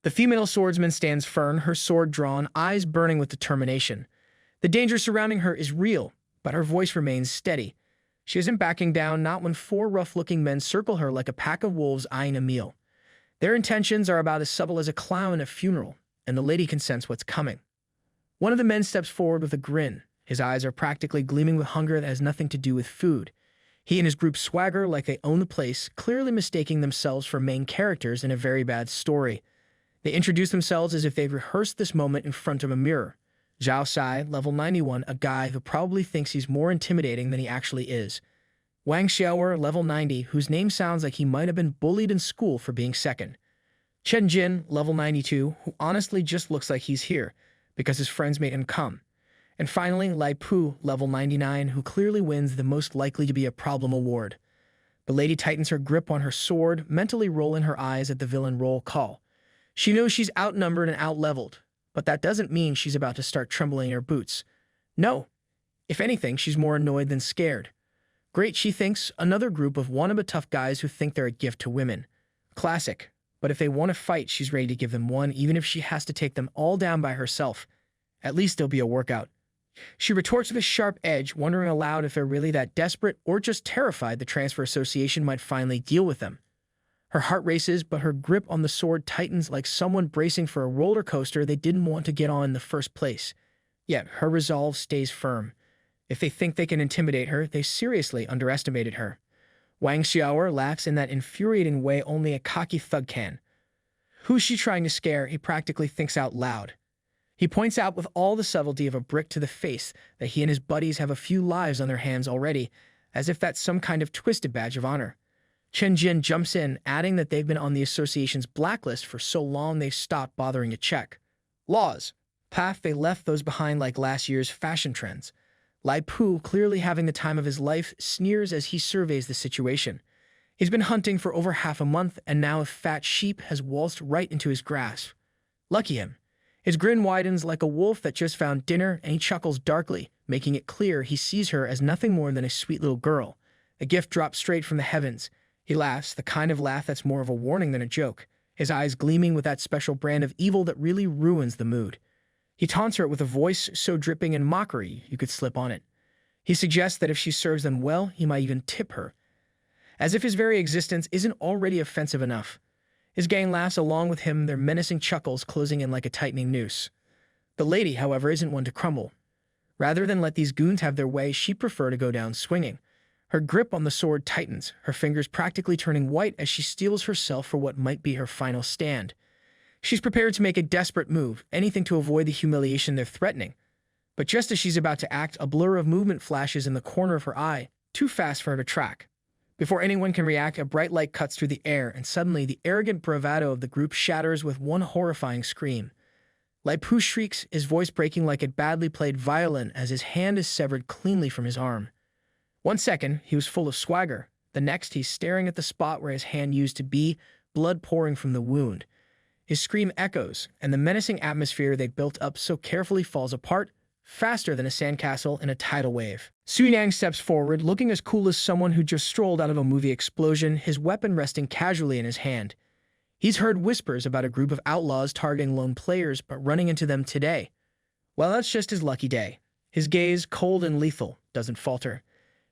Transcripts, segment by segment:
The female swordsman stands firm, her sword drawn, eyes burning with determination. The danger surrounding her is real, but her voice remains steady. She isn't backing down, not when four rough-looking men circle her like a pack of wolves eyeing a meal. Their intentions are about as subtle as a clown at a funeral, and the lady can sense what's coming. One of the men steps forward with a grin. His eyes are practically gleaming with hunger that has nothing to do with food. He and his group swagger like they own the place, clearly mistaking themselves for main characters in a very bad story. They introduce themselves as if they've rehearsed this moment in front of a mirror. Zhao Sai, level 91, a guy who probably thinks he's more intimidating than he actually is. Wang Xiaoer, level 90, whose name sounds like he might have been bullied in school for being second. Chen Jin, level 92, who honestly just looks like he's here, because his friends made him come. And finally, Lai Pu, level 99, who clearly wins the most likely to be a problem award. The lady tightens her grip on her sword, mentally rolling her eyes at the villain roll call. She knows she's outnumbered and outleveled, but that doesn't mean she's about to start trembling in her boots. No. If anything, she's more annoyed than scared. Great, she thinks, another group of wannabe tough guys who think they're a gift to women. Classic. But if they want to fight, she's ready to give them one, even if she has to take them all down by herself. At least there'll be a workout. She retorts with a sharp edge, wondering aloud if they're really that desperate or just terrified the Transfer Association might finally deal with them. Her heart races, but her grip on the sword tightens like someone bracing for a roller coaster they didn't want to get on in the first place. Yet her resolve stays firm. If they think they can intimidate her, they seriously underestimated her. Wang Xiaoer laughs in that infuriating way only a cocky thug can. Who's she trying to scare? He practically thinks out loud. He points out with all the subtlety of a brick to the face that he and his buddies have a few lives on their hands already, as if that's some kind of twisted badge of honor. Chen Jin jumps in, adding that they've been on the association's blacklist for so long they've stopped bothering to check. Laws. Path they left those behind like last year's fashion trends. Lai Pu, clearly having the time of his life, sneers as he surveys the situation. He's been hunting for over half a month, and now a fat sheep has waltzed right into his grasp. Lucky him. His grin widens like a wolf that just found dinner, and he chuckles darkly, making it clear he sees her as nothing more than a sweet little girl. A gift dropped straight from the heavens. He laughs, the kind of laugh that's more of a warning than a joke, his eyes gleaming with that special brand of evil that really ruins the mood. He taunts her with a voice so dripping in mockery you could slip on it. He suggests that if she serves them well, he might even tip her. As if his very existence isn't already offensive enough. His gang laughs along with him, their menacing chuckles closing in like a tightening noose. The lady, however, isn't one to crumble. Rather than let these goons have their way, she'd prefer to go down swinging. Her grip on the sword tightens, her fingers practically turning white as she steels herself for what might be her final stand. She's prepared to make a desperate move, anything to avoid the humiliation they're threatening. But just as she's about to act, a blur of movement flashes in the corner of her eye, too fast for her to track. Before anyone can react, a bright light cuts through the air, and suddenly the arrogant bravado of the group shatters with one horrifying scream. Lai Pu shrieks, his voice breaking like a badly played violin as his hand is severed cleanly from his arm. 1 second, he was full of swagger. The next, he's staring at the spot where his hand used to be, blood pouring from the wound. His scream echoes, and the menacing atmosphere they'd built up so carefully falls apart, faster than a sandcastle in a tidal wave. Su Yang steps forward, looking as cool as someone who just strolled out of a movie explosion, his weapon resting casually in his hand. He's heard whispers about a group of outlaws targeting lone players, but running into them today. Well, that's just his lucky day. His gaze, cold and lethal, doesn't falter.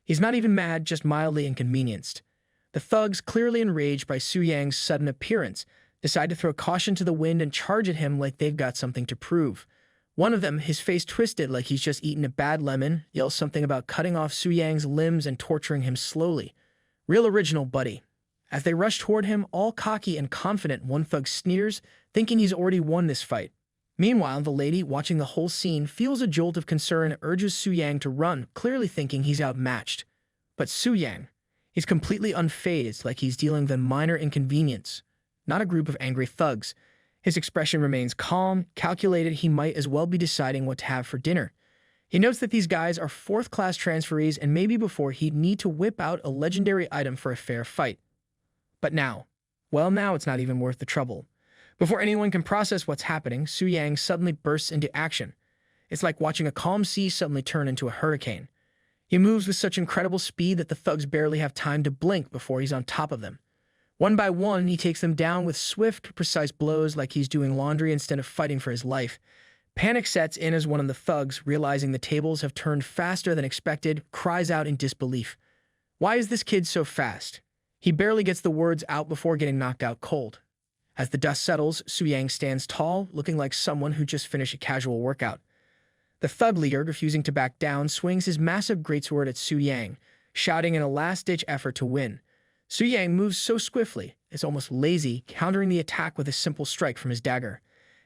He's not even mad, just mildly inconvenienced. The thugs, clearly enraged by Su Yang's sudden appearance, decide to throw caution to the wind and charge at him like they've got something to prove. One of them, his face twisted like he's just eaten a bad lemon, yells something about cutting off Su Yang's limbs and torturing him slowly. Real original, buddy. As they rush toward him, all cocky and confident, one thug sneers, thinking he's already won this fight. Meanwhile, the lady, watching the whole scene, feels a jolt of concern and urges Su Yang to run, clearly thinking he's outmatched. But Su Yang, he's completely unfazed, like he's dealing with a minor inconvenience. Not a group of angry thugs. His expression remains calm, calculated. He might as well be deciding what to have for dinner. He notes that these guys are fourth-class transferees, and maybe before he'd need to whip out a legendary item for a fair fight. But now, well, now it's not even worth the trouble. Before anyone can process what's happening, Su Yang suddenly bursts into action. It's like watching a calm sea suddenly turn into a hurricane. He moves with such incredible speed that the thugs barely have time to blink before he's on top of them. One by one, he takes them down with swift, precise blows like he's doing laundry instead of fighting for his life. Panic sets in as one of the thugs, realizing the tables have turned faster than expected, cries out in disbelief. Why is this kid so fast? He barely gets the words out before getting knocked out cold. As the dust settles, Su Yang stands tall, looking like someone who just finished a casual workout. The thug leader, refusing to back down, swings his massive greatsword at Su Yang, shouting in a last-ditch effort to win. Su Yang moves so swiftly, it's almost lazy, countering the attack with a simple strike from his dagger.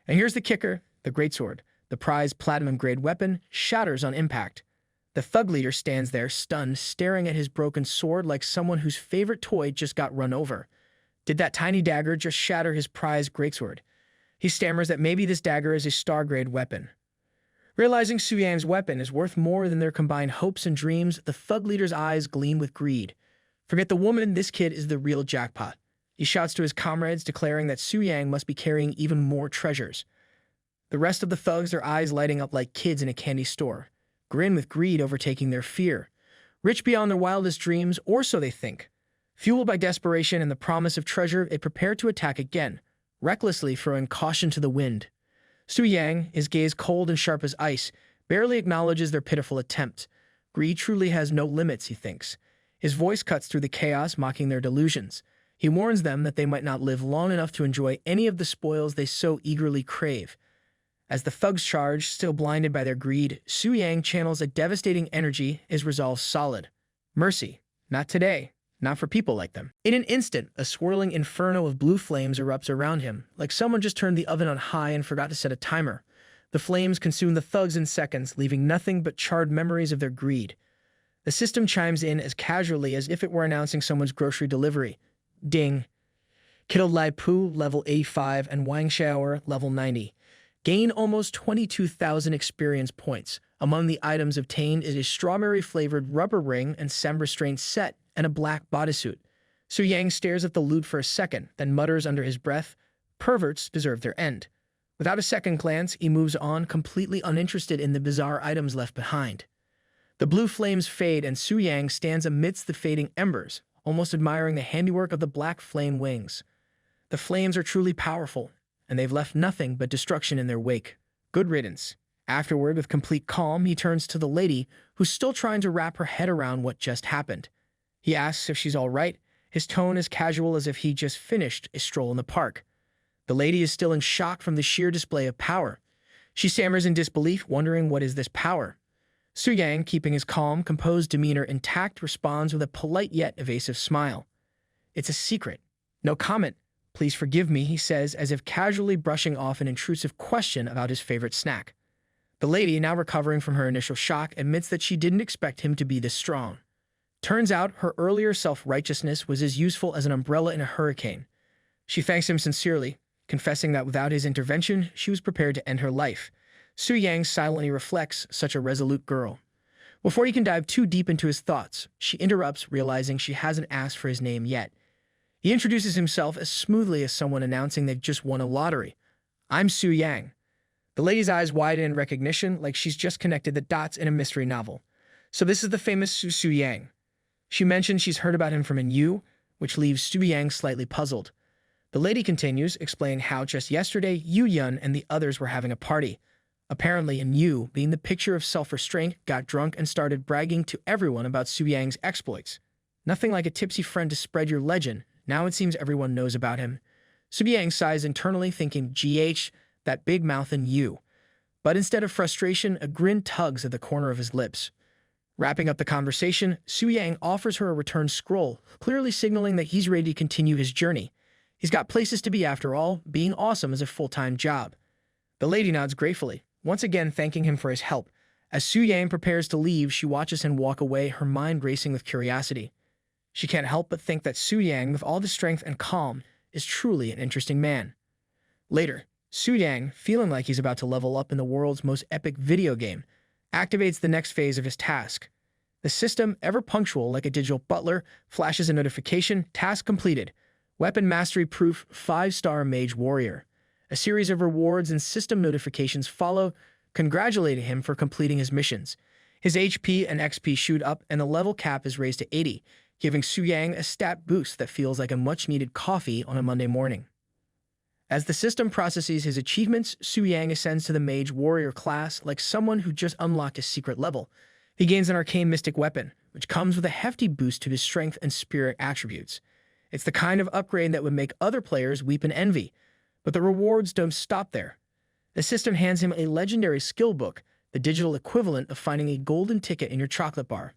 And here's the kicker, the greatsword, the prized platinum-grade weapon, shatters on impact. The thug leader stands there, stunned, staring at his broken sword like someone whose favorite toy just got run over. Did that tiny dagger just shatter his prized greatsword? He stammers that maybe this dagger is a star-grade weapon. Realizing Su Yang's weapon is worth more than their combined hopes and dreams, the thug leader's eyes gleam with greed. Forget the woman, this kid is the real jackpot. He shouts to his comrades, declaring that Su Yang must be carrying even more treasures. The rest of the thugs, their eyes lighting up like kids in a candy store, grin with greed overtaking their fear. Rich beyond their wildest dreams, or so they think. Fueled by desperation and the promise of treasure, they prepare to attack again, recklessly throwing caution to the wind. Su Yang, his gaze cold and sharp as ice, barely acknowledges their pitiful attempt. Greed truly has no limits, he thinks. His voice cuts through the chaos, mocking their delusions. He warns them that they might not live long enough to enjoy any of the spoils they so eagerly crave. As the thugs charge, still blinded by their greed, Su Yang channels a devastating energy, his resolve solid. Mercy. Not today. Not for people like them. In an instant, a swirling inferno of blue flames erupts around him, like someone just turned the oven on high and forgot to set a timer. The flames consume the thugs in seconds, leaving nothing but charred memories of their greed. The system chimes in as casually as if it were announcing someone's grocery delivery. Ding. Kiddo Lai Pu, level 85, and Wang Xiaoer, level 90. Gain almost 22,000 experience points. Among the items obtained is a strawberry-flavored rubber ring and sem-restraint set, and a black bodysuit. Su Yang stares at the loot for a second, then mutters under his breath, "Perverts deserve their end." Without a second glance, he moves on, completely uninterested in the bizarre items left behind. The blue flames fade, and Su Yang stands amidst the fading embers, almost admiring the handiwork of the black flame wings. The flames are truly powerful, and they've left nothing but destruction in their wake. Good riddance. Afterward, with complete calm, he turns to the lady, who's still trying to wrap her head around what just happened. He asks if she's all right, his tone as casual as if he just finished a stroll in the park. The lady is still in shock from the sheer display of power. She stammers in disbelief, wondering what is this power. Su Yang, keeping his calm, composed demeanor intact, responds with a polite yet evasive smile. "It's a secret. No comment. Please forgive me," he says, as if casually brushing off an intrusive question about his favorite snack. The lady, now recovering from her initial shock, admits that she didn't expect him to be this strong. Turns out her earlier self-righteousness was as useful as an umbrella in a hurricane. She thanks him sincerely, confessing that without his intervention, she was prepared to end her life. Su Yang silently reflects, such a resolute girl. Before he can dive too deep into his thoughts, she interrupts, realizing she hasn't asked for his name yet. He introduces himself as smoothly as someone announcing they've just won a lottery. "I'm Su Yang." The lady's eyes widen in recognition, like she's just connected the dots in a mystery novel. So this is the famous Su Yang. She mentions she's heard about him from in You, which leaves Su Yang slightly puzzled. The lady continues, explaining how just yesterday Yu Yun and the others were having a party. Apparently, in You, being the picture of self-restraint, got drunk and started bragging to everyone about Su Yang's exploits. Nothing like a tipsy friend to spread your legend. Now it seems everyone knows about him. Su Yang sighs internally, thinking, "GH, that big mouth in You." But instead of frustration, a grin tugs at the corner of his lips. Wrapping up the conversation, Su Yang offers her a return scroll, clearly signaling that he's ready to continue his journey. He's got places to be after all, being awesome is a full-time job. The lady nods gratefully, once again thanking him for his help. As Su Yang prepares to leave, she watches him walk away, her mind racing with curiosity. She can't help but think that Su Yang, with all the strength and calm, is truly an interesting man. Later, Su Yang, feeling like he's about to level up in the world's most epic video game, activates the next phase of his task. The system, ever punctual like a digital butler, flashes a notification, task completed. Weapon mastery proof, 5-star mage warrior. A series of rewards and system notifications follow, congratulating him for completing his missions. His HP and XP shoot up and the level cap is raised to 80. giving Su Yang a stat boost that feels like a much-needed coffee on a Monday morning. As the system processes his achievements, Su Yang ascends to the Mage Warrior class like someone who just unlocked a secret level. He gains an arcane mystic weapon, which comes with a hefty boost to his strength and spirit attributes. It's the kind of upgrade that would make other players weep in envy, but the rewards don't stop there. The system hands him a legendary skill book, the digital equivalent of finding a golden ticket in your chocolate bar.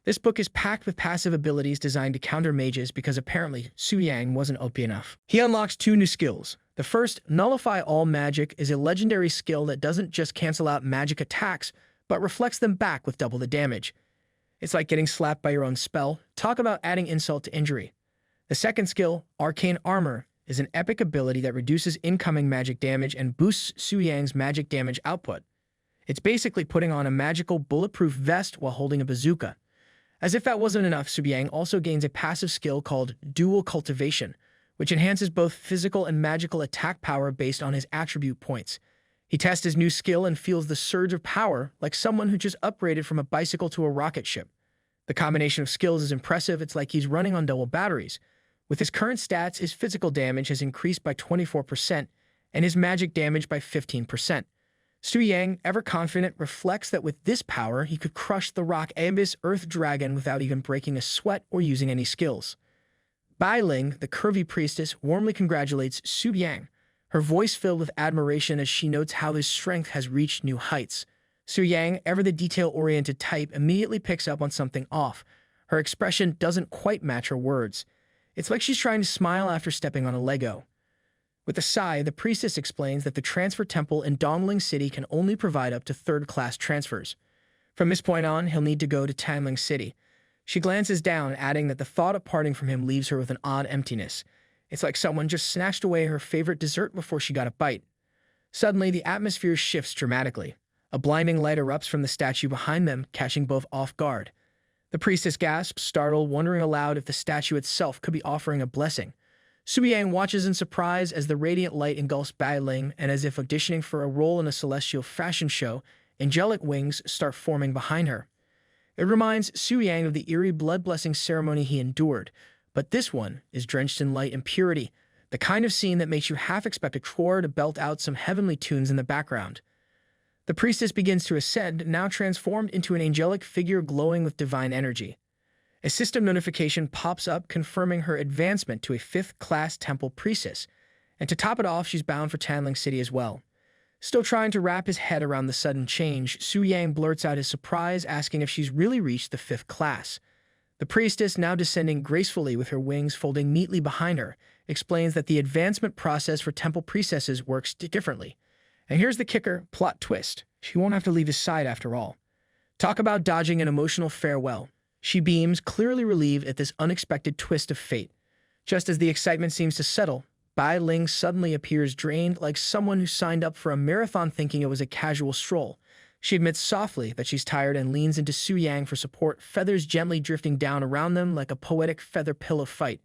This book is packed with passive abilities designed to counter mages because apparently Su Yang wasn't OP enough. He unlocks 2 new skills. The first, Nullify All Magic, is a legendary skill that doesn't just cancel out magic attacks, but reflects them back with double the damage. It's like getting slapped by your own spell. Talk about adding insult to injury. The second skill, Arcane Armor, is an epic ability that reduces incoming magic damage and boosts Su Yang's magic damage output. It's basically putting on a magical bulletproof vest while holding a bazooka. As if that wasn't enough, Su Yang also gains a passive skill called Dual Cultivation, which enhances both physical and magical attack power based on his attribute points. He tests his new skill and feels the surge of power like someone who just upgraded from a bicycle to a rocket ship. The combination of skills is impressive. It's like he's running on double batteries. With his current stats, his physical damage has increased by 24% and his magic damage by 15%. Su Yang, ever confident, reflects that with this power, he could crush the rock Abyss Earth Dragon without even breaking a sweat or using any skills. Bai Ling, the curvy priestess, warmly congratulates Su Yang, her voice filled with admiration as she notes how his strength has reached new heights. Su Yang, ever the detail-oriented type, immediately picks up on something off. Her expression doesn't quite match her words. It's like she's trying to smile after stepping on a Lego. With a sigh, the priestess explains that the transfer temple in Dongling City can only provide up to third-class transfers. From this point on, he'll need to go to Tanling City. She glances down, adding that the thought of parting from him leaves her with an odd emptiness. It's like someone just snatched away her favorite dessert before she got a bite. Suddenly, the atmosphere shifts dramatically. A blinding light erupts from the statue behind them, catching both off guard. The priestess gasps, startled, wondering aloud if the statue itself could be offering a blessing. Su Yang watches in surprise as the radiant light engulfs Bai Ling, and as if auditioning for a role in a celestial fashion show, angelic wings start forming behind her. It reminds Su Yang of the eerie blood-blessing ceremony he endured, but this one is drenched in light and purity, the kind of scene that makes you half expect a choir to belt out some heavenly tunes in the background. The priestess begins to ascend, now transformed into an angelic figure glowing with divine energy. A system notification pops up confirming her advancement to a 5th-class temple priestess, and to top it off, she's bound for Tanling City as well. Still trying to wrap his head around the sudden change, Su Yang blurts out his surprise, asking if she's really reached the 5th class. The priestess, now descending gracefully with her wings folding neatly behind her, explains that the advancement process for temple priestesses works differently. And here's the kicker, plot twist. She won't have to leave his side after all. Talk about dodging an emotional farewell. She beams, clearly relieved at this unexpected twist of fate. Just as the excitement seems to settle, Bai Ling suddenly appears drained, like someone who signed up for a marathon thinking it was a casual stroll. She admits softly that she's tired and leans into Su Yang for support, feathers gently drifting down around them like a poetic feather pillow fight.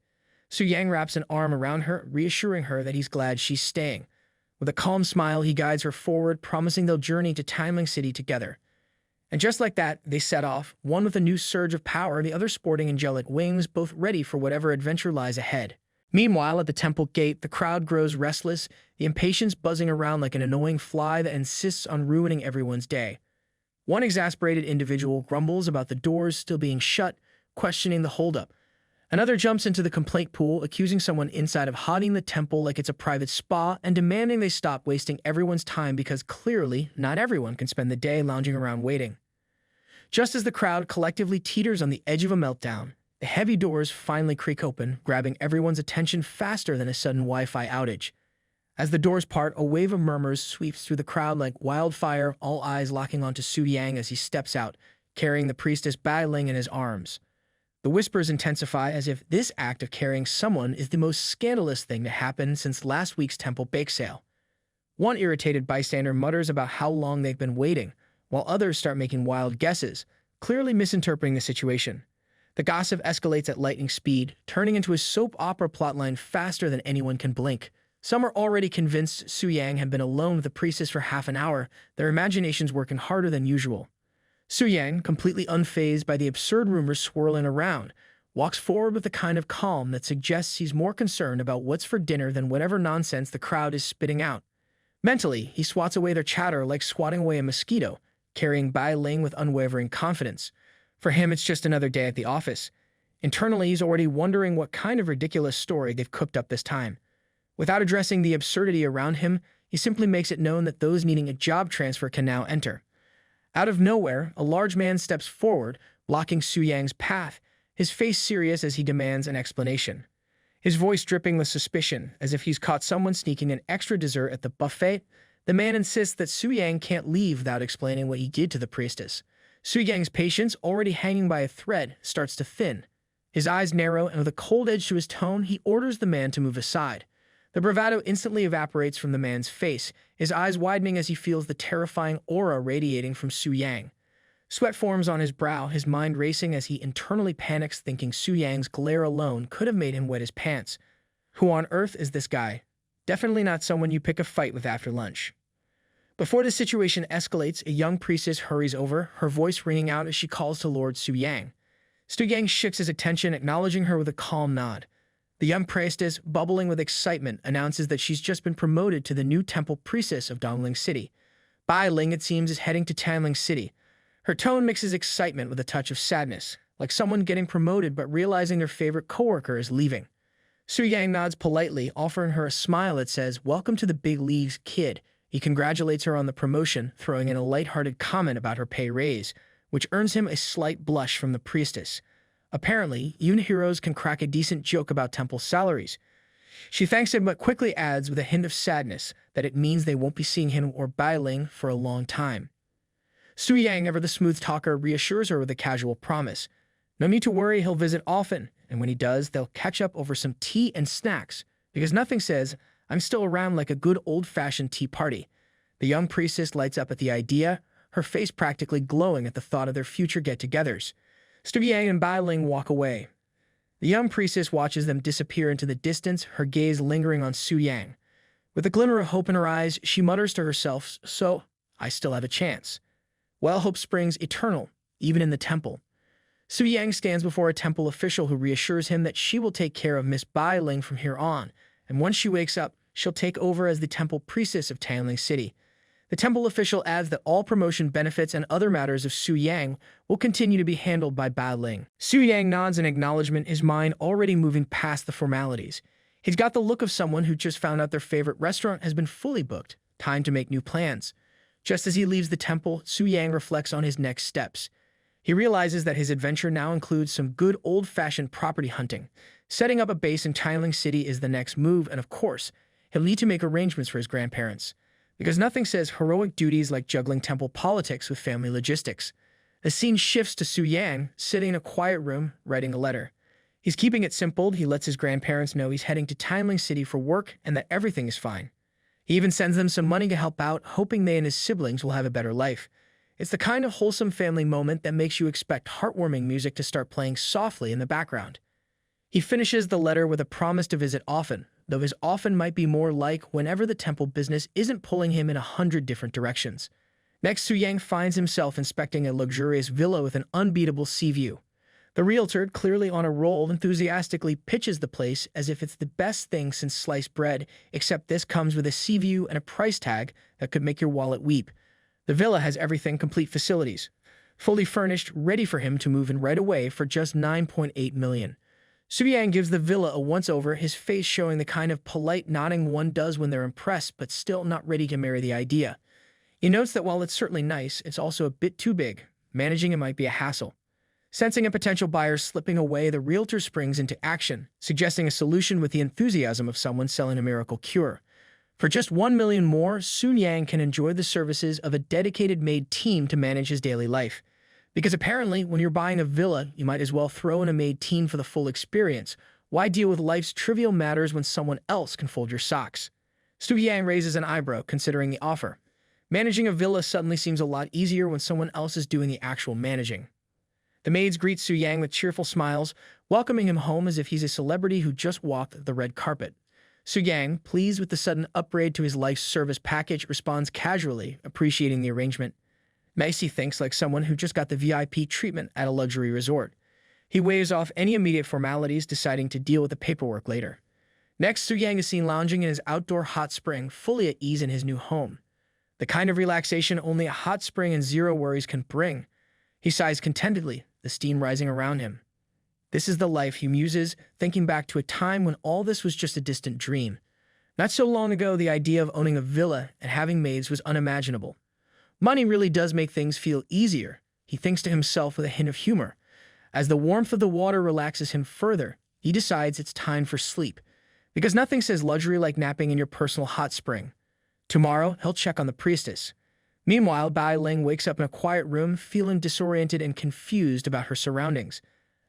Su Yang wraps an arm around her, reassuring her that he's glad she's staying. With a calm smile, he guides her forward, promising they'll journey to Tanling City together. And just like that, they set off, one with a new surge of power, the other sporting angelic wings, both ready for whatever adventure lies ahead. Meanwhile, at the temple gate, the crowd grows restless, the impatience buzzing around like an annoying fly that insists on ruining everyone's day. One exasperated individual grumbles about the doors still being shut, questioning the holdup. Another jumps into the complaint pool, accusing someone inside of hogging the temple like it's a private spa and demanding they stop wasting everyone's time because clearly not everyone can spend the day lounging around waiting. Just as the crowd collectively teeters on the edge of a meltdown, the heavy doors finally creak open, grabbing everyone's attention faster than a sudden Wi-Fi outage. As the doors part, a wave of murmurs sweeps through the crowd like wildfire, all eyes locking onto Su Yang as he steps out, carrying the priestess Bai Ling in his arms. The whispers intensify as if this act of carrying someone is the most scandalous thing to happen since last week's temple bake sale. One irritated bystander mutters about how long they've been waiting, while others start making wild guesses, clearly misinterpreting the situation. The gossip escalates at lightning speed, turning into a soap opera plotline faster than anyone can blink. Some are already convinced Su Yang had been alone with the priestess for half an hour, their imaginations working harder than usual. Su Yang, completely unfazed by the absurd rumors swirling around, walks forward with a kind of calm that suggests he's more concerned about what's for dinner than whatever nonsense the crowd is spitting out. Mentally, he swats away their chatter like swatting away a mosquito, carrying Bai Ling with unwavering confidence. For him, it's just another day at the office. Internally, he's already wondering what kind of ridiculous story they've cooked up this time. Without addressing the absurdity around him, he simply makes it known that those needing a job transfer can now enter. Out of nowhere, a large man steps forward, blocking Su Yang's path, his face serious as he demands an explanation. His voice dripping with suspicion, as if he's caught someone sneaking an extra dessert at the buffet. The man insists that Su Yang can't leave without explaining what he did to the priestess. Su Yang's patience, already hanging by a thread, starts to thin. His eyes narrow, and with a cold edge to his tone, he orders the man to move aside. The bravado instantly evaporates from the man's face, his eyes widening as he feels the terrifying aura radiating from Su Yang. Sweat forms on his brow, his mind racing as he internally panics, thinking Su Yang's glare alone could have made him wet his pants. Who on earth is this guy? Definitely not someone you pick a fight with after lunch. Before the situation escalates, a young priestess hurries over, her voice ringing out as she calls to Lord Su Yang. Su Yang shifts his attention, acknowledging her with a calm nod. The young priestess, bubbling with excitement, announces that she's just been promoted to the new temple priestess of Dongling City. Bai Ling, it seems, is heading to Tanling City. Her tone mixes excitement with a touch of sadness, like someone getting promoted but realizing their favorite coworker is leaving. Su Yang nods politely, offering her a smile that says, "Welcome to the big leagues, kid." He congratulates her on the promotion, throwing in a light-hearted comment about her pay raise, which earns him a slight blush from the priestess. Apparently, even heroes can crack a decent joke about temple salaries. She thanks him but quickly adds with a hint of sadness that it means they won't be seeing him or Bai Ling for a long time. Su Yang, ever the smooth talker, reassures her with a casual promise. No need to worry, he'll visit often, and when he does, they'll catch up over some tea and snacks, because nothing says, "I'm still around," like a good old-fashioned tea party. The young priestess lights up at the idea, her face practically glowing at the thought of their future get-togethers. Su Yang and Bai Ling walk away. The young priestess watches them disappear into the distance, her gaze lingering on Su Yang. With a glimmer of hope in her eyes, she mutters to herself, "So, I still have a chance." Well, hope springs eternal, even in the temple. Su Yang stands before a temple official who reassures him that she will take care of Miss Bai Ling from here on, and once she wakes up, she'll take over as the temple priestess of Tanling City. The temple official adds that all promotion benefits and other matters of Su Yang will continue to be handled by Bai Ling. Su Yang nods in acknowledgement, his mind already moving past the formalities. He's got the look of someone who just found out their favorite restaurant has been fully booked. Time to make new plans. Just as he leaves the temple, Su Yang reflects on his next steps. He realizes that his adventure now includes some good old-fashioned property hunting. Setting up a base in Tanling City is the next move, and of course, he'll need to make arrangements for his grandparents. Because nothing says heroic duties like juggling temple politics with family logistics. The scene shifts to Su Yang, sitting in a quiet room, writing a letter. He's keeping it simple. He lets his grandparents know he's heading to Tanling City for work and that everything is fine. He even sends them some money to help out, hoping they and his siblings will have a better life. It's the kind of wholesome family moment that makes you expect heartwarming music to start playing softly in the background. He finishes the letter with a promise to visit often, though his often might be more like whenever the temple business isn't pulling him in 100 different directions. Next, Su Yang finds himself inspecting a luxurious villa with an unbeatable sea view. The realtor, clearly on a roll, enthusiastically pitches the place as if it's the best thing since sliced bread, except this comes with a sea view and a price tag that could make your wallet weep. The villa has everything, complete facilities, fully furnished, ready for him to move in right away for just 9.8 million. Su Yang gives the villa a once-over, his face showing the kind of polite nodding one does when they're impressed but still not ready to marry the idea. He notes that while it's certainly nice, it's also a bit too big. Managing it might be a hassle. Sensing a potential buyer slipping away, the realtor springs into action, suggesting a solution with the enthusiasm of someone selling a miracle cure. For just 1 million more, Su Yang can enjoy the services of a dedicated maid team to manage his daily life. Because apparently, when you're buying a villa, you might as well throw in a maid team for the full experience. Why deal with life's trivial matters when someone else can fold your socks? Su Yang raises an eyebrow, considering the offer. Managing a villa suddenly seems a lot easier when someone else is doing the actual managing. The maids greet Su Yang with cheerful smiles, welcoming him home as if he's a celebrity who just walked the red carpet. Su Yang, pleased with the sudden upgrade to his life's service package, responds casually, appreciating the arrangement. Macy thinks like someone who just got the VIP treatment at a luxury resort. He waves off any immediate formalities, deciding to deal with the paperwork later. Next, Su Yang is seen lounging in his outdoor hot spring, fully at ease in his new home. The kind of relaxation only a hot spring and zero worries can bring. He sighs contentedly, the steam rising around him. This is the life, he muses, thinking back to a time when all this was just a distant dream. Not so long ago, the idea of owning a villa and having maids was unimaginable. Money really does make things feel easier, he thinks to himself with a hint of humor. As the warmth of the water relaxes him further, he decides it's time for sleep. Because nothing says luxury like napping in your personal hot spring. Tomorrow, he'll check on the priestess. Meanwhile, Bai Ling wakes up in a quiet room, feeling disoriented and confused about her surroundings.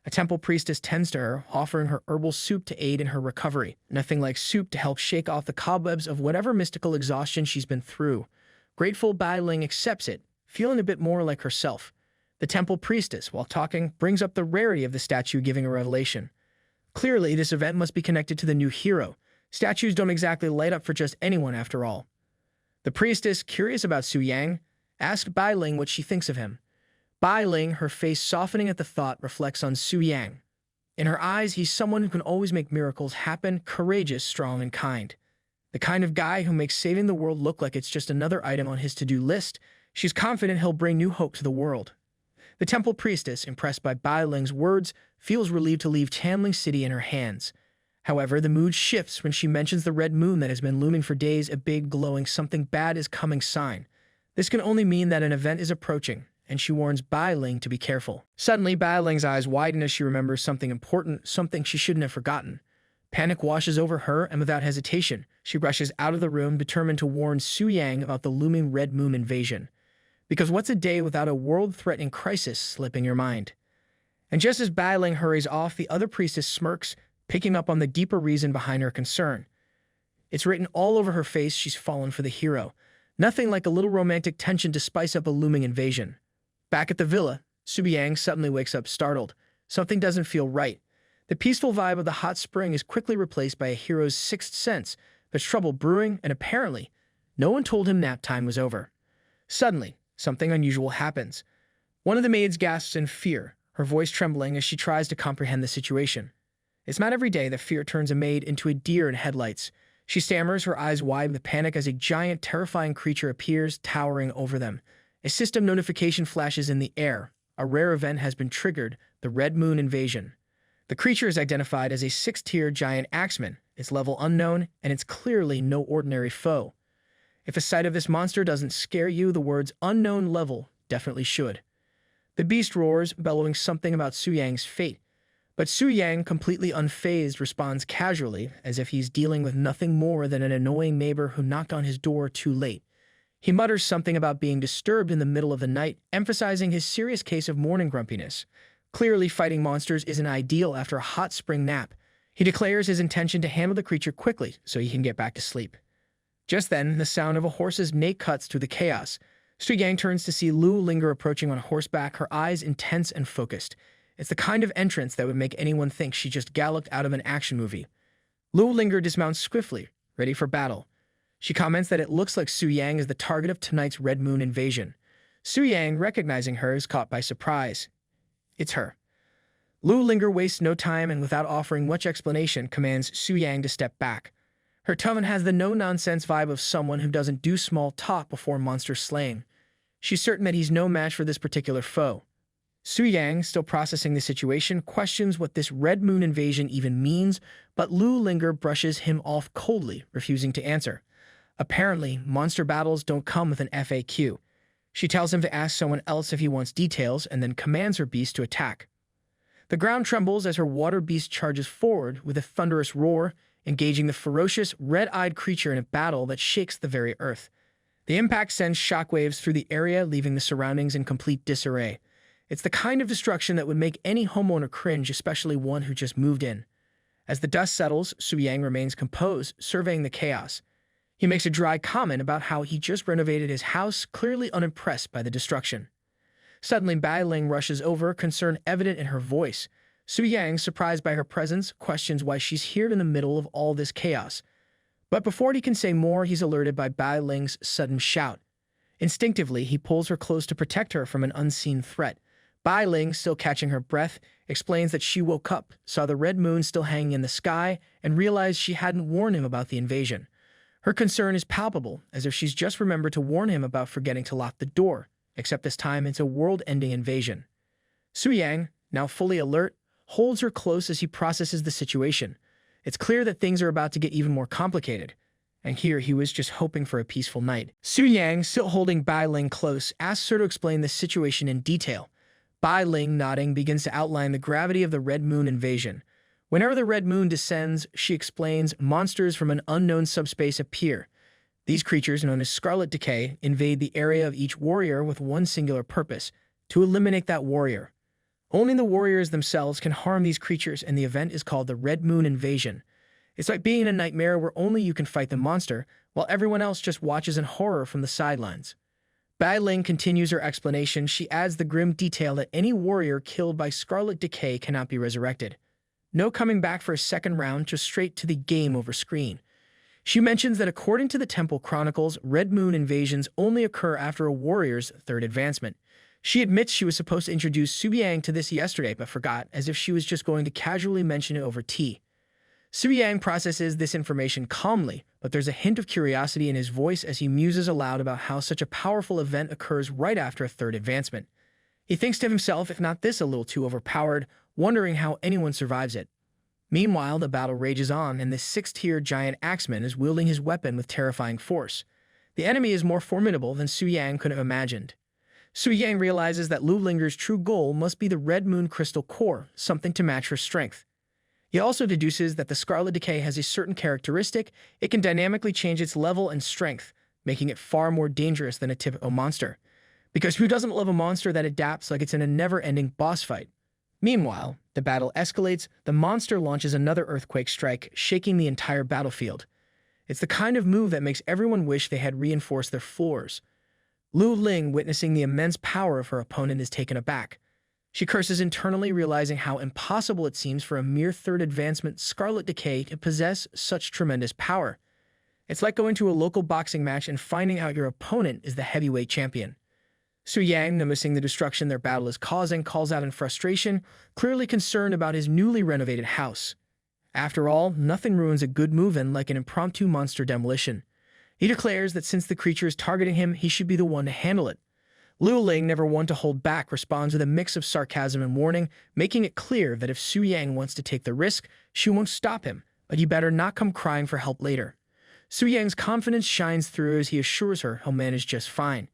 A temple priestess tends to her, offering her herbal soup to aid in her recovery. Nothing like soup to help shake off the cobwebs of whatever mystical exhaustion she's been through. Grateful, Bai Ling accepts it, feeling a bit more like herself. The temple priestess, while talking, brings up the rarity of the statue, giving a revelation. Clearly, this event must be connected to the new hero. Statues don't exactly light up for just anyone after all. The priestess, curious about Su Yang, asked Bai Ling what she thinks of him. Bai Ling, her face softening at the thought, reflects on Su Yang. In her eyes, he's someone who can always make miracles happen, courageous, strong, and kind. The kind of guy who makes saving the world look like it's just another item on his to-do list. She's confident he'll bring new hope to the world. The temple priestess, impressed by Bai Ling's words, feels relieved to leave Chanling City in her hands. However, the mood shifts when she mentions the red moon that has been looming for days, a big, glowing something bad is coming sign. This can only mean that an event is approaching, and she warns Bai Ling to be careful. Suddenly, Bai Ling's eyes widen as she remembers something important, something she shouldn't have forgotten. Panic washes over her, and without hesitation, she rushes out of the room, determined to warn Su Yang about the looming red moon invasion. Because what's a day without a world-threatening crisis slipping your mind? And just as Bai Ling hurries off, the other priestess smirks, picking up on the deeper reason behind her concern. It's written all over her face she's fallen for the hero. Nothing like a little romantic tension to spice up a looming invasion. Back at the villa, Su Yang suddenly wakes up startled. Something doesn't feel right. The peaceful vibe of the hot spring is quickly replaced by a hero's sixth sense. There's trouble brewing, and apparently, no one told him nap time was over. Suddenly, something unusual happens. One of the maids gasps in fear, her voice trembling as she tries to comprehend the situation. It's not every day that fear turns a maid into a deer in headlights. She stammers, her eyes wide with panic as a giant, terrifying creature appears, towering over them. A system notification flashes in the air. A rare event has been triggered, the Red Moon Invasion. The creature is identified as a 6th-tier giant axeman, its level unknown, and it's clearly no ordinary foe. If a sight of this monster doesn't scare you, the words unknown level definitely should. The beast roars, bellowing something about Su Yang's fate. But Su Yang, completely unfazed, responds casually, as if he's dealing with nothing more than an annoying neighbor who knocked on his door too late. He mutters something about being disturbed in the middle of the night, emphasizing his serious case of morning grumpiness. Clearly, fighting monsters isn't ideal after a hot spring nap. He declares his intention to handle the creature quickly so he can get back to sleep. Just then, the sound of a horse's neigh cuts through the chaos. Su Yang turns to see Lu Linger approaching on horseback, her eyes intense and focused. It's the kind of entrance that would make anyone think she just galloped out of an action movie. Lu Linger dismounts swiftly, ready for battle. She comments that it looks like Su Yang is the target of tonight's Red Moon invasion. Su Yang, recognizing her, is caught by surprise. It's her. Lu Linger wastes no time and, without offering much explanation, commands Su Yang to step back. Her tone has the no-nonsense vibe of someone who doesn't do small talk before monster slaying. She's certain that he's no match for this particular foe. Su Yang, still processing the situation, questions what this Red Moon invasion even means, but Lu Linger brushes him off coldly, refusing to answer. Apparently, monster battles don't come with an FAQ. She tells him to ask someone else if he wants details, and then commands her beast to attack. The ground trembles as her water beast charges forward with a thunderous roar, engaging the ferocious, red-eyed creature in a battle that shakes the very earth. The impact sends shockwaves through the area, leaving the surroundings in complete disarray. It's the kind of destruction that would make any homeowner cringe, especially one who just moved in. As the dust settles, Su Yang remains composed, surveying the chaos. He makes a dry comment about how he just renovated his house, clearly unimpressed by the destruction. Suddenly, Bai Ling rushes over, concern evident in her voice. Su Yang, surprised by her presence, questions why she's here in the middle of all this chaos. But before he can say more, he's alerted by Bai Ling's sudden shout. Instinctively, he pulls her close to protect her from an unseen threat. Bai Ling, still catching her breath, explains that she woke up, saw the red moon still hanging in the sky, and realized she hadn't warned him about the invasion. Her concern is palpable, as if she's just remembered to warn him about forgetting to lock the door, except this time it's a world-ending invasion. Su Yang, now fully alert, holds her close as he processes the situation. It's clear that things are about to get even more complicated. And here he was just hoping for a peaceful night. Su Yang, still holding Bai Ling close, asks her to explain the situation in detail. Bai Ling, nodding, begins to outline the gravity of the Red Moon invasion. Whenever the Red Moon descends, she explains, monsters from an unknown subspace appear. These creatures, known as Scarlet Decay, invade the area of each warrior with one singular purpose: to eliminate that warrior. Only the warriors themselves can harm these creatures, and the event is called the Red Moon Invasion. It's like being in a nightmare where only you can fight the monster, while everyone else just watches in horror from the sidelines. Bai Ling continues her explanation. She adds the grim detail that any warrior killed by Scarlet Decay cannot be resurrected. No coming back for a second round, just straight to the game over screen. She mentions that according to the Temple Chronicles, Red Moon invasions only occur after a warrior's third advancement. She admits she was supposed to introduce Su Yang to this yesterday, but forgot, as if she was just going to casually mention it over tea. Su Yang processes this information calmly, but there's a hint of curiosity in his voice as he muses aloud about how such a powerful event occurs right after a third advancement. He thinks to himself, if not this a little too overpowered, wondering how anyone survives it. Meanwhile, the battle rages on, and the sixth-tier giant axeman is wielding his weapon with terrifying force. The enemy is more formidable than Su Yang could have imagined. Su Yang realizes that Lu Linger's true goal must be the Red Moon Crystal Core, something to match her strength. He also deduces that the Scarlet Decay has a certain characteristic: it can dynamically change its level and strength, making it far more dangerous than a typical monster. Because who doesn't love a monster that adapts like it's in a never-ending boss fight? Meanwhile, the battle escalates. The monster launches another earthquake strike, shaking the entire battlefield. It's the kind of move that makes everyone wish they had reinforced their floors. Lu Ling, witnessing the immense power of her opponent, is taken aback. She curses internally, realizing how impossible it seems for a mere third advancement Scarlet Decay to possess such tremendous power. It's like going to a local boxing match and finding out your opponent is the heavyweight champion. Su Yang, noticing the destruction their battle is causing, calls out in frustration, clearly concerned about his newly renovated house. After all, nothing ruins a good move-in like an impromptu monster demolition. He declares that since the creature is targeting him, he should be the one to handle it. Lu Ling, never one to hold back, responds with a mix of sarcasm and warning, making it clear that if Su Yang wants to take the risk, she won't stop him, but he better not come crying for help later. Su Yang's confidence shines through as he assures her he'll manage just fine.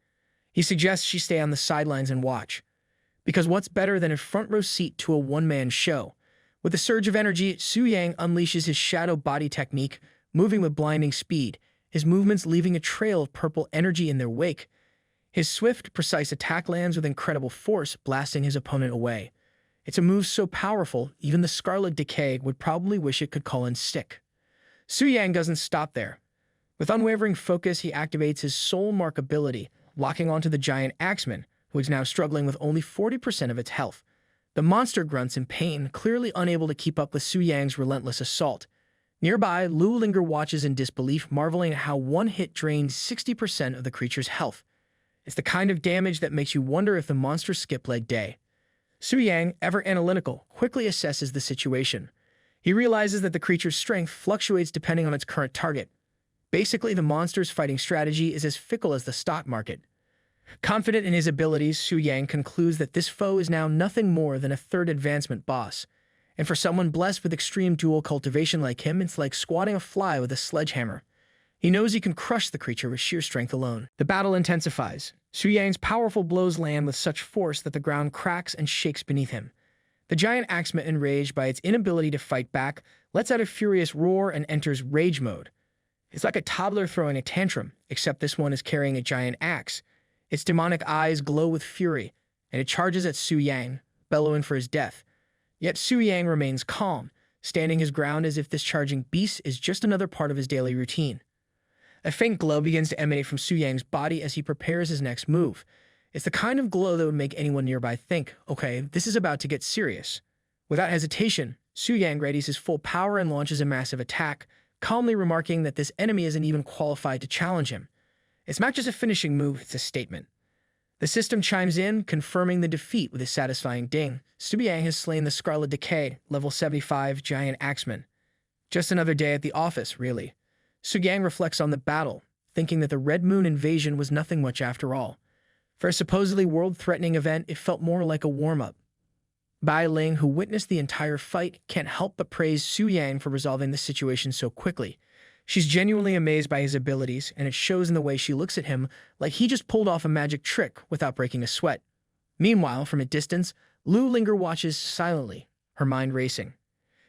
He suggests she stay on the sidelines and watch. Because what's better than a front-row seat to a one-man show? With a surge of energy, Su Yang unleashes his shadow body technique, moving with blinding speed, his movements leaving a trail of purple energy in their wake. His swift, precise attack lands with incredible force, blasting his opponent away. It's a move so powerful, even the Scarlet Decay would probably wish it could call in sick. Su Yang doesn't stop there. With unwavering focus, he activates his Soul Mark ability, locking onto the giant axeman, who is now struggling with only 40% of its health. The monster grunts in pain, clearly unable to keep up with Su Yang's relentless assault. Nearby, Lu Linger watches in disbelief, marveling at how one hit drained 60% of the creature's health. It's the kind of damage that makes you wonder if the monster skipped leg day. Su Yang, ever analytical, quickly assesses the situation. He realizes that the creature's strength fluctuates depending on its current target. Basically, the monster's fighting strategy is as fickle as the stock market. Confident in his abilities, Su Yang concludes that this foe is now nothing more than a third advancement boss. And for someone blessed with extreme dual cultivation like him, it's like swatting a fly with a sledgehammer. He knows he can crush the creature with sheer strength alone. The battle intensifies. Su Yang's powerful blows land with such force that the ground cracks and shakes beneath him. The giant axeman, enraged by its inability to fight back, lets out a furious roar and enters rage mode. It's like a toddler throwing a tantrum, except this one is carrying a giant axe. Its demonic eyes glow with fury, and it charges at Su Yang, bellowing for his death. Yet Su Yang remains calm, standing his ground as if this charging beast is just another part of his daily routine. A faint glow begins to emanate from Su Yang's body as he prepares his next move. It's the kind of glow that would make anyone nearby think, okay, this is about to get serious. Without hesitation, Su Yang readies his full power and launches a massive attack, calmly remarking that this enemy isn't even qualified to challenge him. It's not just a finishing move, it's a statement. The system chimes in, confirming the defeat with a satisfying ding. Yang has slain the Scarlet Decay, level 75 giant axeman. Just another day at the office, really. Yang reflects on the battle, thinking that the Red Moon invasion was nothing much after all. For a supposedly world-threatening event, it felt more like a warm-up. Bai Ling, who witnessed the entire fight, can't help but praise Yang for resolving the situation so quickly. She's genuinely amazed by his abilities, and it shows in the way she looks at him like he just pulled off a magic trick without breaking a sweat. Meanwhile, from a distance, Lu Linger watches silently, her mind racing.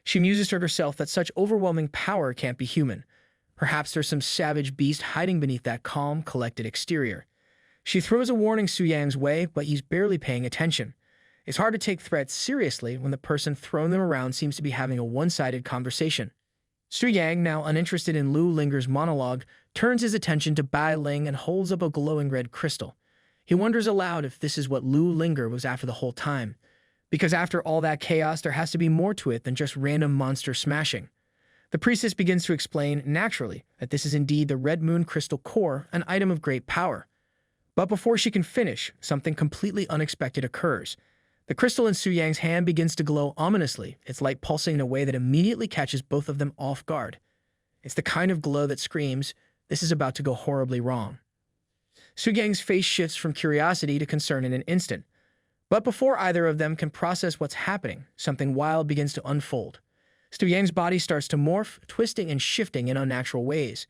She muses to herself that such overwhelming power can't be human. Perhaps there's some savage beast hiding beneath that calm, collected exterior. She throws a warning Yang's way, but he's barely paying attention. It's hard to take threats seriously when the person throwing them around seems to be having a one-sided conversation. Yang, now uninterested in Lu Linger's monologue, turns his attention to Bai Ling and holds up a glowing red crystal. He wonders aloud if this is what Lu Linger was after the whole time. Because after all that chaos, there has to be more to it than just random monster smashing. The priestess begins to explain, naturally, that this is indeed the Red Moon Crystal Core, an item of great power. But before she can finish, something completely unexpected occurs. The crystal in Yang's hand begins to glow ominously, its light pulsing in a way that immediately catches both of them off guard. It's the kind of glow that screams, this is about to go horribly wrong. Yang's face shifts from curiosity to concern in an instant. But before either of them can process what's happening, something wild begins to unfold. Yang's body starts to morph, twisting and shifting in unnatural ways.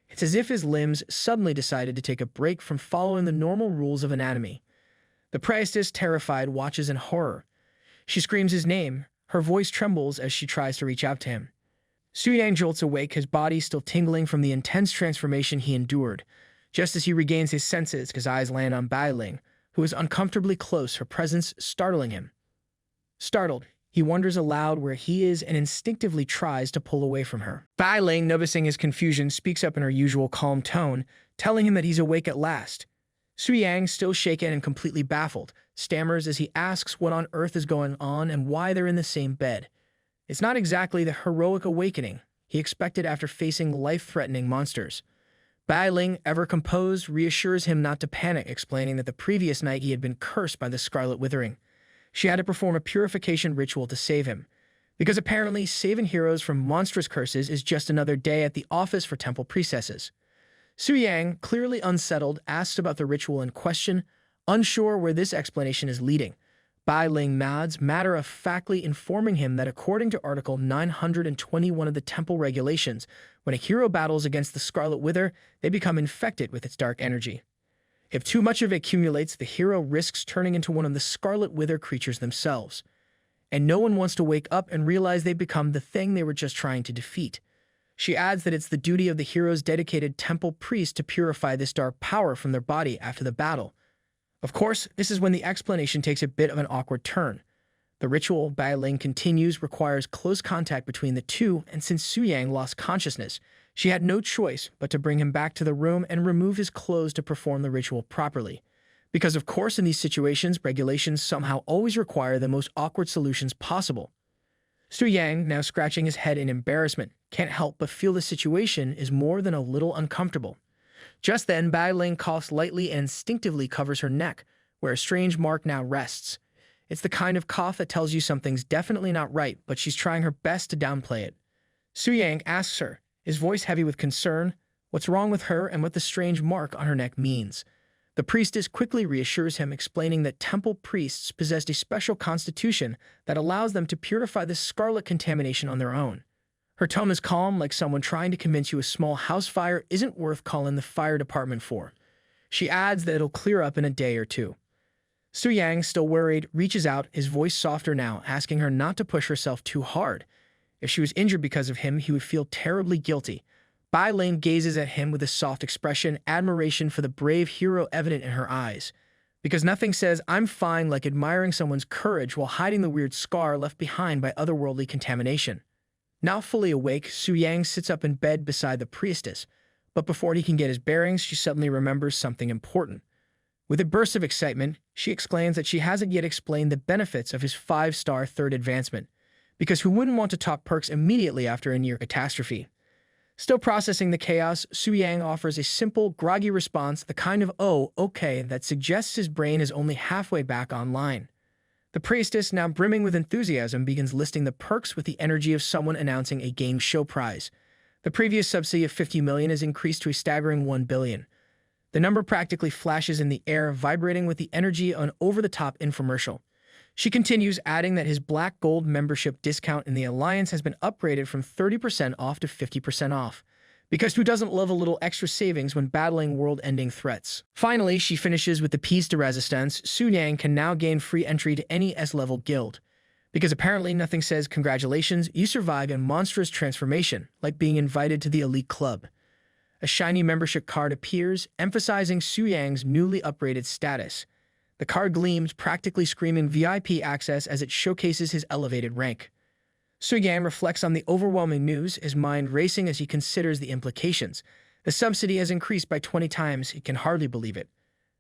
It's as if his limbs suddenly decided to take a break from following the normal rules of anatomy. The priestess, terrified, watches in horror. She screams his name. Her voice trembles as she tries to reach out to him. Yang jolts awake, his body still tingling from the intense transformation he endured. Just as he regains his senses, his eyes land on Bai Ling, who is uncomfortably close, her presence startling him. Startled, he wonders aloud where he is and instinctively tries to pull away from her. Bai Ling, noticing his confusion, speaks up in her usual calm tone, telling him that he's awake at last. Yang, still shaken and completely baffled, stammers as he asks what on earth is going on and why they're in the same bed. It's not exactly the heroic awakening he expected after facing life-threatening monsters. Bai Ling, ever composed, reassures him not to panic, explaining that the previous night he had been cursed by the Scarlet Withering. She had to perform a purification ritual to save him, because apparently saving heroes from monstrous curses is just another day at the office for temple priestesses. Yang, clearly unsettled, asks about the ritual in question, unsure where this explanation is leading. Bai Ling nods, matter-of-factly informing him that according to Article 921 of the Temple Regulations, when a hero battles against the Scarlet Wither, they become infected with its dark energy. If too much of it accumulates, the hero risks turning into one of the Scarlet Wither creatures themselves. And no one wants to wake up and realize they've become the thing they were just trying to defeat. She adds that it's the duty of the hero's dedicated temple priest to purify this dark power from their body after the battle. Of course, this is when the explanation takes a bit of an awkward turn. The ritual, Bai Ling continues, requires close contact between the two, and since Yang lost consciousness, she had no choice but to bring him back to the room and remove his clothes to perform the ritual properly. Because of course in these situations, regulations somehow always require the most awkward solutions possible. Yang, now scratching his head in embarrassment, can't help but feel the situation is more than a little uncomfortable. Just then, Bai Ling coughs lightly and instinctively covers her neck, where a strange mark now rests. It's the kind of cough that tells you something's definitely not right, but she's trying her best to downplay it. Yang asks her, his voice heavy with concern, what's wrong with her and what the strange mark on her neck means. The priestess quickly reassures him, explaining that temple priests possessed a special constitution that allows them to purify the scarlet contamination on their own. Her tone is calm, like someone trying to convince you a small house fire isn't worth calling the fire department for. She adds that it'll clear up in a day or two. Yang, still worried, reaches out, his voice softer now, asking her not to push herself too hard. If she was injured because of him, he would feel terribly guilty. Bai Ling gazes at him with a soft expression, admiration for the brave hero evident in her eyes. Because nothing says, I'm fine, like admiring someone's courage while hiding the weird scar left behind by otherworldly contamination. Now fully awake, Yang sits up in bed beside the priestess, but before he can get his bearings, she suddenly remembers something important. With a burst of excitement, she exclaims that she hasn't yet explained the benefits of his 5-star third advancement, because who wouldn't want to talk perks immediately after a near catastrophe? Still processing the chaos, Su-Yang offers a simple, groggy response, the kind of "oh, okay" that suggests his brain is only halfway back online. The priestess, now brimming with enthusiasm, begins listing the perks with the energy of someone announcing a game show prize. The previous subsidy of 50 million is increased to a staggering 1 billion. The number practically flashes in the air, vibrating with the energy of an over-the-top infomercial. She continues, adding that his Black Gold membership discount in the Alliance has been upgraded from 30% off to 50% off, because who doesn't love a little extra savings when battling world-ending threats? Finally, she finishes with the piece de resistance. Su-Yang can now gain free entry to any S-level guild, because apparently nothing says congratulations, you survived a monstrous transformation, like being invited to the elite club. A shiny membership card appears, emphasizing Su-Yang's newly upgraded status. The card gleams, practically screaming VIP access as it showcases his elevated rank. Su-Yang reflects on the overwhelming news, his mind racing as he considers the implications. The subsidy has increased by 20 times, he can hardly believe it.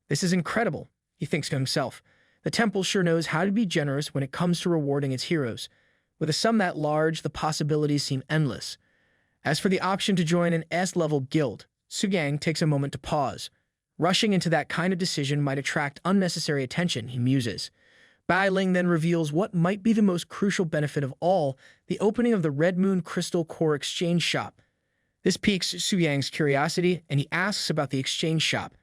This is incredible, he thinks to himself. The temple sure knows how to be generous when it comes to rewarding its heroes. With a sum that large, the possibilities seem endless. As for the option to join an S-level guild, Su-Yang takes a moment to pause. Rushing into that kind of decision might attract unnecessary attention, he muses. Bai Ling then reveals what might be the most crucial benefit of all, the opening of the Red Moon Crystal Core Exchange Shop. This piques Su-Yang's curiosity, and he asks about the exchange shop.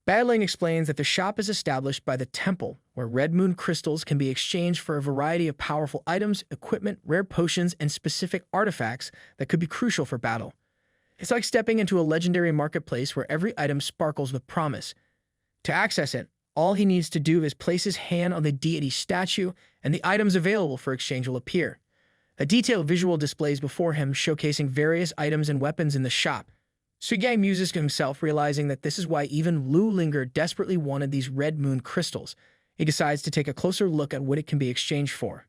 Bai Ling explains that the shop is established by the temple, where Red Moon crystals can be exchanged for a variety of powerful items, equipment, rare potions, and specific artifacts that could be crucial for battle. It's like stepping into a legendary marketplace where every item sparkles with promise. To access it, all he needs to do is place his hand on the deity statue, and the items available for exchange will appear. A detailed visual displays before him, showcasing various items and weapons in the shop. Su-Yang muses to himself, realizing that this is why even Lu Linger desperately wanted these Red Moon crystals. He decides to take a closer look at what it can be exchanged for.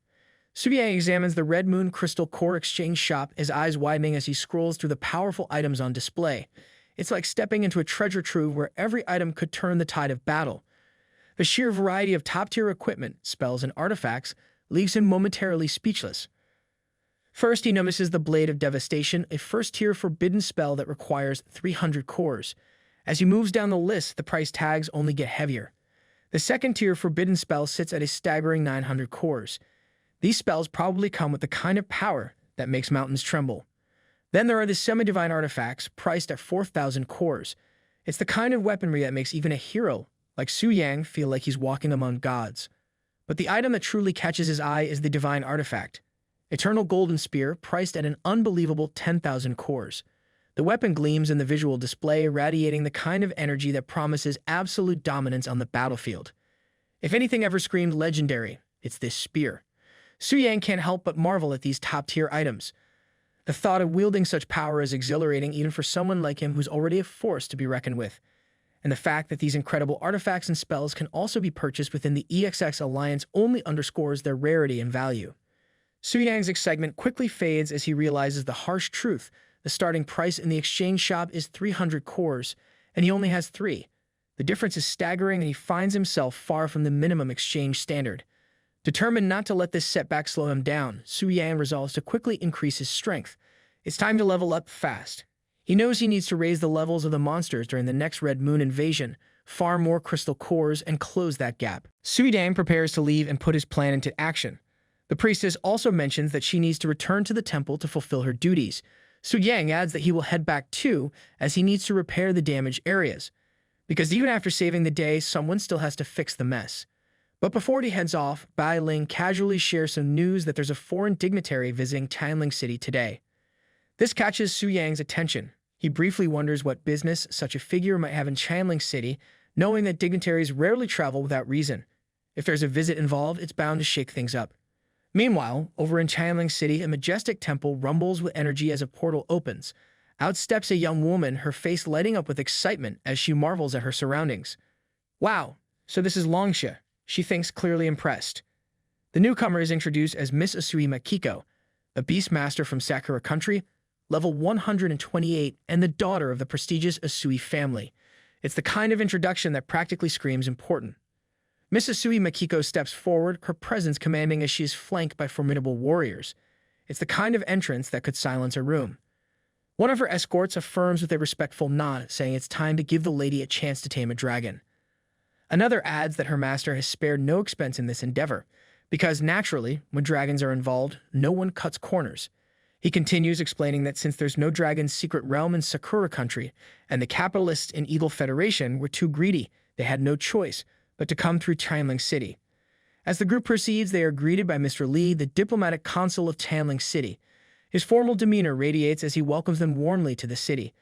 Su-Yang examines the Red Moon Crystal Core Exchange Shop, his eyes widening as he scrolls through the powerful items on display. It's like stepping into a treasure trove where every item could turn the tide of battle. The sheer variety of top-tier equipment, spells, and artifacts leaves him momentarily speechless. First, he notices the Blade of Devastation, a first-tier forbidden spell that requires 300 cores. As he moves down the list, the price tags only get heavier. The second-tier forbidden spell sits at a staggering 900 cores. These spells probably come with the kind of power that makes mountains tremble. Then there are the semi-divine artifacts, priced at 4,000 cores. It's the kind of weaponry that makes even a hero like Su-Yang feel like he's walking among gods. But the item that truly catches his eye is the divine artifact. Eternal Golden Spear, priced at an unbelievable 10,000 cores. The weapon gleams in the visual display, radiating the kind of energy that promises absolute dominance on the battlefield. If anything ever screamed legendary, it's this spear. Su-Yang can't help but marvel at these top-tier items. The thought of wielding such power is exhilarating even for someone like him who's already a force to be reckoned with. And the fact that these incredible artifacts and spells can also be purchased within the EXX Alliance only underscores their rarity and value. Su-Yang's excitement quickly fades as he realizes the harsh truth. The starting price in the exchange shop is 300 cores, and he only has 3. The difference is staggering, and he finds himself far from the minimum exchange standard. Determined not to let this setback slow him down, Su-Yang resolves to quickly increase his strength. It's time to level up fast. He knows he needs to raise the levels of the monsters during the next Red Moon invasion, farm more crystal cores, and close that gap. Su-Yang prepares to leave and put his plan into action. The priestess also mentions that she needs to return to the temple to fulfill her duties. Su-Yang adds that he will head back too, as he needs to repair the damaged areas. Because even after saving the day, someone still has to fix the mess. But before he heads off, Bai Ling casually shares some news that there's a foreign dignitary visiting Tianling City today. This catches Su-Yang's attention. He briefly wonders what business such a figure might have in Tianling City, knowing that dignitaries rarely travel without reason. If there's a visit involved, it's bound to shake things up. Meanwhile, over in Tianling City, a majestic temple rumbles with energy as a portal opens. Out steps a young woman, her face lighting up with excitement as she marvels at her surroundings. Wow, so this is Longsha, she thinks, clearly impressed. The newcomer is introduced as Miss Asui Makiko, a beastmaster from Sakura Country, level 128, and the daughter of the prestigious Asui family. It's the kind of introduction that practically screams important. Miss Asui Makiko steps forward, her presence commanding as she is flanked by formidable warriors. It's the kind of entrance that could silence a room. One of her escorts affirms with a respectful nod, saying it's time to give the lady a chance to tame a dragon. Another adds that her master has spared no expense in this endeavor, because naturally, when dragons are involved, no one cuts corners. He continues explaining that since there's no dragon's secret realm in Sakura country, and the capitalists in Eagle Federation were too greedy, they had no choice but to come through Tianling City. As the group proceeds, they are greeted by Mr. Lee, the diplomatic consul of Tianling City. His formal demeanor radiates as he welcomes them warmly to the city.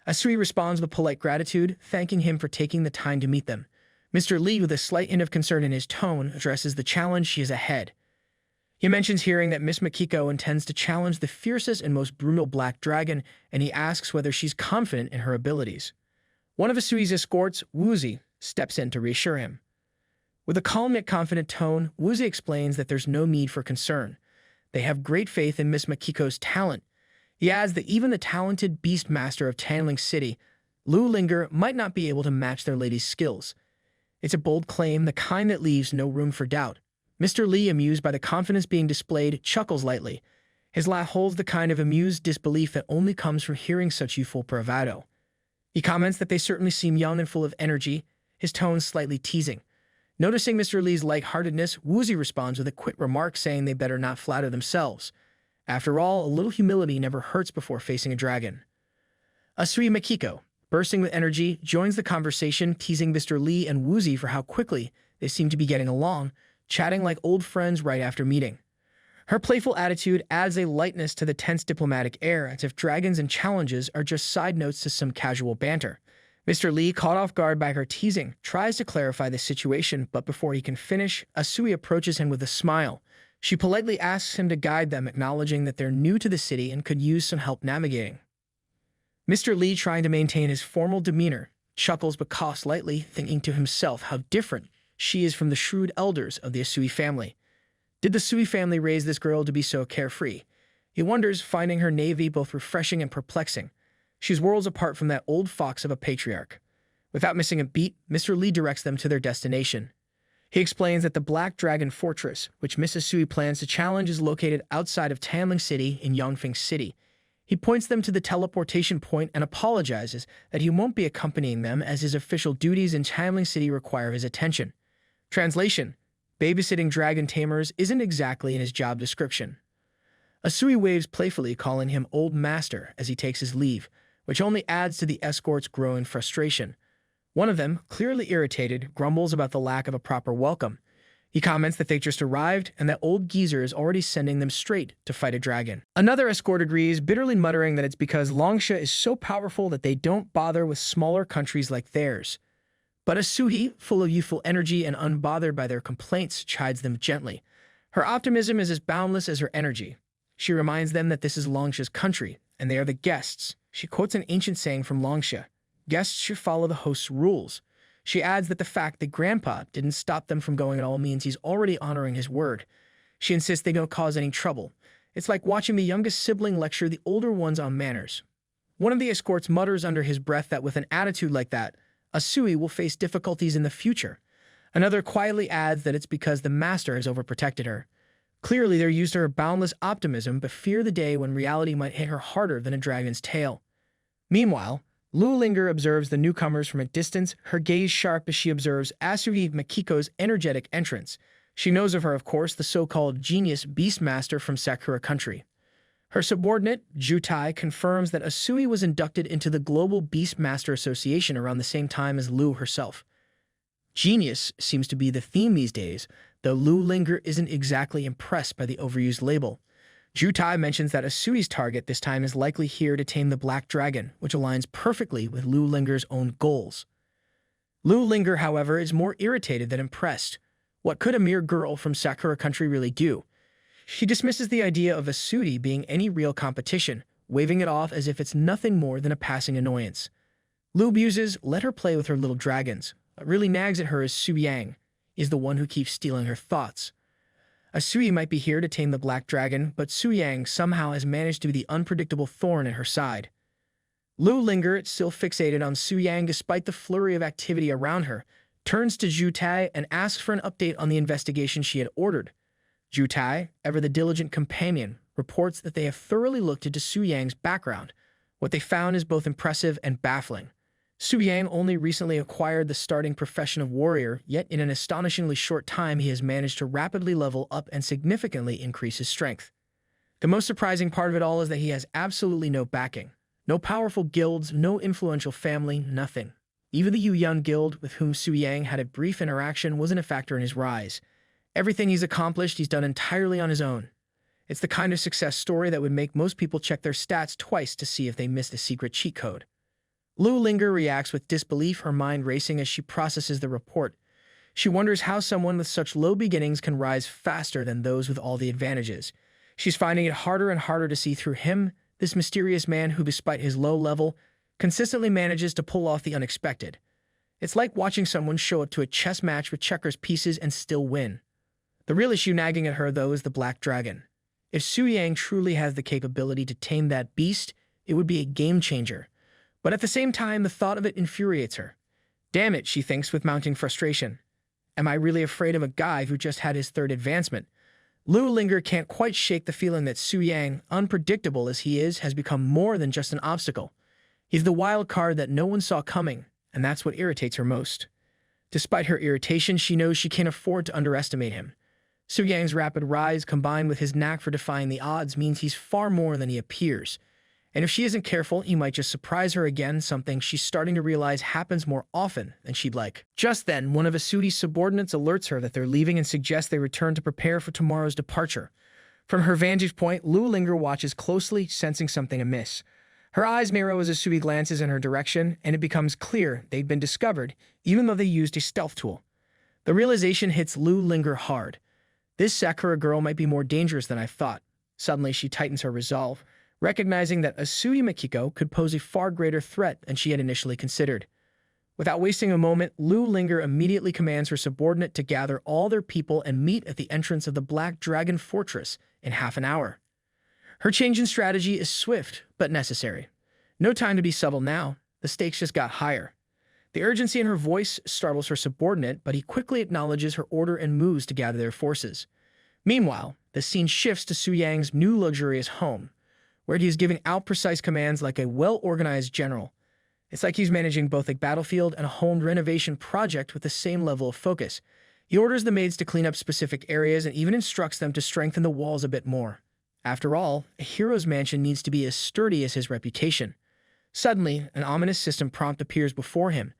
Asui responds with polite gratitude, thanking him for taking the time to meet them. Mr. Lee, with a slight hint of concern in his tone, addresses the challenge she has ahead. He mentions hearing that Miss Makiko intends to challenge the fiercest and most brutal black dragon, and he asks whether she's confident in her abilities. One of Asui's escorts, Woozy, steps in to reassure him. With a calm yet confident tone, Woozy explains that there's no need for concern. They have great faith in Miss Makiko's talent. He adds that even the talented beast master of Tianling City, Lu Linger, might not be able to match their lady's skills. It's a bold claim, the kind that leaves no room for doubt. Mr. Lee, amused by the confidence being displayed, chuckles lightly. His laugh holds the kind of amused disbelief that only comes from hearing such youthful bravado. He comments that they certainly seem young and full of energy, his tone slightly teasing. Noticing Mr. Lee's lightheartedness, Woozy responds with a quick remark saying they better not flatter themselves. After all, a little humility never hurts before facing a dragon. Asui Makiko, bursting with energy, joins the conversation, teasing Mr. Lee and Woozy for how quickly they seem to be getting along, chatting like old friends right after meeting. Her playful attitude adds a lightness to the tense diplomatic air, as if dragons and challenges are just side notes to some casual banter. Mr. Lee, caught off guard by her teasing, tries to clarify the situation, but before he can finish, Asui approaches him with a smile. She politely asks him to guide them, acknowledging that they're new to the city and could use some help navigating. Mr. Lee, trying to maintain his formal demeanor, chuckles but coughs lightly, thinking to himself how different she is from the shrewd elders of the Asui family. Did the Asui family raise this girl to be so carefree? He wonders, finding her navy both refreshing and perplexing. She's worlds apart from that old fox of a patriarch. Without missing a beat, Mr. Lee directs them to their destination. He explains that the Black Dragon Fortress, which Miss Asui plans to challenge, is located outside of Tianling City in Yongfeng City. He points them to the teleportation point and apologizes that he won't be accompanying them as his official duties in Tianling City require his attention. Translation: babysitting dragon tamers isn't exactly in his job description. Asui waves playfully, calling him Old Master as he takes his leave, which only adds to the escort's growing frustration. One of them, clearly irritated, grumbles about the lack of a proper welcome. He comments that they just arrived and that old geezer is already sending them straight to fight a dragon. Another escort agrees, bitterly muttering that it's because Longsha is so powerful that they don't bother with smaller countries like theirs. But Asui, full of youthful energy and unbothered by their complaints, chides them gently. Her optimism is as boundless as her energy. She reminds them that this is Longsha's country, and they are the guests. She quotes an ancient saying from Longsha: guests should follow the host's rules. She adds that the fact that Grandpa didn't stop them from going at all means he's already honoring his word. She insists they don't cause any trouble. It's like watching the youngest sibling lecture the older ones on manners. One of the escorts mutters under his breath that with an attitude like that, Asui will face difficulties in the future. Another quietly adds that it's because the master has overprotected her. Clearly, they're used to her boundless optimism, but fear the day when reality might hit her harder than a dragon's tail. Meanwhile, Lu Linger observes the newcomers from a distance, her gaze sharp as she observes Asui Makiko's energetic entrance. She knows of her, of course, the so-called genius beastmaster from Sakura country. Her subordinate, Jutai, confirms that Asui was inducted into the Global Beastmaster Association around the same time as Lu herself. Genius seems to be the theme these days, though Lu Linger isn't exactly impressed by the overused label. Jutai mentions that Asui's target this time is likely here to tame the Black Dragon, which aligns perfectly with Lu Linger's own goals. Lu Linger, however, is more irritated than impressed. What could a mere girl from Sakura country really do? She dismisses the idea of Asui being any real competition, waving it off as if it's nothing more than a passing annoyance. Lu muses, let her play with her little dragons. What really nags at her is Su Yang, is the one who keeps stealing her thoughts. Asui might be here to tame the Black Dragon, but Su Yang somehow has managed to be the unpredictable thorn in her side. Lu Linger, still fixated on Su Yang despite the flurry of activity around her, turns to Jutai and asks for an update on the investigation she had ordered. Jutai, ever the diligent companion, reports that they have thoroughly looked into Su Yang's background, What they found is both impressive and baffling. Su Yang only recently acquired the starting profession of warrior, yet in an astonishingly short time he has managed to rapidly level up and significantly increase his strength. The most surprising part of it all is that he has absolutely no backing. No powerful guilds, no influential family, nothing. Even the Yuyun Guild, with whom Su Yang had a brief interaction, wasn't a factor in his rise. Everything he's accomplished, he's done entirely on his own. It's the kind of success story that would make most people check their stats twice to see if they missed a secret cheat code. Lu Linger reacts with disbelief, her mind racing as she processes the report. She wonders how someone with such low beginnings can rise faster than those with all the advantages. She's finding it harder and harder to see through him, this mysterious man who, despite his low level, consistently manages to pull off the unexpected. It's like watching someone show up to a chess match with checkers pieces and still win. The real issue nagging at her, though, is the Black Dragon. If Su Yang truly has the capability to tame that beast, it would be a game changer. But at the same time, the thought of it infuriates her. Damn it, she thinks with mounting frustration. Am I really afraid of a guy who just had his third advancement? Lu Linger can't quite shake the feeling that Su Yang, unpredictable as he is, has become more than just an obstacle. He's the wild card that no one saw coming, and that's what irritates her most. Despite her irritation, she knows she can't afford to underestimate him. Su Yang's rapid rise, combined with his knack for defying the odds, means he's far more than he appears. And if she isn't careful, he might just surprise her again, something she's starting to realize happens more often than she'd like. Just then, one of Asudi's subordinates alerts her that they're leaving and suggests they return to prepare for tomorrow's departure. From her vantage point, Lu Linger watches closely, sensing something amiss. Her eyes narrow as Asudi glances in her direction, and it becomes clear they'd been discovered, even though they used a stealth tool. The realization hits Lu Linger hard. This Sakura girl might be more dangerous than I thought. Suddenly, she tightens her resolve, recognizing that Asudi Mikiko could pose a far greater threat than she had initially considered. Without wasting a moment, Lu Linger immediately commands her subordinate to gather all their people and meet at the entrance of the Black Dragon Fortress in half an hour. Her change in strategy is swift, but necessary. No time to be subtle now. The stakes just got higher. The urgency in her voice startles her subordinate, but he quickly acknowledges her order and moves to gather their forces. Meanwhile, the scene shifts to Su Yang's new luxurious home, where he is giving out precise commands like a well-organized general. It's like he's managing both a battlefield and a home renovation project with the same level of focus. He orders the maids to clean up specific areas and even instructs them to strengthen the walls a bit more. After all, a hero's mansion needs to be as sturdy as his reputation. Suddenly, an ominous system prompt appears before him.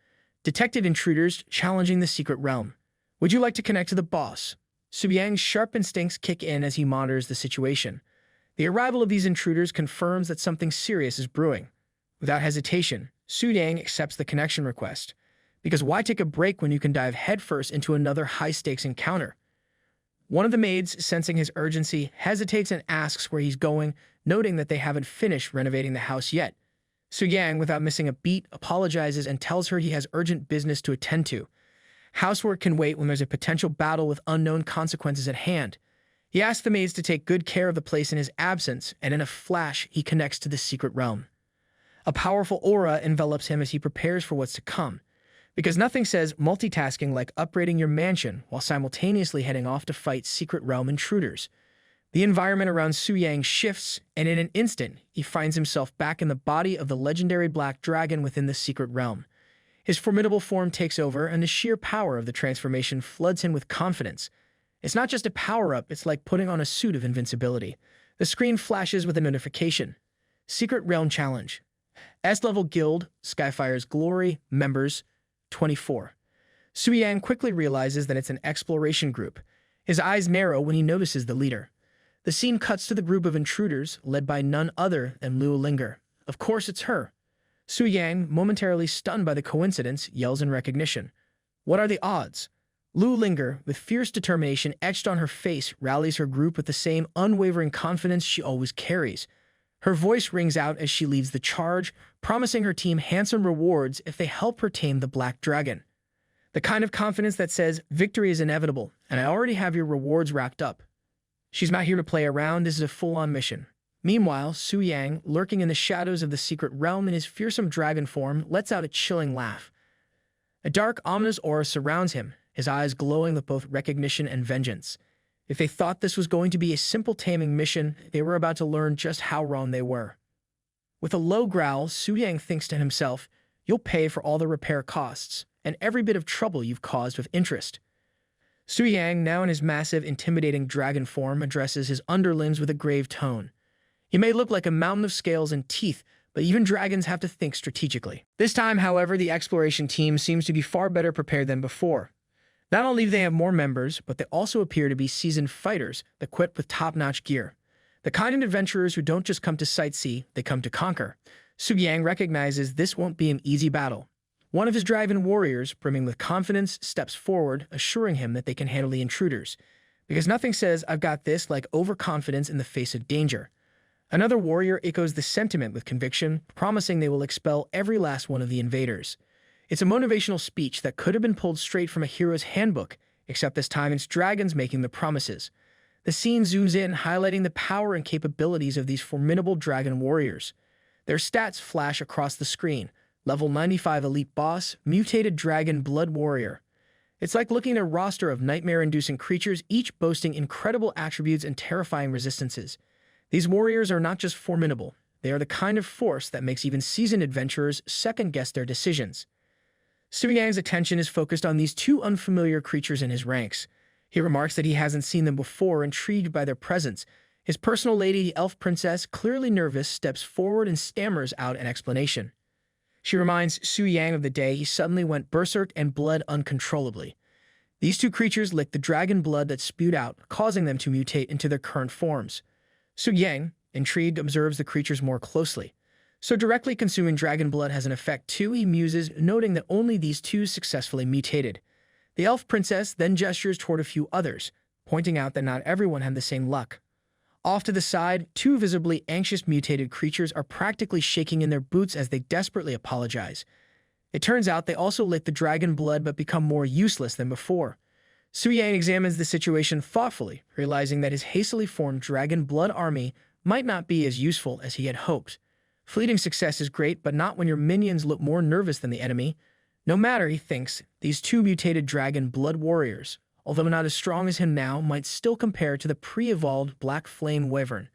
Detected intruders challenging the secret realm. Would you like to connect to the boss? Su Yang's sharp instincts kick in as he monitors the situation. The arrival of these intruders confirms that something serious is brewing. Without hesitation, Su Yang accepts the connection request. Because why take a break when you can dive headfirst into another high-stakes encounter? One of the maids, sensing his urgency, hesitates and asks where he's going, noting that they haven't finished renovating the house yet. Su Yang, without missing a beat, apologizes and tells her he has urgent business to attend to. Housework can wait when there's a potential battle with unknown consequences at hand. He asks the maids to take good care of the place in his absence, and in a flash, he connects to the secret realm. A powerful aura envelops him as he prepares for what's to come, because nothing says multitasking like upgrading your mansion while simultaneously heading off to fight secret realm intruders. The environment around Su Yang shifts, and in an instant, he finds himself back in the body of the legendary Black Dragon within the secret realm. His formidable form takes over, and the sheer power of the transformation floods him with confidence. It's not just a power-up, it's like putting on a suit of invincibility. The screen flashes with a notification. Secret Realm Challenge. S-Level Guild, Skyfire's Glory, members, 24. Su Yang quickly realizes that it's an exploration group. His eyes narrow when he notices the leader. The scene cuts to the group of intruders, led by none other than Lu Linger. Of course it's her. Su Yang, momentarily stunned by the coincidence, yells in recognition. What are the odds? Lu Linger, with fierce determination etched on her face, rallies her group with the same unwavering confidence she always carries. Her voice rings out as she leads the charge, promising her team handsome rewards if they help her tame the Black Dragon. The kind of confidence that says, victory is inevitable, and I already have your rewards racked up. She's not here to play around, this is a full-on mission. Meanwhile, Su Yang, lurking in the shadows of the secret realm in his fearsome dragon form, lets out a chilling laugh. A dark, ominous aura surrounds him, his eyes glowing with both recognition and vengeance. If they thought this was going to be a simple taming mission, they were about to learn just how wrong they were. With a low growl, Su Yang thinks to himself, "You'll pay for all the repair costs and every bit of trouble you've caused with interest." Su Yang, now in his massive, intimidating dragon form, addresses his underlings with a grave tone. He may look like a mountain of scales and teeth, but even dragons have to think strategically. This time, however, the exploration team seems to be far better prepared than before. Not only do they have more members, but they also appear to be seasoned fighters equipped with top-notch gear. The kind of adventurers who don't just come to sightsee, they come to conquer. Su Yang recognizes this won't be an easy battle. One of his dragon warriors, brimming with confidence, steps forward, assuring him that they can handle the intruders. Because nothing says, "I've got this," like overconfidence in the face of danger. Another warrior echoes the sentiment with conviction, promising they will expel every last one of the invaders. It's a motivational speech that could have been pulled straight from a hero's handbook, except this time it's dragons making the promises. The scene zooms in, highlighting the power and capabilities of these formidable dragon warriors. Their stats flash across the screen. Level 95 elite boss, mutated dragon blood warrior. It's like looking at a roster of nightmare-inducing creatures, each boasting incredible attributes and terrifying resistances. These warriors are not just formidable, they are the kind of force that makes even seasoned adventurers second-guess their decisions. Su Yang's attention is focused on these two unfamiliar creatures in his ranks. He remarks that he hasn't seen them before, intrigued by their presence. His personal lady, the elf princess, clearly nervous, steps forward and stammers out an explanation. She reminds Su Yang of the day he suddenly went berserk and bled uncontrollably. These two creatures licked the dragon blood that spewed out, causing them to mutate into their current forms. Su Yang, intrigued, observes the creatures more closely. So directly consuming dragon blood has an effect too, he muses, noting that only these two successfully mutated. The elf princess then gestures toward a few others, pointing out that not everyone had the same luck. Off to the side, two visibly anxious mutated creatures are practically shaking in their boots as they desperately apologize. It turns out they also lick the dragon blood but become more useless than before. Su Yang examines the situation thoughtfully, realizing that his hastily formed dragon blood army might not be as useful as he had hoped. Fleeting success is great, but not when your minions look more nervous than the enemy. No matter, he thinks, these two mutated dragon blood warriors, although not as strong as him now, might still compare to the pre-evolved Black Flame Wyvern.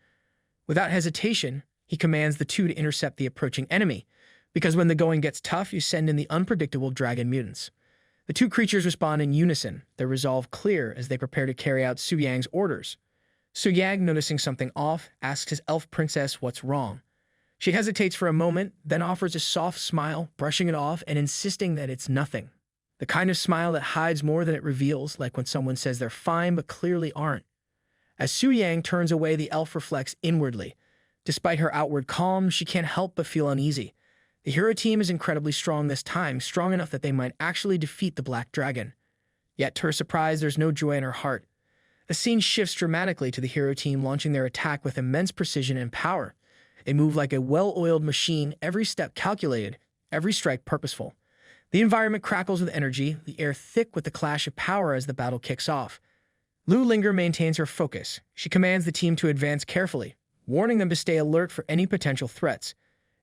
Without hesitation, he commands the two to intercept the approaching enemy, because when the going gets tough, you send in the unpredictable dragon mutants. The two creatures respond in unison, their resolve clear as they prepare to carry out Su Yang's orders. Su Yang, noticing something off, asks his elf princess what's wrong. She hesitates for a moment, then offers a soft smile, brushing it off and insisting that it's nothing. The kind of smile that hides more than it reveals, like when someone says they're fine but clearly aren't. As Su Yang turns away, the elf reflects inwardly. Despite her outward calm, she can't help but feel uneasy. The hero team is incredibly strong this time, strong enough that they might actually defeat the Black Dragon. Yet, to her surprise, there's no joy in her heart. The scene shifts dramatically to the hero team launching their attack with immense precision and power. They move like a well-oiled machine, every step calculated, every strike purposeful. The environment crackles with energy, the air thick with the clash of power as the battle kicks off. Lu Linger maintains her focus. She commands the team to advance carefully, warning them to stay alert for any potential threats.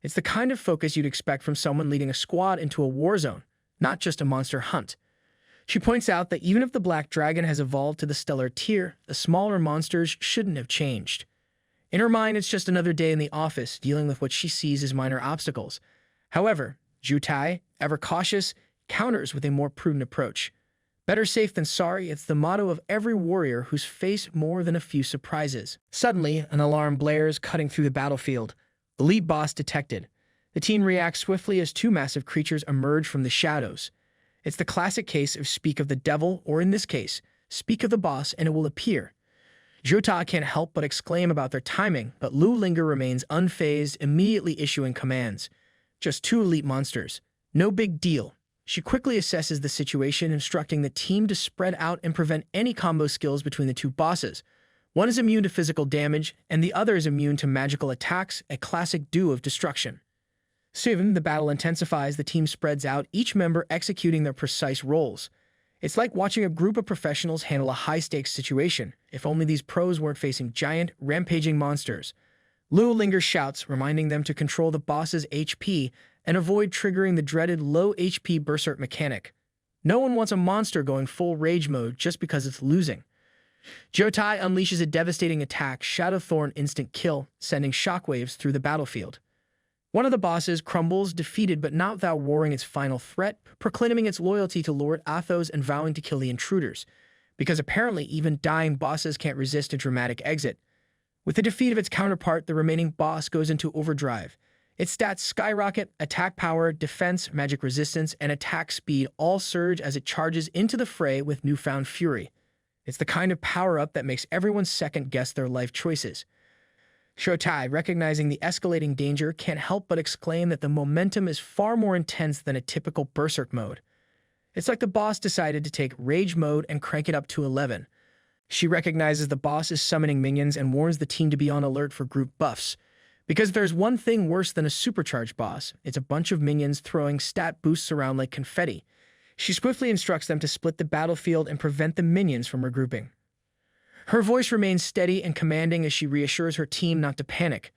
It's the kind of focus you'd expect from someone leading a squad into a war zone, not just a monster hunt. She points out that even if the Black Dragon has evolved to the stellar tier, the smaller monsters shouldn't have changed. In her mind, it's just another day in the office, dealing with what she sees as minor obstacles. However, Zhu Tai, ever cautious, counters with a more prudent approach. Better safe than sorry, it's the motto of every warrior who's faced more than a few surprises. Suddenly, an alarm blares, cutting through the battlefield. Elite boss detected. The team reacts swiftly as two massive creatures emerge from the shadows. It's the classic case of speak of the devil, or in this case, speak of the boss and it will appear. Zhu Tai can't help but exclaim about their timing, but Lu Linger remains unfazed, immediately issuing commands. Just two elite monsters. No big deal. She quickly assesses the situation, instructing the team to spread out and prevent any combo skills between the two bosses. One is immune to physical damage, and the other is immune to magical attacks, a classic duo of destruction. Soon, the battle intensifies, the team spreads out, each member executing their precise roles. It's like watching a group of professionals handle a high-stakes situation, if only these pros weren't facing giant, rampaging monsters. Lu Linger shouts, reminding them to control the boss's HP and avoid triggering the dreaded low HP berserk mechanic. No one wants a monster going full rage mode just because it's losing. Zhu Tai unleashes a devastating attack, Shadow Thorn instant kill, sending shockwaves through the battlefield. One of the bosses crumbles, defeated but not without roaring its final threat, proclaiming its loyalty to Lord Athos and vowing to kill the intruders, because apparently even dying bosses can't resist a dramatic exit. With the defeat of its counterpart, the remaining boss goes into overdrive. Its stats skyrocket, attack power, defense, magic resistance, and attack speed all surge as it charges into the fray with newfound fury. It's the kind of power-up that makes everyone second-guess their life choices. Shotai, recognizing the escalating danger, can't help but exclaim that the momentum is far more intense than a typical berserk mode. It's like the boss decided to take rage mode and crank it up to 11. She recognizes the boss is summoning minions and warns the team to be on alert for group buffs. Because there's one thing worse than a supercharged boss, it's a bunch of minions throwing stat boosts around like confetti. She swiftly instructs them to split the battlefield and prevent the minions from regrouping. Her voice remains steady and commanding as she reassures her team not to panic.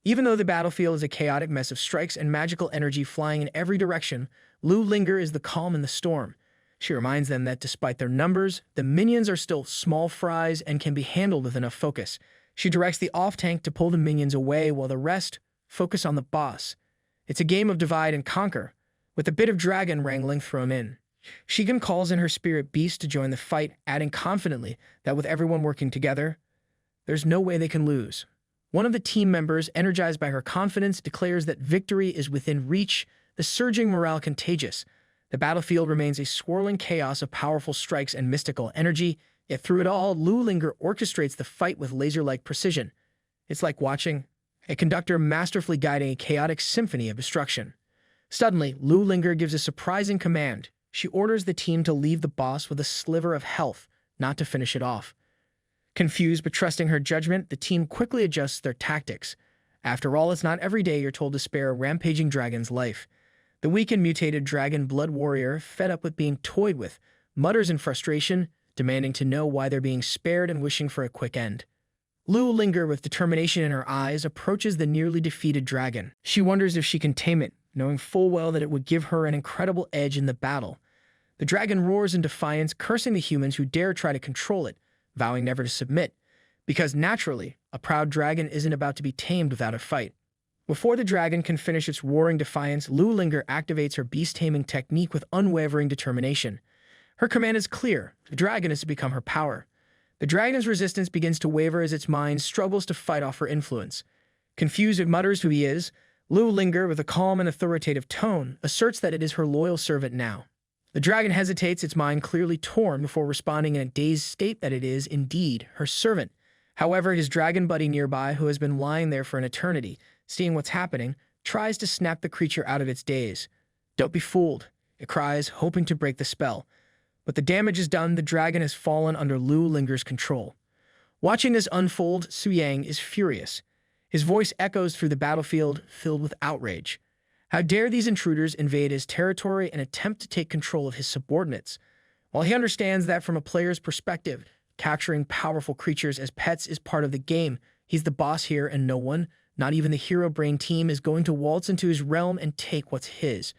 Even though the battlefield is a chaotic mess of strikes and magical energy flying in every direction, Lu Linger is the calm in the storm. She reminds them that despite their numbers, the minions are still small fries and can be handled with enough focus. She directs the off-tank to pull the minions away while the rest focus on the boss. It's a game of divide and conquer, with a bit of dragon wrangling thrown in. Shigen calls in her spirit beast to join the fight, adding confidently that with everyone working together, there's no way they can lose. One of the team members, energized by her confidence, declares that victory is within reach, the surging morale contagious. The battlefield remains a swirling chaos of powerful strikes and mystical energy, yet through it all, Lu Linger orchestrates the fight with laser-like precision. It's like watching a conductor masterfully guiding a chaotic symphony of destruction. Suddenly, Lu Linger gives a surprising command. She orders the team to leave the boss with a sliver of health, not to finish it off. Confused but trusting her judgment, the team quickly adjusts their tactics. After all, it's not every day you're told to spare a rampaging dragon's life. The weak and mutated dragon blood warrior, fed up with being toyed with, mutters in frustration, demanding to know why they're being spared and wishing for a quick end. Lu Linger, with determination in her eyes, approaches the nearly defeated dragon. She wonders if she can tame it, knowing full well that it would give her an incredible edge in the battle. The dragon roars in defiance, cursing the humans who dare try to control it, vowing never to submit, because naturally, a proud dragon isn't about to be tamed without a fight. Before the dragon can finish its roaring defiance, Lu Linger activates her beast-taming technique with unwavering determination. Her command is clear. The dragon is to become her power. The dragon's resistance begins to waver as its mind struggles to fight off her influence. Confused, it mutters who he is. Lu Linger, with a calm and authoritative tone, asserts that it is her loyal servant now. The dragon hesitates, its mind clearly torn, before responding in a dazed state that it is, indeed, her servant. However, his dragon buddy nearby, who has been lying there for an eternity, seeing what's happening, tries to snap the creature out of its daze. "Don't be fooled," it cries, hoping to break the spell. But the damage is done. The dragon has fallen under Lu Linger's control. Watching this unfold, Su Yang is furious. His voice echoes through the battlefield, filled with outrage. How dare these intruders invade his territory and attempt to take control of his subordinates? While he understands that from a player's perspective, capturing powerful creatures as pets is part of the game, he's the boss here and no one, not even the Hero Brain team, is going to waltz into his realm and take what's his.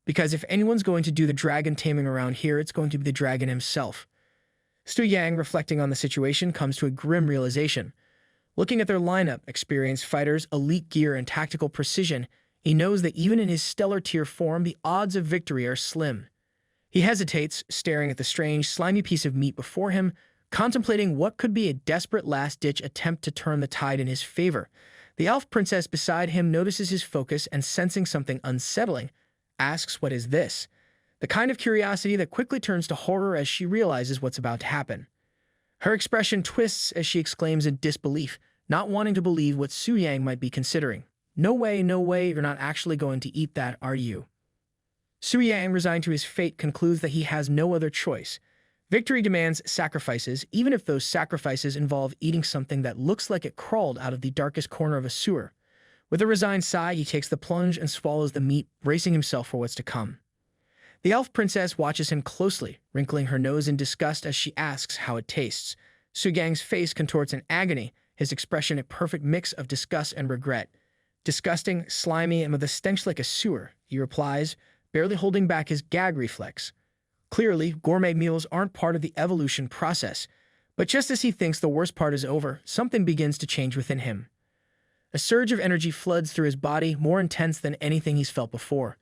Because if anyone's going to do the dragon taming around here, it's going to be the dragon himself. Su Yang, reflecting on the situation, comes to a grim realization. Looking at their lineup, experienced fighters, elite gear, and tactical precision, he knows that even in his stellar tier form, the odds of victory are slim. He hesitates, staring at the strange, slimy piece of meat before him, contemplating what could be a desperate last-ditch attempt to turn the tide in his favor. The elf princess beside him notices his focus and, sensing something unsettling, asks, "What is this?" The kind of curiosity that quickly turns to horror as she realizes what's about to happen. Her expression twists as she exclaims in disbelief, not wanting to believe what Su Yang might be considering. No way, you're not actually going to eat that, are you?" Su Yang, resigned to his fate, concludes that he has no other choice. Victory demands sacrifices, even if those sacrifices involve eating something that looks like it crawled out of the darkest corner of a sewer. With a resigned sigh, he takes the plunge and swallows the meat, bracing himself for what's to come. The elf princess watches him closely, wrinkling her nose in disgust as she asks how it tastes. Su Yang's face contorts in agony, his expression a perfect mix of disgust and regret. "Disgusting, slimy, and with a stench like a sewer," he replies, barely holding back his gag reflex. Clearly, gourmet meals aren't part of the evolution process, but just as he thinks the worst part is over, something begins to change within him. A surge of energy floods through his body, more intense than anything he's felt before.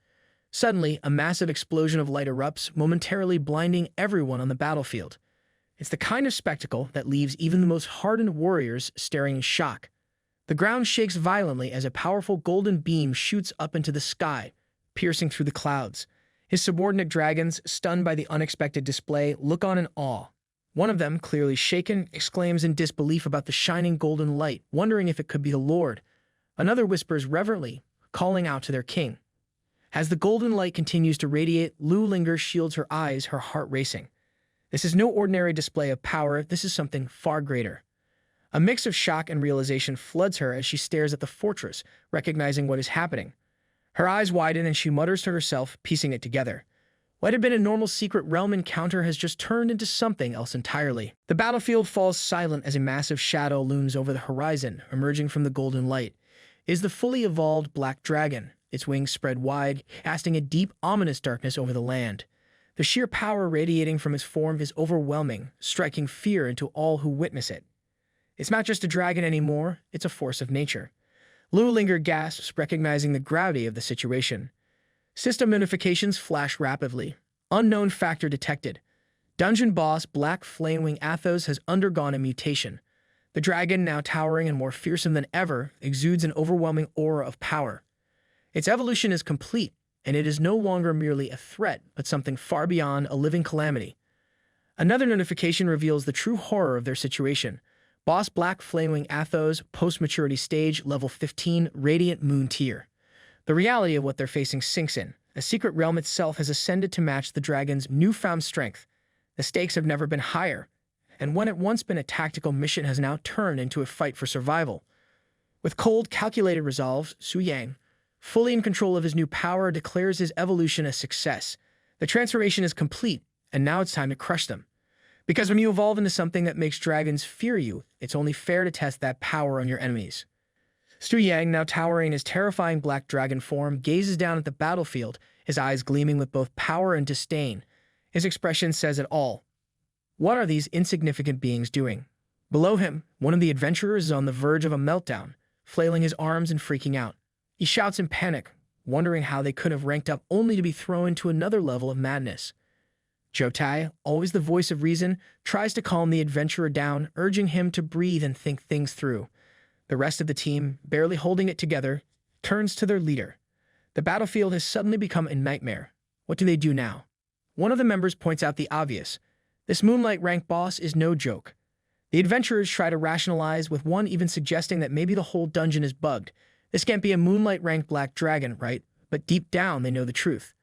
Suddenly, a massive explosion of light erupts, momentarily blinding everyone on the battlefield. It's the kind of spectacle that leaves even the most hardened warriors staring in shock. The ground shakes violently as a powerful golden beam shoots up into the sky, piercing through the clouds. His subordinate dragons, stunned by the unexpected display, look on in awe. One of them, clearly shaken, exclaims in disbelief about the shining golden light, wondering if it could be the Lord. Another whispers reverently, calling out to their king. As the golden light continues to radiate, Lu Linger shields her eyes, her heart racing. This is no ordinary display of power, this is something far greater. A mix of shock and realization floods her as she stares at the fortress, recognizing what is happening. Her eyes widen and she mutters to herself, piecing it together. What had been a normal secret realm encounter has just turned into something else entirely. The battlefield falls silent as a massive shadow looms over the horizon, emerging from the golden light. It is the fully evolved black dragon, its wings spread wide, casting a deep, ominous darkness over the land. The sheer power radiating from its form is overwhelming, striking fear into all who witness it. It's not just a dragon anymore, it's a force of nature. Lu Linger gasps, recognizing the gravity of the situation. System notifications flash rapidly. Unknown factor detected. Dungeon boss Black Flamewing Athos has undergone a mutation. The dragon, now towering and more fearsome than ever, exudes an overwhelming aura of power. Its evolution is complete, and it is no longer merely a threat, but something far beyond a living calamity. Another notification reveals the true horror of their situation. Boss Black Flamewing Athos, post-maturity stage, level 15, Radiant Moon tier. The reality of what they're facing sinks in. A secret realm itself has ascended to match the dragon's newfound strength. The stakes have never been higher, and what had once been a tactical mission has now turned into a fight for survival. With cold, calculated resolve, Su Yang, fully in control of his new power, declares his evolution a success. The transformation is complete, and now it's time to crush them. Because when you evolve into something that makes dragons fear you, it's only fair to test that power on your enemies. Su Yang, now towering in his terrifying black dragon form, gazes down at the battlefield, his eyes gleaming with both power and disdain. His expression says it all. What are these insignificant beings doing? Below him, one of the adventurers is on the verge of a meltdown, flailing his arms and freaking out. He shouts in panic, wondering how they could have ranked up only to be thrown into another level of madness. Jotai, always the voice of reason, tries to calm the adventurer down, urging him to breathe and think things through. The rest of the team, barely holding it together, turns to their leader. The battlefield has suddenly become a nightmare. What do they do now? One of the members points out the obvious. This Moonlight rank boss is no joke. The adventurers try to rationalize, with one even suggesting that maybe the whole dungeon is bugged. This can't be a Moonlight ranked black dragon, right? But deep down, they know the truth.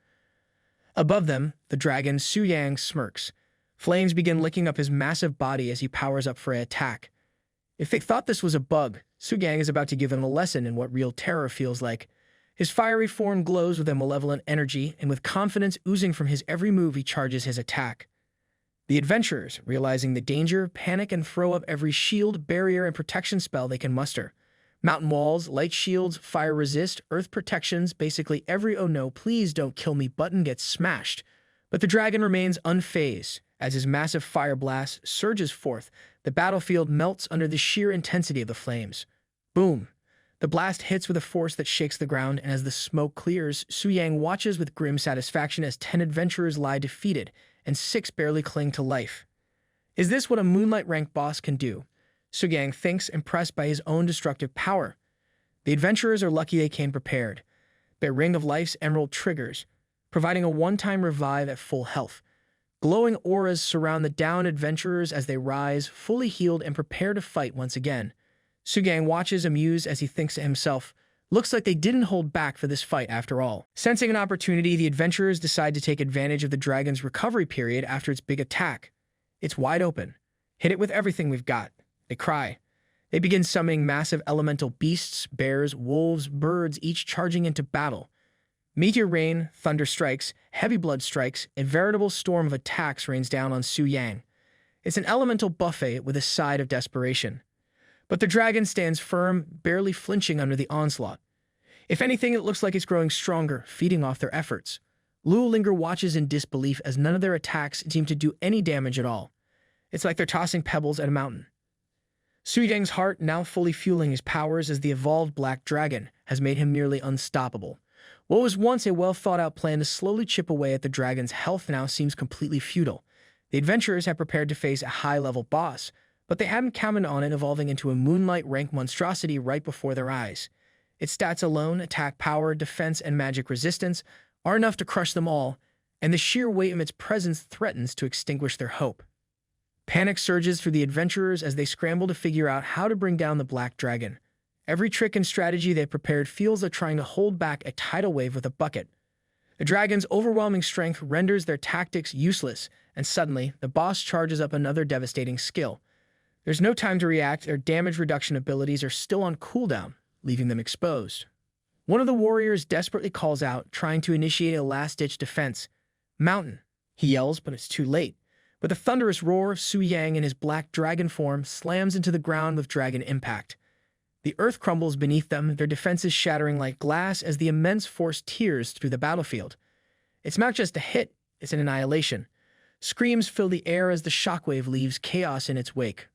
Above them, the dragon Su Yang smirks. Flames begin licking up his massive body as he powers up for an attack. If they thought this was a bug, Su Yang is about to give them a lesson in what real terror feels like. His fiery form glows with a malevolent energy, and with confidence oozing from his every move, he charges his attack. The adventurers, realizing the danger, panic and throw up every shield, barrier, and protection spell they can muster. Mountain walls, light shields, fire resist, earth protections, basically every "oh no, please don't kill me" button gets smashed. But the dragon remains unfazed. As his massive fire blast surges forth, the battlefield melts under the sheer intensity of the flames. Boom! The blast hits with a force that shakes the ground, and as the smoke clears, Su Yang watches with grim satisfaction as 10 adventurers lie defeated, and 6 barely cling to life. Is this what a Moonlight rank boss can do? Su Yang thinks, impressed by his own destructive power. The adventurers are lucky they came prepared. Their Ring of Life's emerald triggers, providing a one-time revive at full health. Glowing auras surround the downed adventurers as they rise, fully healed and prepare to fight once again. Su Yang watches amused as he thinks to himself, looks like they didn't hold back for this fight after all. Sensing an opportunity, the adventurers decide to take advantage of the dragon's recovery period after its big attack. It's wide open. Hit it with everything we've got. They cry. They begin summoning massive elemental beasts, bears, wolves, birds, each charging into battle. Meteor rain, thunder strikes, heavy blood strikes, a veritable storm of attacks rains down on Su Yang. It's an elemental buffet with a side of desperation. But the dragon stands firm, barely flinching under the onslaught. If anything, it looks like it's growing stronger, feeding off their efforts. Lu Linger watches in disbelief as none of their attacks seem to do any damage at all. It's like they're tossing pebbles at a mountain. Su Yang's heart, now fully fueling his powers as the evolved black dragon, has made him nearly unstoppable. What was once a well-thought-out plan to slowly chip away at the dragon's health now seems completely futile. The adventurers have prepared to face a high-level boss, but they hadn't counted on it evolving into a moonlight-rank monstrosity right before their eyes. Its stats alone, attack power, defense, and magic resistance, are enough to crush them all, and the sheer weight of its presence threatens to extinguish their hope. Panic surges through the adventurers as they scramble to figure out how to bring down the black dragon. Every trick and strategy they prepared feels like trying to hold back a tidal wave with a bucket. The dragon's overwhelming strength renders their tactics useless, and suddenly, the boss charges up another devastating skill. There's no time to react, their damage reduction abilities are still on cooldown, leaving them exposed. One of the warriors desperately calls out, trying to initiate a last-ditch defense. "Mountain!" He yells, but it's too late. With a thunderous roar, Su Yang in his black dragon form slams into the ground with dragon impact. The earth crumbles beneath them, their defenses shattering like glass as the immense force tears through the battlefield. It's not just a hit, it's an annihilation. Screams fill the air as the shockwave leaves chaos in its wake.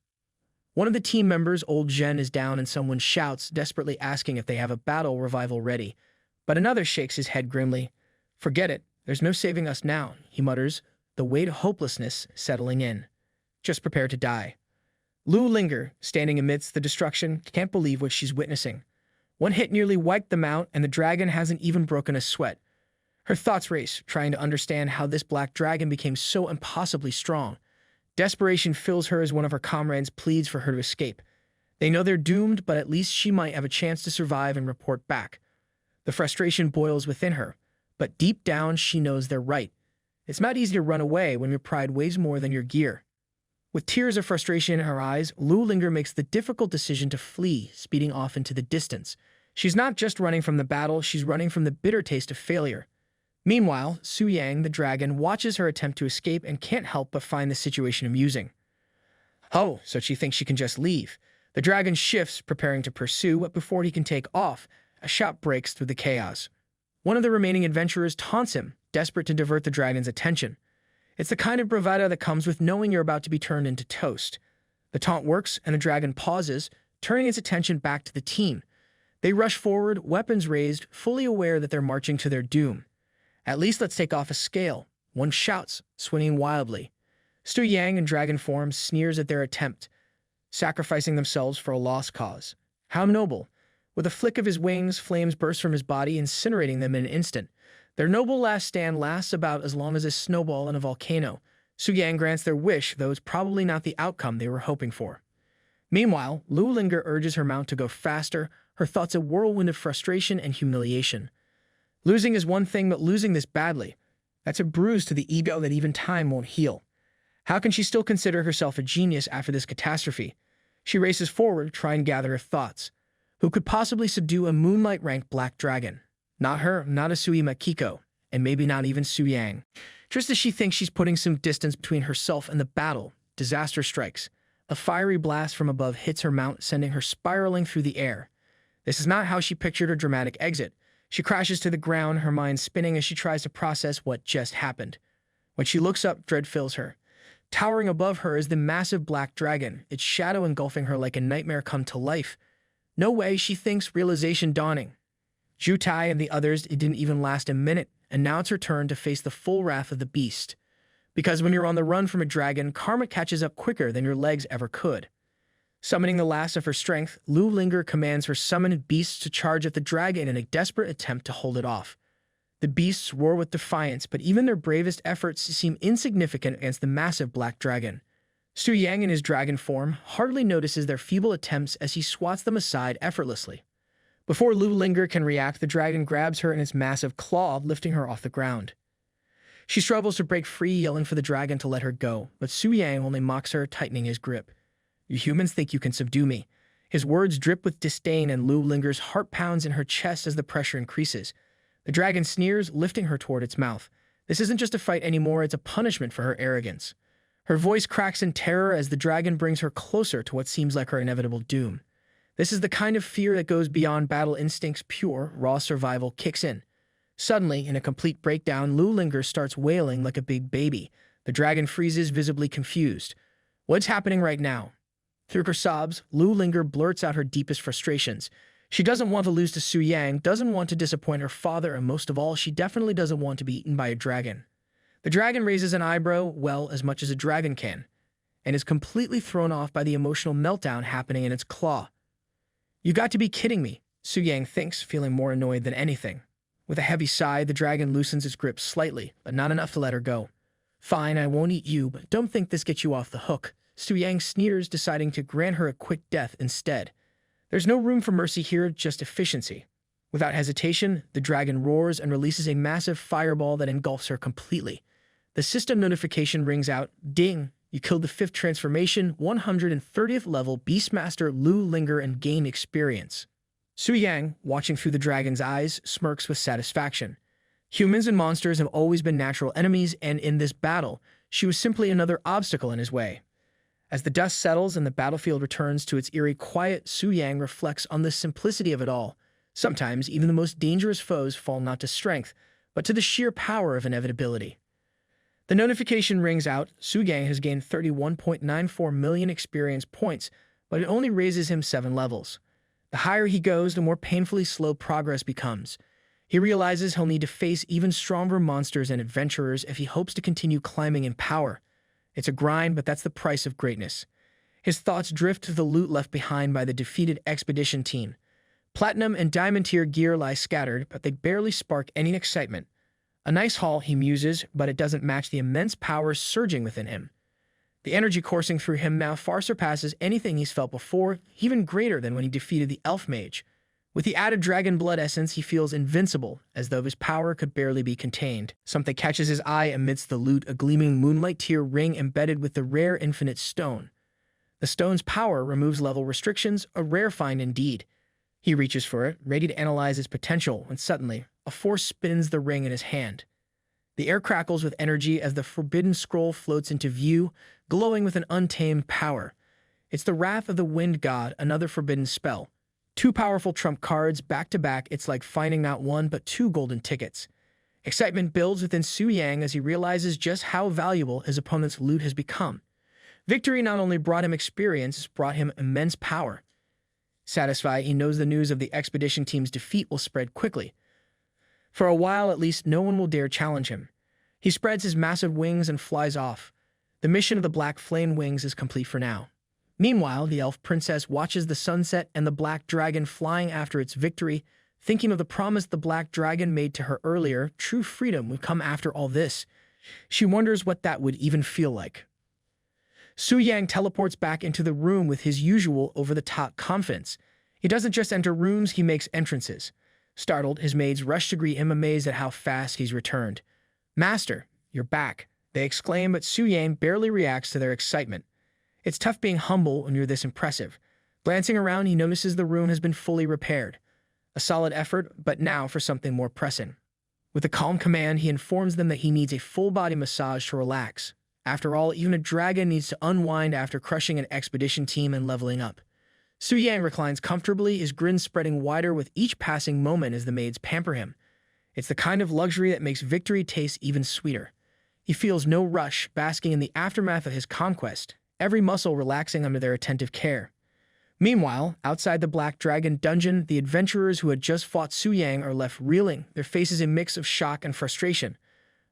One of the team members, old Zhen, is down and someone shouts, desperately asking if they have a battle revival ready. But another shakes his head grimly. "Forget it, there's no saving us now," he mutters, the weight of hopelessness settling in. "Just prepare to die." Lu Linger, standing amidst the destruction, can't believe what she's witnessing. One hit nearly wiped them out, and the dragon hasn't even broken a sweat. Her thoughts race, trying to understand how this black dragon became so impossibly strong. Desperation fills her as one of her comrades pleads for her to escape. They know they're doomed, but at least she might have a chance to survive and report back. The frustration boils within her, but deep down she knows they're right. It's not easy to run away when your pride weighs more than your gear. With tears of frustration in her eyes, Lu Linger makes the difficult decision to flee, speeding off into the distance. She's not just running from the battle, she's running from the bitter taste of failure. Meanwhile, Su Yang, the dragon, watches her attempt to escape and can't help but find the situation amusing. Oh, so she thinks she can just leave. The dragon shifts, preparing to pursue, but before he can take off, a shout breaks through the chaos. One of the remaining adventurers taunts him, desperate to divert the dragon's attention. It's the kind of bravado that comes with knowing you're about to be turned into toast. The taunt works, and the dragon pauses, turning its attention back to the team. They rush forward, weapons raised, fully aware that they're marching to their doom. "At least let's take off a scale," one shouts, swinging wildly. Su Yang in dragon form sneers at their attempt, sacrificing themselves for a lost cause. How noble! With a flick of his wings, flames burst from his body, incinerating them in an instant. Their noble last stand lasts about as long as a snowball in a volcano. Su Yang grants their wish, though it's probably not the outcome they were hoping for. Meanwhile, Lu Linger urges her mount to go faster, her thoughts a whirlwind of frustration and humiliation. Losing is one thing, but losing this badly, that's a bruise to the ego that even time won't heal. How can she still consider herself a genius after this catastrophe? She races forward, trying to gather her thoughts. Who could possibly subdue a moonlight-ranked black dragon? Not her, not Asui Makiko, and maybe not even Su Yang. Just as she thinks she's putting some distance between herself and the battle, disaster strikes. A fiery blast from above hits her mount, sending her spiraling through the air. This is not how she pictured her dramatic exit. She crashes to the ground, her mind spinning as she tries to process what just happened. When she looks up, dread fills her. Towering above her is the massive black dragon, its shadow engulfing her like a nightmare come to life. No way, she thinks, realization dawning. Jutai and the others, it didn't even last a minute, and now it's her turn to face the full wrath of the beast. Because when you're on the run from a dragon, karma catches up quicker than your legs ever could. Summoning the last of her strength, Lu Linger commands her summoned beasts to charge at the dragon in a desperate attempt to hold it off. The beasts roar with defiance, but even their bravest efforts seem insignificant against the massive black dragon. Su Yang in his dragon form hardly notices their feeble attempts as he swats them aside effortlessly. Before Lu Linger can react, the dragon grabs her in its massive claw, lifting her off the ground. She struggles to break free, yelling for the dragon to let her go, but Su Yang only mocks her, tightening his grip. "You humans think you can subdue me." His words drip with disdain, and Lu Linger's heart pounds in her chest as the pressure increases. The dragon sneers, lifting her toward its mouth. This isn't just a fight anymore, it's a punishment for her arrogance. Her voice cracks in terror as the dragon brings her closer to what seems like her inevitable doom. This is the kind of fear that goes beyond battle instincts. Pure, raw survival kicks in. Suddenly, in a complete breakdown, Lu Linger starts wailing like a big baby. The dragon freezes, visibly confused. What's happening right now? Through her sobs, Lu Linger blurts out her deepest frustrations. She doesn't want to lose to Su Yang, doesn't want to disappoint her father, and most of all, she definitely doesn't want to be eaten by a dragon. The dragon raises an eyebrow, well, as much as a dragon can, and is completely thrown off by the emotional meltdown happening in its claw. "You got to be kidding me," Su Yang thinks, feeling more annoyed than anything. With a heavy sigh, the dragon loosens its grip slightly, but not enough to let her go. "Fine, I won't eat you, but don't think this gets you off the hook." Su Yang sneers, deciding to grant her a quick death instead. There's no room for mercy here, just efficiency. Without hesitation, the dragon roars and releases a massive fireball that engulfs her completely. The system notification rings out. Ding! You killed the 5th transformation, 130th level Beastmaster Lu Linger and gain experience. Su Yang, watching through the dragon's eyes, smirks with satisfaction. Humans and monsters have always been natural enemies, and in this battle, she was simply another obstacle in his way. As the dust settles and the battlefield returns to its eerie quiet, Su Yang reflects on the simplicity of it all. Sometimes, even the most dangerous foes fall not to strength, but to the sheer power of inevitability. The notification rings out. Su Yang has gained 31.94 million experience points, but it only raises him 7 levels. The higher he goes, the more painfully slow progress becomes. He realizes he'll need to face even stronger monsters and adventurers if he hopes to continue climbing in power. It's a grind, but that's the price of greatness. His thoughts drift to the loot left behind by the defeated expedition team. Platinum and diamond tier gear lie scattered, but they barely spark any excitement. A nice haul, he muses, but it doesn't match the immense power surging within him. The energy coursing through him now far surpasses anything he's felt before, even greater than when he defeated the elf mage. With the added dragon blood essence, he feels invincible, as though his power could barely be contained. Something catches his eye amidst the loot, a gleaming moonlight tier ring embedded with the rare infinite stone. The stone's power removes level restrictions, a rare find indeed. He reaches for it, ready to analyze its potential, when suddenly, a force spins the ring in his hand. The air crackles with energy as the forbidden scroll floats into view, glowing with an untamed power. It's the Wrath of the Wind God, another forbidden spell. 2 powerful trump cards back to back. It's like finding not 1 but 2 golden tickets. Excitement builds within Su Yang as he realizes just how valuable his opponent's loot has become. Victory not only brought him experience, it's brought him immense power. Satisfied, he knows the news of the expedition team's defeat will spread quickly. For a while at least, no one will dare challenge him. He spreads his massive wings and flies off. The mission of the Black Flame Wings is complete for now. Meanwhile, the elf princess watches the sunset and the black dragon flying after its victory, thinking of the promise the black dragon made to her earlier. True freedom would come after all this. She wonders what that would even feel like. Su Yang teleports back into the room with his usual over-the-top confidence. He doesn't just enter rooms, he makes entrances. Startled, his maids rush to greet him, amazed at how fast he's returned. "Master, you're back," they exclaim, but Su Yang barely reacts to their excitement. It's tough being humble when you're this impressive. Glancing around, he notices the room has been fully repaired. A solid effort, but now for something more pressing. With a calm command, he informs them that he needs a full-body massage to relax. After all, even a dragon needs to unwind after crushing an expedition team and leveling up. Su Yang reclines comfortably, his grin spreading wider with each passing moment as the maids pamper him. It's the kind of luxury that makes victory taste even sweeter. He feels no rush, basking in the aftermath of his conquest, every muscle relaxing under their attentive care. Meanwhile, outside the Black Dragon dungeon, the adventurers who had just fought Su Yang are left reeling, their faces a mix of shock and frustration.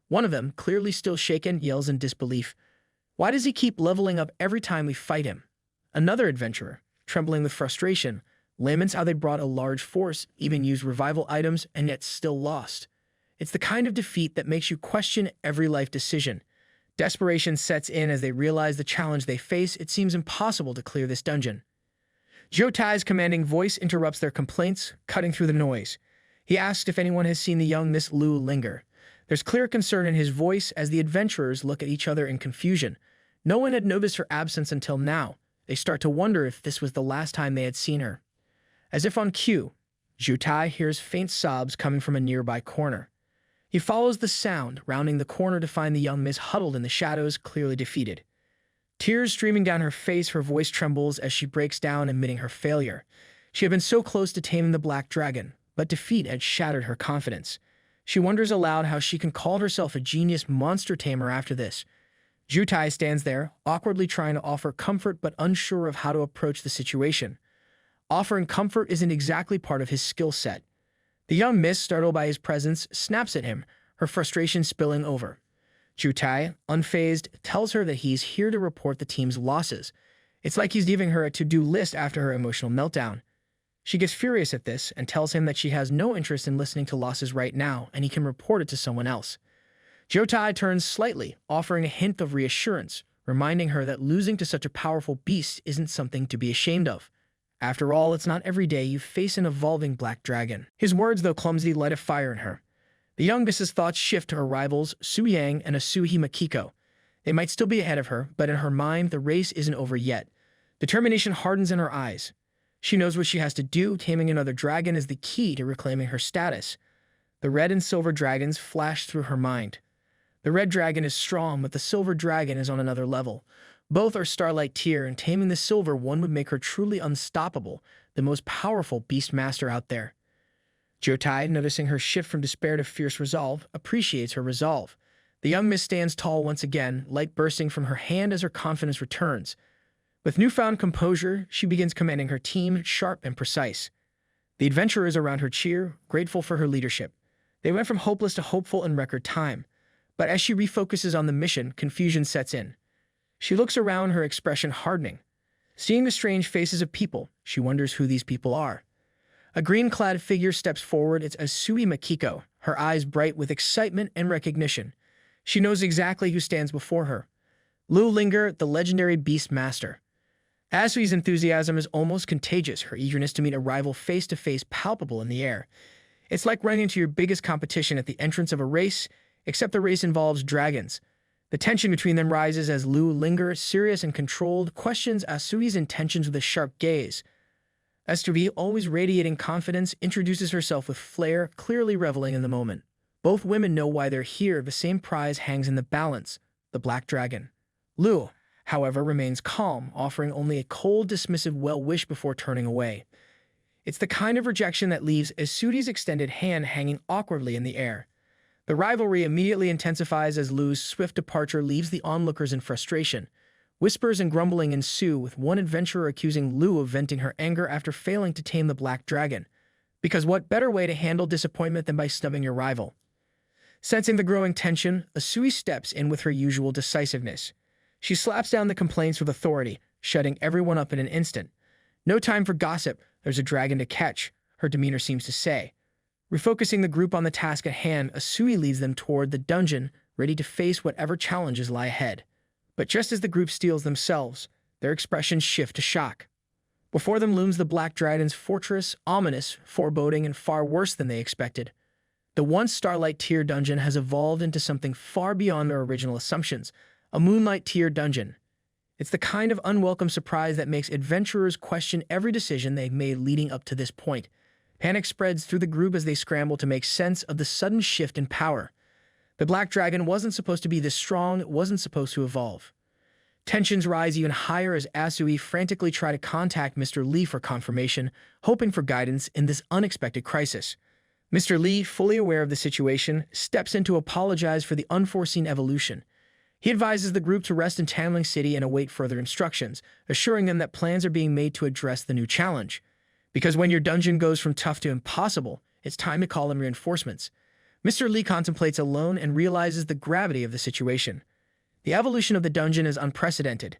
One of them, clearly still shaken, yells in disbelief, "Why does he keep leveling up every time we fight him?" Another adventurer, trembling with frustration, laments how they brought a large force, even used revival items, and yet still lost. It's the kind of defeat that makes you question every life decision. Desperation sets in as they realize the challenge they face. It seems impossible to clear this dungeon. Jotai's commanding voice interrupts their complaints, cutting through the noise. He asks if anyone has seen the young Miss Lu Linger. There's clear concern in his voice as the adventurers look at each other in confusion. No one had noticed her absence until now. They start to wonder if this was the last time they had seen her. As if on cue, Jotai hears faint sobs coming from a nearby corner. He follows the sound, rounding the corner to find the young Miss huddled in the shadows, clearly defeated. Tears streaming down her face, her voice trembles as she breaks down, admitting her failure. She had been so close to taming the Black Dragon, but defeat had shattered her confidence. She wonders aloud how she can call herself a genius monster tamer after this. Jutai stands there, awkwardly trying to offer comfort but unsure of how to approach the situation. Offering comfort isn't exactly part of his skill set. The young miss, startled by his presence, snaps at him, her frustration spilling over. Jutai, unfazed, tells her that he's here to report the team's losses. It's like he's giving her a to-do list after her emotional meltdown. She gets furious at this and tells him that she has no interest in listening to losses right now and he can report it to someone else. Jutai turns slightly, offering a hint of reassurance, reminding her that losing to such a powerful beast isn't something to be ashamed of. After all, it's not every day you face an evolving black dragon. His words, though clumsy, light a fire in her. The young miss's thoughts shift to her rivals, Su Yang and Asuhi Makiko. They might still be ahead of her, but in her mind, the race isn't over yet. Determination hardens in her eyes. She knows what she has to do. Taming another dragon is the key to reclaiming her status. The red and silver dragons flash through her mind. The red dragon is strong, but the silver dragon is on another level. Both are Starlight tier, and taming the silver one would make her truly unstoppable, the most powerful beast master out there. Jutai, noticing her shift from despair to fierce resolve, appreciates her resolve. The young miss stands tall once again, light bursting from her hand as her confidence returns. With newfound composure, she begins commanding her team, sharp and precise. The adventurers around her cheer, grateful for her leadership. They went from hopeless to hopeful in record time. But as she refocuses on the mission, confusion sets in. She looks around, her expression hardening. Seeing the strange faces of people, she wonders who these people are. A green-clad figure steps forward. It's Asuhi Makiko, her eyes bright with excitement and recognition. She knows exactly who stands before her. Lu Linger, the legendary beast master. Asuhi's enthusiasm is almost contagious, her eagerness to meet a rival face-to-face palpable in the air. It's like running into your biggest competition at the entrance of a race, except the race involves dragons. The tension between them rises as Lu Linger, serious and controlled, questions Asuhi's intentions with a sharp gaze. Asuhi, always radiating confidence, introduces herself with flair, clearly reveling in the moment. Both women know why they're here. The same prize hangs in the balance, the black dragon. Lu, however, remains calm, offering only a cold, dismissive well-wish before turning away. It's the kind of rejection that leaves Asuhi's extended hand hanging awkwardly in the air. The rivalry immediately intensifies as Lu's swift departure leaves the onlookers in frustration. Whispers and grumbling ensue, with one adventurer accusing Lu of venting her anger after failing to tame the black dragon. Because what better way to handle disappointment than by snubbing your rival? Sensing the growing tension, Asuhi steps in with her usual decisiveness. She slaps down the complaints with authority, shutting everyone up in an instant. No time for gossip, there's a dragon to catch, her demeanor seems to say. Refocusing the group on the task at hand, Asuhi leads them toward the dungeon, ready to face whatever challenges lie ahead. But just as the group steals themselves, their expressions shift to shock. Before them looms the Black Dragon's fortress, ominous, foreboding, and far worse than they expected. The once Starlight tier dungeon has evolved into something far beyond their original assumptions, a Moonlight tier dungeon. It's the kind of unwelcome surprise that makes adventurers question every decision they've made leading up to this point. Panic spreads through the group as they scramble to make sense of the sudden shift in power. The Black Dragon wasn't supposed to be this strong, it wasn't supposed to evolve. Tensions rise even higher as Asuhi frantically try to contact Mr. Lee for confirmation, hoping for guidance in this unexpected crisis. Mr. Lee, fully aware of the situation, steps in to apologize for the unforeseen evolution. He advises the group to rest in Tanling City and await further instructions, assuring them that plans are being made to address the new challenge. Because when your dungeon goes from tough to impossible, it's time to call in reinforcements. Mr. Lee contemplates alone and realizes the gravity of the situation. The evolution of the dungeon is unprecedented,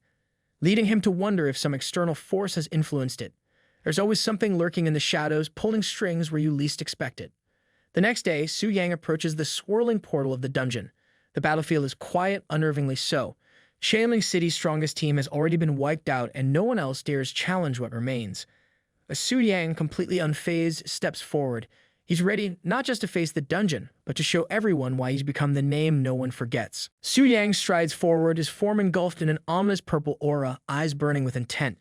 leading him to wonder if some external force has influenced it. There's always something lurking in the shadows, pulling strings where you least expect it. The next day, Su Yang approaches the swirling portal of the dungeon. The battlefield is quiet, unnervingly so. Shanling City's strongest team has already been wiped out, and no one else dares challenge what remains. Su Yang, completely unfazed, steps forward. He's ready not just to face the dungeon, but to show everyone why he's become the name no one forgets. Su Yang strides forward, his form engulfed in an ominous purple aura, eyes burning with intent.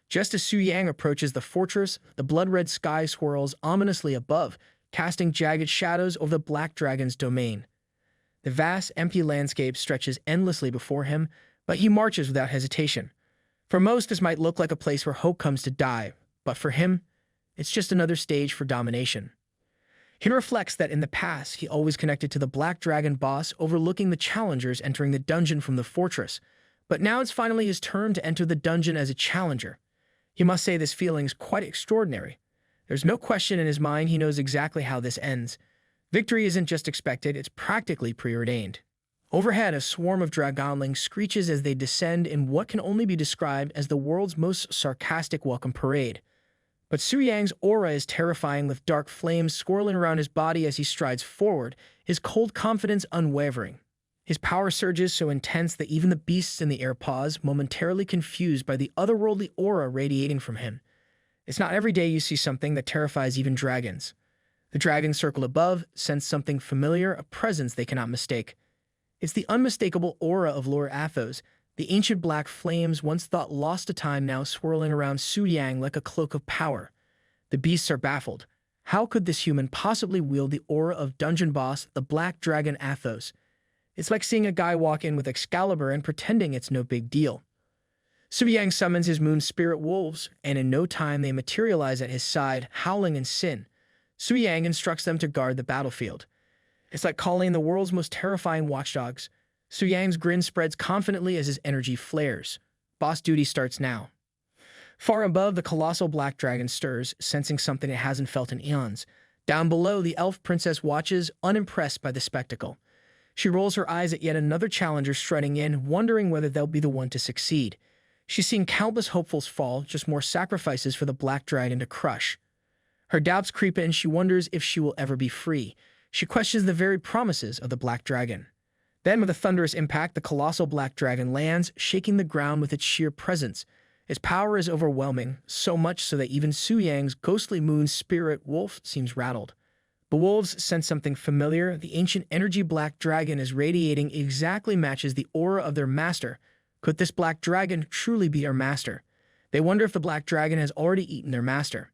Just as Su Yang approaches the fortress, the blood-red sky swirls ominously above, casting jagged shadows over the Black Dragon's domain. The vast, empty landscape stretches endlessly before him, but he marches without hesitation. For most, this might look like a place where hope comes to die, but for him, it's just another stage for domination. He reflects that in the past, he always connected to the Black Dragon boss overlooking the challengers entering the dungeon from the fortress. But now it's finally his turn to enter the dungeon as a challenger. He must say this feeling is quite extraordinary. There's no question in his mind, he knows exactly how this ends. Victory isn't just expected, it's practically preordained. Overhead, a swarm of dragonlings screeches as they descend in what can only be described as the world's most sarcastic welcome parade. But Su Yang's aura is terrifying, with dark flames swirling around his body as he strides forward, his cold confidence unwavering. His power surges so intense that even the beasts in the air pause, momentarily confused by the otherworldly aura radiating from him. It's not every day you see something that terrifies even dragons. The dragons circled above sense something familiar, a presence they cannot mistake. It's the unmistakable aura of Lord Athos, the ancient black flames once thought lost to time now swirling around Su Yang like a cloak of power. The beasts are baffled. How could this human possibly wield the aura of dungeon boss, the Black Dragon Athos? It's like seeing a guy walk in with Excalibur and pretending it's no big deal. Su Yang summons his moon spirit wolves, and in no time they materialize at his side, howling in sin. Su Yang instructs them to guard the battlefield. It's like calling the world's most terrifying watchdogs. Su Yang's grin spreads confidently as his energy flares. Boss duty starts now. Far above, the colossal black dragon stirs, sensing something it hasn't felt in eons. Down below, the elf princess watches, unimpressed by the spectacle. She rolls her eyes at yet another challenger strutting in, wondering whether they'll be the one to succeed. She's seen countless hopefuls fall, just more sacrifices for the black dragon to crush. Her doubts creep in, she wonders if she will ever be free. She questions the very promises of the black dragon. Then, with a thunderous impact, the colossal black dragon lands, shaking the ground with its sheer presence. Its power is overwhelming, so much so that even Su Yang's ghostly moon spirit wolf seems rattled. The wolves sense something familiar. The ancient energy black dragon is radiating exactly matches the aura of their master. Could this black dragon truly be our master? They wonder if the black dragon has already eaten their master.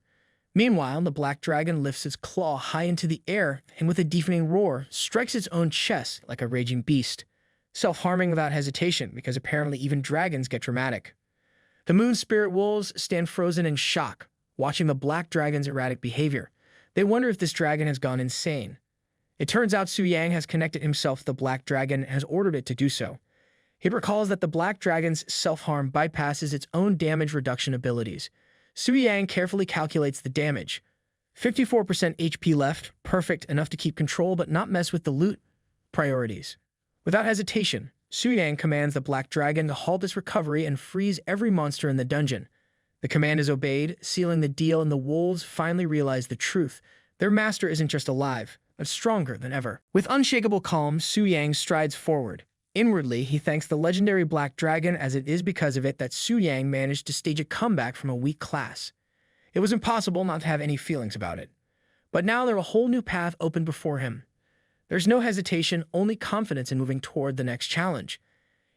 Meanwhile, the black dragon lifts its claw high into the air and with a deafening roar, strikes its own chest like a raging beast, self-harming without hesitation because apparently even dragons get dramatic. The moon spirit wolves stand frozen in shock, watching the black dragon's erratic behavior. They wonder if this dragon has gone insane. It turns out Su Yang has connected himself to the black dragon and has ordered it to do so. He recalls that the black dragon's self-harm bypasses its own damage reduction abilities. Su Yang carefully calculates the damage. 54% HP left, perfect, enough to keep control but not mess with the loot. Priorities. Without hesitation, Su Yang commands the black dragon to halt its recovery and freeze every monster in the dungeon. The command is obeyed, sealing the deal, and the wolves finally realize the truth. Their master isn't just alive, but stronger than ever. With unshakable calm, Su Yang strides forward. Inwardly, he thanks the legendary Black Dragon, as it is because of it that Su Yang managed to stage a comeback from a weak class. It was impossible not to have any feelings about it. But now there a whole new path open before him. There's no hesitation, only confidence in moving toward the next challenge.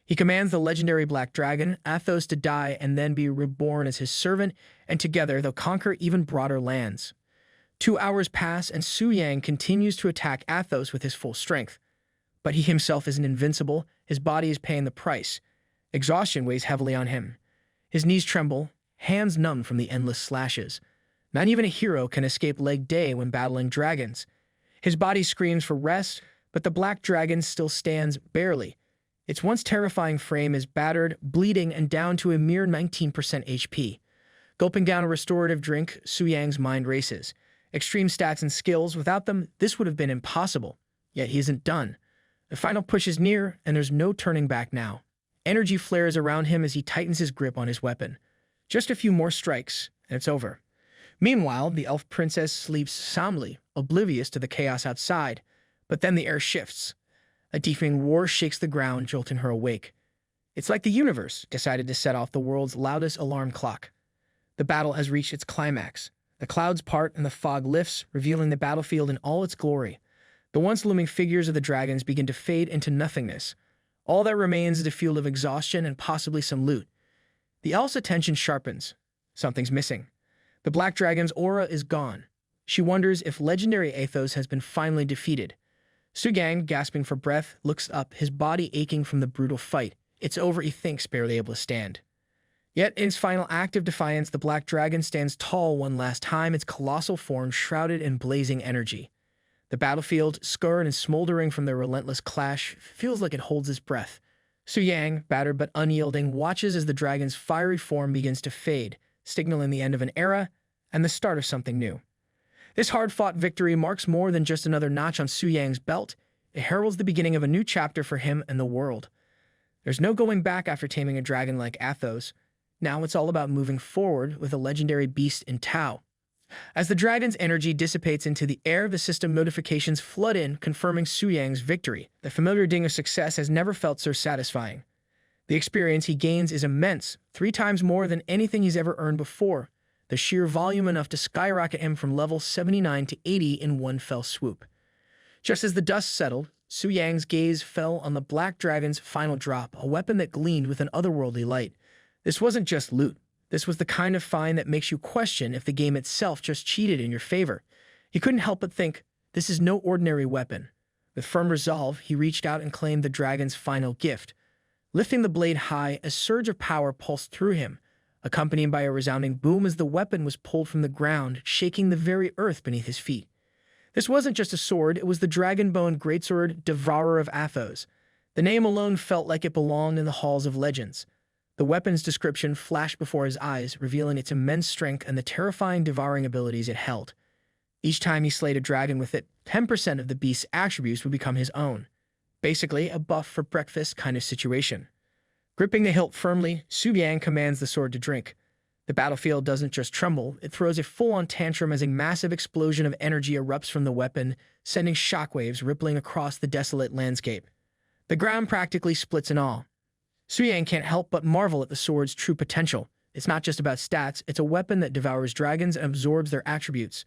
He commands the legendary Black Dragon, Athos, to die and then be reborn as his servant, and together they'll conquer even broader lands. 2 hours pass, and Su Yang continues to attack Athos with his full strength. But he himself isn't invincible. His body is paying the price. Exhaustion weighs heavily on him. His knees tremble, hands numb from the endless slashes. Not even a hero can escape leg day when battling dragons. His body screams for rest, but the black dragon still stands barely. Its once terrifying frame is battered, bleeding, and down to a mere 19% HP. Gulping down a restorative drink, Su Yang's mind races. Extreme stats and skills, without them, this would have been impossible. Yet he isn't done. The final push is near, and there's no turning back now. Energy flares around him as he tightens his grip on his weapon. Just a few more strikes, and it's over. Meanwhile, the elf princess sleeps soundly, oblivious to the chaos outside. But then the air shifts. A deafening roar shakes the ground, jolting her awake. It's like the universe decided to set off the world's loudest alarm clock. The battle has reached its climax. The clouds part and the fog lifts, revealing the battlefield in all its glory. The once looming figures of the dragons begin to fade into nothingness. All that remains is a field of exhaustion and possibly some loot. The elf's attention sharpens. Something's missing. The black dragon's aura is gone. She wonders if legendary Athos has been finally defeated. Su Yang, gasping for breath, looks up, his body aching from the brutal fight. It's over, he thinks, barely able to stand. Yet, in its final act of defiance, the black dragon stands tall one last time, its colossal form shrouded in blazing energy. The battlefield, scarred and smoldering from their relentless clash, feels like it holds its breath. Su Yang, battered but unyielding, watches as the dragon's fiery form begins to fade, signaling the end of an era and the start of something new. This hard-fought victory marks more than just another notch on Su Yang's belt. It heralds the beginning of a new chapter for him and the world. There's no going back after taming a dragon like Athos. Now it's all about moving forward with a legendary beast in tow. As the dragon's energy dissipates into the air, the system notifications flood in, confirming Su Yang's victory. The familiar ding of success has never felt so satisfying. The experience he gains is immense, 3 times more than anything he's ever earned before. The sheer volume enough to skyrocket him from level 79 to 80 in one fell swoop. Just as the dust settled, Su Yang's gaze fell on the black dragon's final drop, a weapon that gleamed with an otherworldly light. This wasn't just loot. This was the kind of find that makes you question if the game itself just cheated in your favor. He couldn't help but think, this is no ordinary weapon. With firm resolve, he reached out and claimed the dragon's final gift. Lifting the blade high, a surge of power pulsed through him, accompanied by a resounding boom as the weapon was pulled from the ground, shaking the very earth beneath his feet. This wasn't just a sword, it was the dragon-boned greatsword Devourer of Athos. The name alone felt like it belonged in the halls of legends. The weapon's description flashed before his eyes, revealing its immense strength and the terrifying devouring abilities it held. Each time he slayed a dragon with it, 10% of the beast's attributes would become his own. Basically, a buff for breakfast kind of situation. Gripping the hilt firmly, Su Yang commands the sword to drink. The battlefield doesn't just tremble, it throws a full-on tantrum as a massive explosion of energy erupts from the weapon, sending shockwaves rippling across the desolate landscape. The ground practically splits in awe. Su Yang can't help but marvel at the sword's true potential. It's not just about stats, it's a weapon that devours dragons and absorbs their attributes.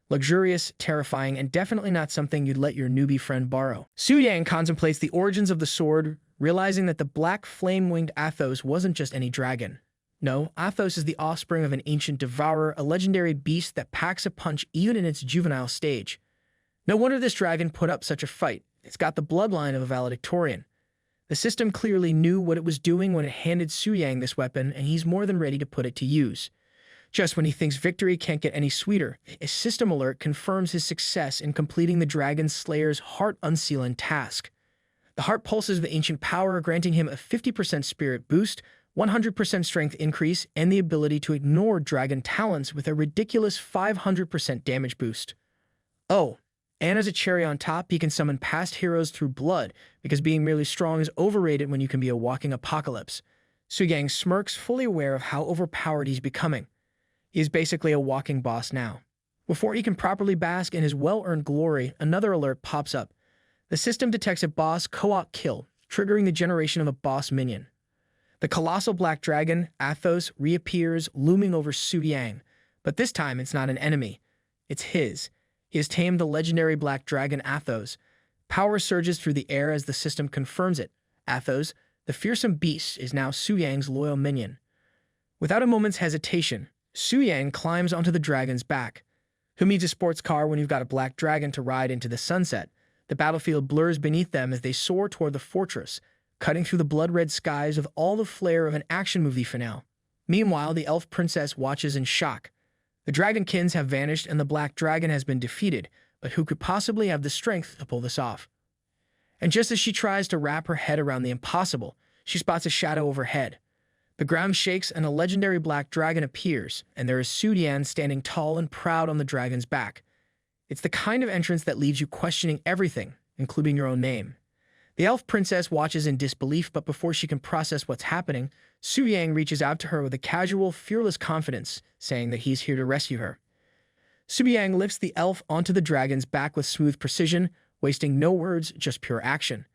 Luxurious, terrifying, and definitely not something you'd let your newbie friend borrow. Su Yang contemplates the origins of the sword, realizing that the black flame-winged Athos wasn't just any dragon. No, Athos is the offspring of an ancient devourer, a legendary beast that packs a punch even in its juvenile stage. No wonder this dragon put up such a fight. It's got the bloodline of a valedictorian. The system clearly knew what it was doing when it handed Su Yang this weapon, and he's more than ready to put it to use. Just when he thinks victory can't get any sweeter, a system alert confirms his success in completing the Dragon Slayer's heart-unsealing task. The heart pulses with ancient power, granting him a 50% spirit boost, 100% strength increase, and the ability to ignore dragon talents with a ridiculous 500% damage boost. Oh, and as a cherry on top, he can summon past heroes through blood, because being merely strong is overrated when you can be a walking apocalypse. Su Yang smirks, fully aware of how overpowered he's becoming. He is basically a walking boss now. Before he can properly bask in his well-earned glory, another alert pops up. The system detects a boss co-op kill, triggering the generation of a boss minion. The colossal black dragon, Athos, reappears, looming over Su Yang. But this time, it's not an enemy. It's his. He has tamed the legendary black dragon Athos. Power surges through the air as the system confirms it. Athos, the fearsome beast, is now Su Yang's loyal minion. Without a moment's hesitation, Su Yang climbs onto the dragon's back. Who needs a sports car when you've got a black dragon to ride into the sunset? The battlefield blurs beneath them as they soar toward the fortress, cutting through the blood-red skies with all the flair of an action movie finale. Meanwhile, the elf princess watches in shock. The dragonkins have vanished and the black dragon has been defeated, but who could possibly have the strength to pull this off? And just as she tries to wrap her head around the impossible, she spots a shadow overhead. The ground shakes and a legendary black dragon appears, and there is Su Yang standing tall and proud on the dragon's back. It's the kind of entrance that leaves you questioning everything, including your own name. The elf princess watches in disbelief, but before she can process what's happening, Su Yang reaches out to her with a casual, fearless confidence, saying that he's here to rescue her. Su Yang lifts the elf onto the dragon's back with smooth precision, wasting no words, just pure action.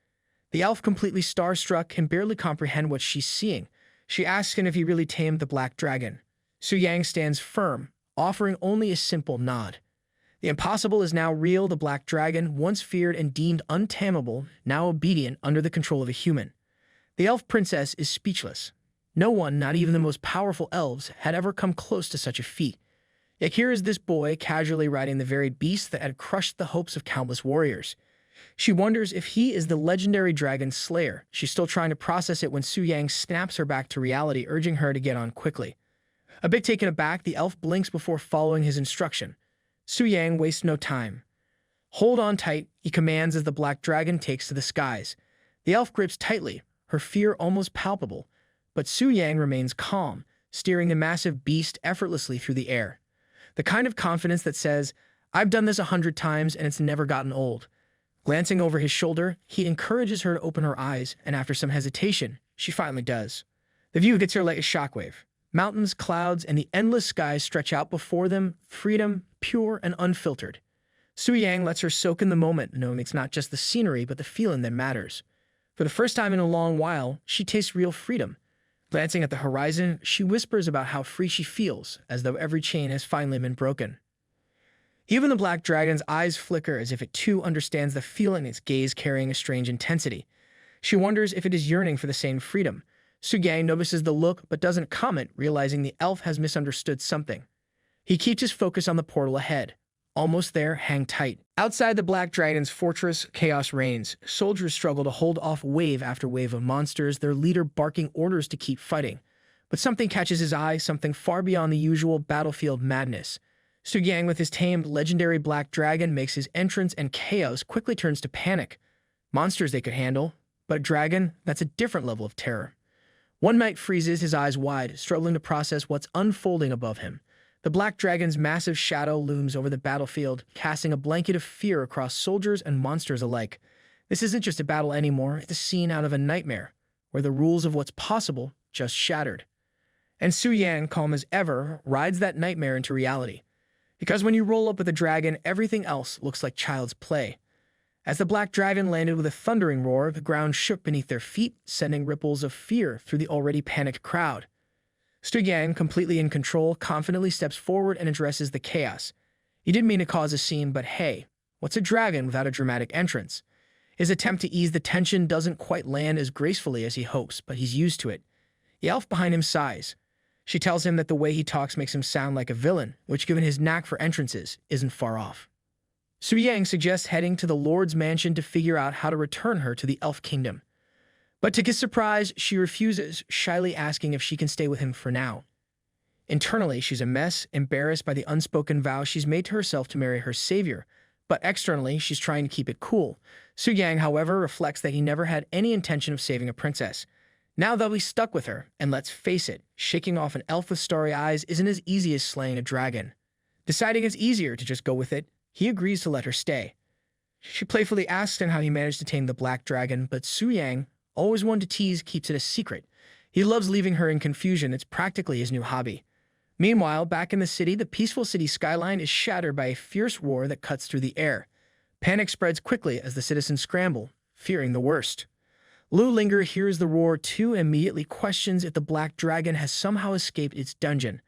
The elf, completely starstruck, can barely comprehend what she's seeing. She asks him if he really tamed the black dragon. Su Yang stands firm, offering only a simple nod. The impossible is now real. The black dragon, once feared and deemed untamable, now obedient under the control of a human. The elf princess is speechless. No one, not even the most powerful elves, had ever come close to such a feat. Yet here is this boy casually riding the very beast that had crushed the hopes of countless warriors. She wonders if he is the legendary dragon slayer. She's still trying to process it when Su Yang snaps her back to reality, urging her to get on quickly. A bit taken aback, the elf blinks before following his instruction. Su Yang wastes no time. Hold on tight, he commands as the black dragon takes to the skies. The elf grips tightly, her fear almost palpable, but Su Yang remains calm, steering the massive beast effortlessly through the air. The kind of confidence that says, "I've done this 100 times and it's never gotten old." Glancing over his shoulder, he encourages her to open her eyes, and after some hesitation, she finally does. The view hits her like a shockwave. Mountains, clouds, and the endless skies stretch out before them, freedom, pure and unfiltered. Su Yang lets her soak in the moment, knowing it's not just the scenery but the feeling that matters. For the first time in a long while, she tastes real freedom. Glancing at the horizon, she whispers about how free she feels, as though every chain has finally been broken. Even the black dragon's eyes flicker as if it too understands the feeling, its gaze carrying a strange intensity. She wonders if it is yearning for the same freedom. Su Yang notices the look but doesn't comment, realizing the elf has misunderstood something. He keeps his focus on the portal ahead. Almost there, hang tight. Outside the black dragon's fortress, chaos reigns. Soldiers struggle to hold off wave after wave of monsters, their leader barking orders to keep fighting. But something catches his eye, something far beyond the usual battlefield madness. Su Yang, with his tamed legendary black dragon, makes his entrance, and chaos quickly turns to panic. Monsters they could handle, but a dragon, that's a different level of terror. One Knight freezes, his eyes wide, struggling to process what's unfolding above him. The black dragon's massive shadow looms over the battlefield, casting a blanket of fear across soldiers and monsters alike. This isn't just a battle anymore, it's a scene out of a nightmare, where the rules of what's possible just shattered. And Su Yang, calm as ever, rides that nightmare into reality. Because when you roll up with a dragon, everything else looks like child's play. As the black dragon landed with a thundering roar, the ground shook beneath their feet, sending ripples of fear through the already panicked crowd. Su Yang, completely in control, confidently steps forward and addresses the chaos. He didn't mean to cause a scene, but hey, what's a dragon without a dramatic entrance? His attempt to ease the tension doesn't quite land as gracefully as he hopes, but he's used to it. The elf behind him sighs. She tells him that the way he talks makes him sound like a villain, which, given his knack for entrances, isn't far off. Su Yang suggests heading to the Lord's mansion to figure out how to return her to the Elf Kingdom. But to his surprise, she refuses, shyly asking if she can stay with him for now. Internally, she's a mess, embarrassed by the unspoken vow she's made to herself to marry her savior, but externally, she's trying to keep it cool. Su Yang, however, reflects that he never had any intention of saving a princess. Now they'll be stuck with her, and let's face it, shaking off an elf with starry eyes isn't as easy as slaying a dragon. Deciding it's easier to just go with it, he agrees to let her stay. She playfully asks him how he managed to tame the black dragon, but Su Yang, always one to tease, keeps it a secret. He loves leaving her in confusion. It's practically his new hobby. Meanwhile, back in the city, the peaceful city skyline is shattered by a fierce roar that cuts through the air. Panic spreads quickly as the citizens scramble, fearing the worst. Lu Linger hears the roar too and immediately questions if the black dragon has somehow escaped its dungeon.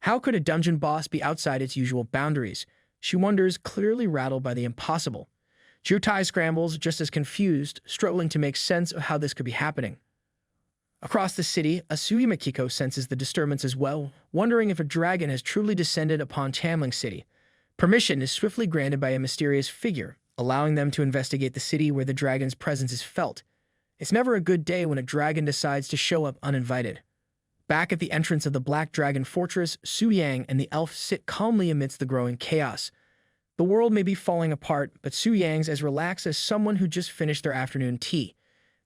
How could a dungeon boss be outside its usual boundaries? She wonders, clearly rattled by the impossible. Jutai scrambles, just as confused, struggling to make sense of how this could be happening. Across the city, Asui Makiko senses the disturbance as well, wondering if a dragon has truly descended upon Tamling City. Permission is swiftly granted by a mysterious figure, allowing them to investigate the city where the dragon's presence is felt. It's never a good day when a dragon decides to show up uninvited. Back at the entrance of the Black Dragon Fortress, Su Yang and the elf sit calmly amidst the growing chaos. The world may be falling apart, but Su Yang's as relaxed as someone who just finished their afternoon tea.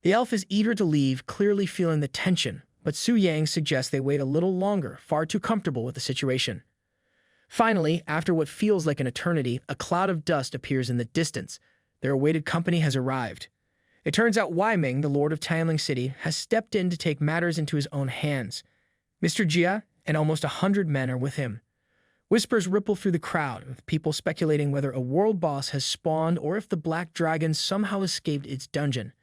The elf is eager to leave, clearly feeling the tension, but Su Yang suggests they wait a little longer, far too comfortable with the situation. Finally, after what feels like an eternity, a cloud of dust appears in the distance. Their awaited company has arrived. It turns out Wei Ming, the Lord of Tianling City, has stepped in to take matters into his own hands. Mr. Jia and almost 100 men are with him. Whispers ripple through the crowd, with people speculating whether a world boss has spawned or if the black dragon somehow escaped its dungeon.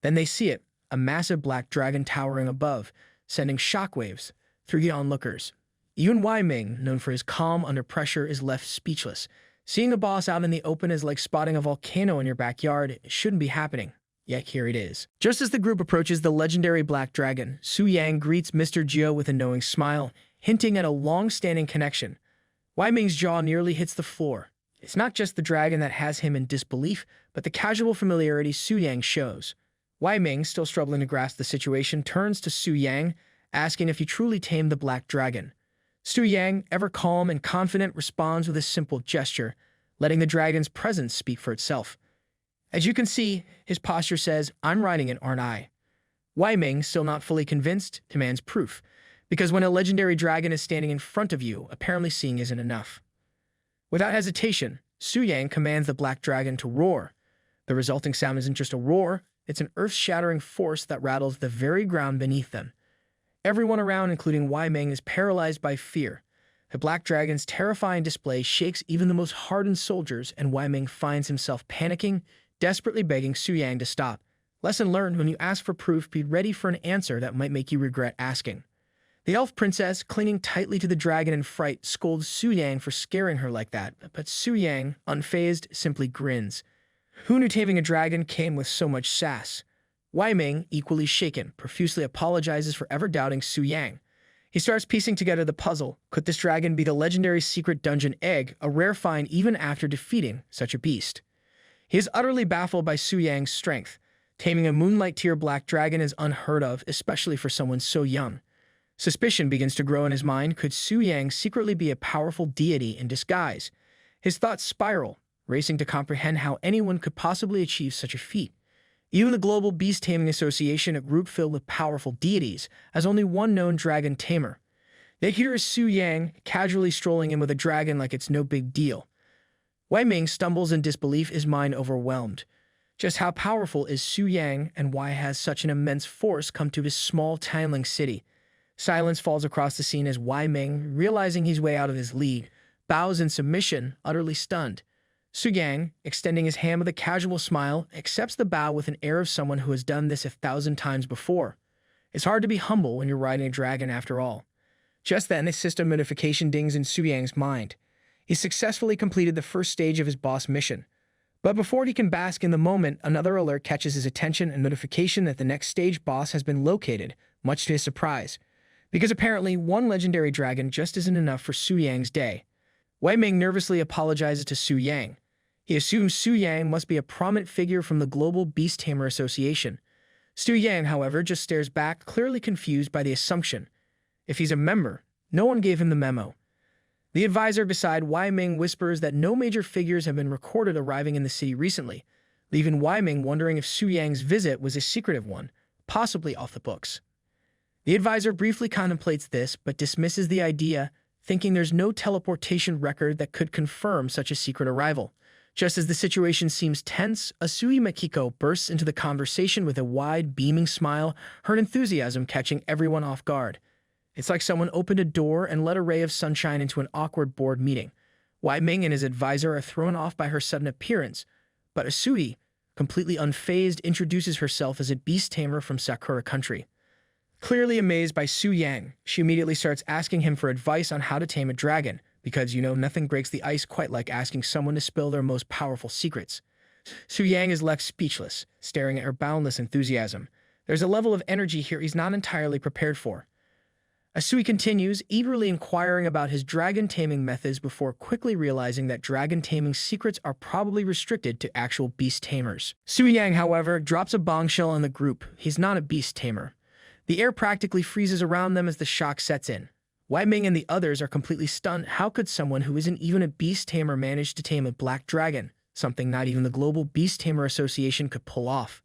Then they see it, a massive black dragon towering above, sending shockwaves through the onlookers. Even Wei Ming, known for his calm under pressure, is left speechless. Seeing a boss out in the open is like spotting a volcano in your backyard. It shouldn't be happening. Yet here it is. Just as the group approaches the legendary black dragon, Su Yang greets Mr. Jia with a knowing smile, hinting at a long-standing connection. Wei Ming's jaw nearly hits the floor. It's not just the dragon that has him in disbelief, but the casual familiarity Su Yang shows. Wei Ming, still struggling to grasp the situation, turns to Su Yang, asking if he truly tamed the black dragon. Su Yang, ever calm and confident, responds with a simple gesture. letting the dragon's presence speak for itself. As you can see, his posture says, "I'm riding it, aren't I?" Wei Ming, still not fully convinced, demands proof, because when a legendary dragon is standing in front of you, apparently seeing isn't enough. Without hesitation, Su Yang commands the black dragon to roar. The resulting sound isn't just a roar, it's an earth-shattering force that rattles the very ground beneath them. Everyone around, including Wei Ming, is paralyzed by fear. The black dragon's terrifying display shakes even the most hardened soldiers, and Wei Ming finds himself panicking, desperately begging Su Yang to stop. Lesson learned: when you ask for proof, be ready for an answer that might make you regret asking. The elf princess, clinging tightly to the dragon in fright, scolds Su Yang for scaring her like that, but Su Yang, unfazed, simply grins. Who knew taming a dragon came with so much sass? Wei Ming, equally shaken, profusely apologizes for ever doubting Su Yang. He starts piecing together the puzzle. Could this dragon be the legendary secret dungeon egg, a rare find even after defeating such a beast? He is utterly baffled by Su Yang's strength. Taming a moonlight tier black dragon is unheard of, especially for someone so young. Suspicion begins to grow in his mind. Could Su Yang secretly be a powerful deity in disguise? His thoughts spiral, racing to comprehend how anyone could possibly achieve such a feat. Even the Global Beast Taming Association, a group filled with powerful deities, has only one known dragon tamer. Yet here is Su Yang, casually strolling in with a dragon like it's no big deal. Wei Ming stumbles in disbelief, his mind overwhelmed. Just how powerful is Su Yang, and why has such an immense force come to this small tiling city? Silence falls across the scene as Wei Ming, realizing he's way out of his league, bows in submission, utterly stunned. Su Yang, extending his hand with a casual smile, accepts the bow with an air of someone who has done this 1,000 times before. It's hard to be humble when you're riding a dragon after all. Just then, a system notification dings in Su Yang's mind. He successfully completed the first stage of his boss mission. But before he can bask in the moment, another alert catches his attention, a notification that the next stage boss has been located, much to his surprise. Because apparently, one legendary dragon just isn't enough for Su Yang's day. Wei Ming nervously apologizes to Su Yang. He assumes Su Yang must be a prominent figure from the Global Beast Tamer Association. Su Yang, however, just stares back, clearly confused by the assumption. If he's a member, no one gave him the memo. The advisor beside Wei Ming whispers that no major figures have been recorded arriving in the city recently, leaving Wei Ming wondering if Su Yang's visit was a secretive one, possibly off the books. The advisor briefly contemplates this, but dismisses the idea, thinking there's no teleportation record that could confirm such a secret arrival. Just as the situation seems tense, Asui Makiko bursts into the conversation with a wide, beaming smile, her enthusiasm catching everyone off guard. It's like someone opened a door and let a ray of sunshine into an awkward board meeting. Wei Ming and his advisor are thrown off by her sudden appearance, but Asui, completely unfazed, introduces herself as a beast tamer from Sakura country. Clearly amazed by Su Yang, she immediately starts asking him for advice on how to tame a dragon, because nothing breaks the ice quite like asking someone to spill their most powerful secrets. Su Yang is left speechless, staring at her boundless enthusiasm. There's a level of energy here he's not entirely prepared for. Asui continues, eagerly inquiring about his dragon taming methods before quickly realizing that dragon taming secrets are probably restricted to actual beast tamers. Su Yang, however, drops a bombshell on the group. He's not a beast tamer. The air practically freezes around them as the shock sets in. Wei Ming and the others are completely stunned. How could someone who isn't even a beast tamer manage to tame a black dragon, something not even the Global Beast Tamer Association could pull off?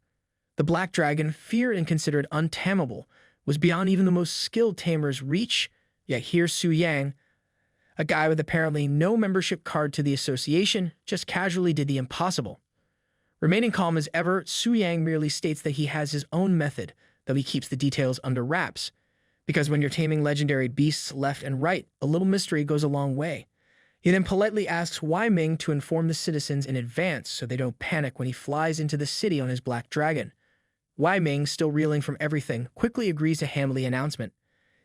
The black dragon, feared and considered untamable, was beyond even the most skilled tamer's reach, yet here Su Yang, a guy with apparently no membership card to the association, just casually did the impossible. Remaining calm as ever, Su Yang merely states that he has his own method, though he keeps the details under wraps. Because when you're taming legendary beasts left and right, a little mystery goes a long way. He then politely asks Wei Ming to inform the citizens in advance so they don't panic when he flies into the city on his black dragon. Wei Ming, still reeling from everything, quickly agrees to handle the announcement.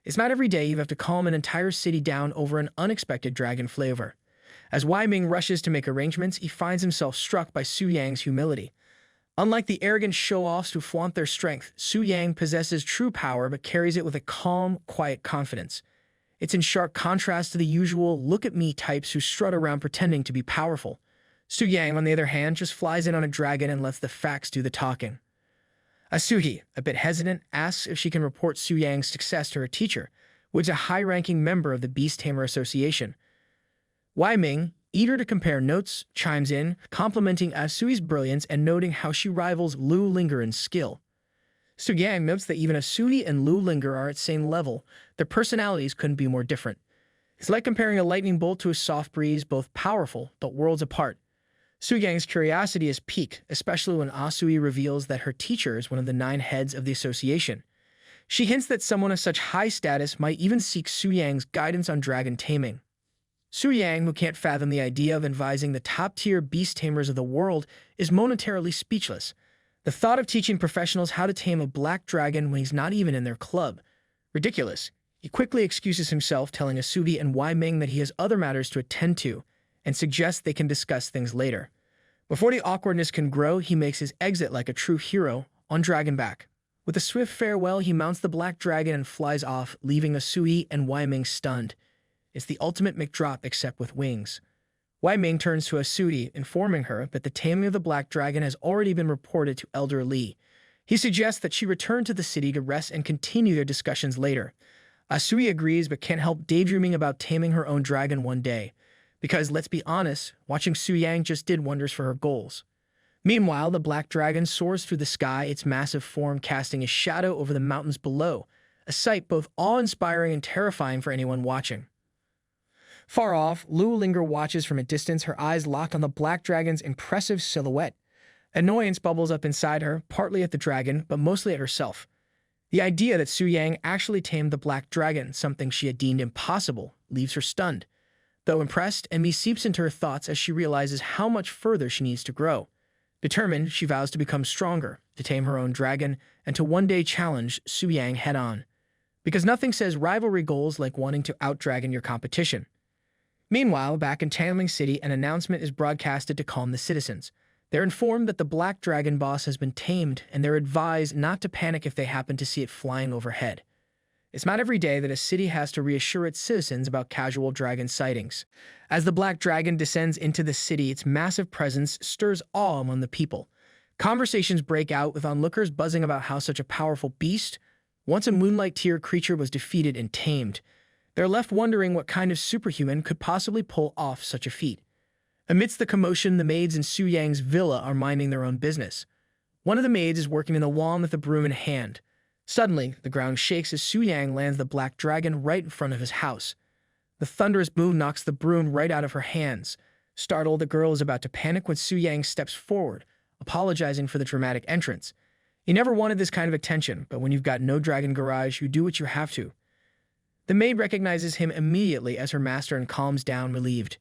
It's not every day you have to calm an entire city down over an unexpected dragon flavor. As Wei Ming rushes to make arrangements, he finds himself struck by Su Yang's humility. Unlike the arrogant show-offs who flaunt their strength, Su Yang possesses true power but carries it with a calm, quiet confidence. It's in stark contrast to the usual look-at-me types who strut around pretending to be powerful. Su Yang, on the other hand, just flies in on a dragon and lets the facts do the talking. Asuhi, a bit hesitant, asks if she can report Su Yang's success to her teacher, who is a high-ranking member of the Beast Tamer Association. Wei Ming, eager to compare notes, chimes in, complimenting Asui's brilliance and noting how she rivals Lu Linger in skill. Su-yang notes that even Asui and Lu Linger are at same level. Their personalities couldn't be more different. It's like comparing a lightning bolt to a soft breeze, both powerful but worlds apart. Su-yang's curiosity is piqued, especially when Asui reveals that her teacher is one of the 9 heads of the association. She hints that someone of such high status might even seek Su-yang's guidance on dragon taming. Su-yang, who can't fathom the idea of advising the top-tier beast tamers of the world, is momentarily speechless. The thought of teaching professionals how to tame a black dragon when he's not even in their club. Ridiculous. He quickly excuses himself, telling Asui and Wei Ming that he has other matters to attend to, and suggests they can discuss things later. Before the awkwardness can grow, he makes his exit like a true hero, on dragonback. With a swift farewell, he mounts the black dragon and flies off, leaving Asui and Wei Ming stunned. It's the ultimate McDrop except with wings. Wei Ming turns to Asui, informing her that the taming of the black dragon has already been reported to Elder Li. He suggests that she return to the city to rest and continue their discussions later. Asui agrees but can't help daydreaming about taming her own dragon one day. Because, let's be honest, watching Su-yang just did wonders for her goals. Meanwhile, the black dragon soars through the sky, its massive form casting a shadow over the mountains below, a sight both awe-inspiring and terrifying for anyone watching. Far off, Lu Linger watches from a distance, her eyes locked on the black dragon's impressive silhouette. Annoyance bubbles up inside her, partly at the dragon, but mostly at herself. The idea that Su-yang actually tamed the black dragon, something she had deemed impossible, leaves her stunned. Though impressed, envy seeps into her thoughts as she realizes how much further she needs to grow. Determined, she vows to become stronger, to tame her own dragon, and to one day challenge Su-yang head-on. Because nothing says rivalry goals like wanting to out-dragon your competition. Meanwhile, back in Tanling City, an announcement is broadcasted to calm the citizens. They're informed that the black dragon boss has been tamed, and they're advised not to panic if they happen to see it flying overhead. It's not every day that a city has to reassure its citizens about casual dragon sightings. As the black dragon descends into the city, its massive presence stirs awe among the people. Conversations break out with onlookers buzzing about how such a powerful beast, once a moonlight tier creature, was defeated and tamed. They're left wondering what kind of superhuman could possibly pull off such a feat. Amidst the commotion, the maids in Su-yang's villa are minding their own business. One of the maids is working in the lawn with a broom in hand. Suddenly, the ground shakes as Su-yang lands the black dragon right in front of his house. The thunderous boom knocks the broom right out of her hands. Startled, the girl is about to panic when Su-yang steps forward, apologizing for the dramatic entrance. He never wanted this kind of attention, but when you've got no dragon garage, you do what you have to. The maid recognizes him immediately as her master and calms down, relieved.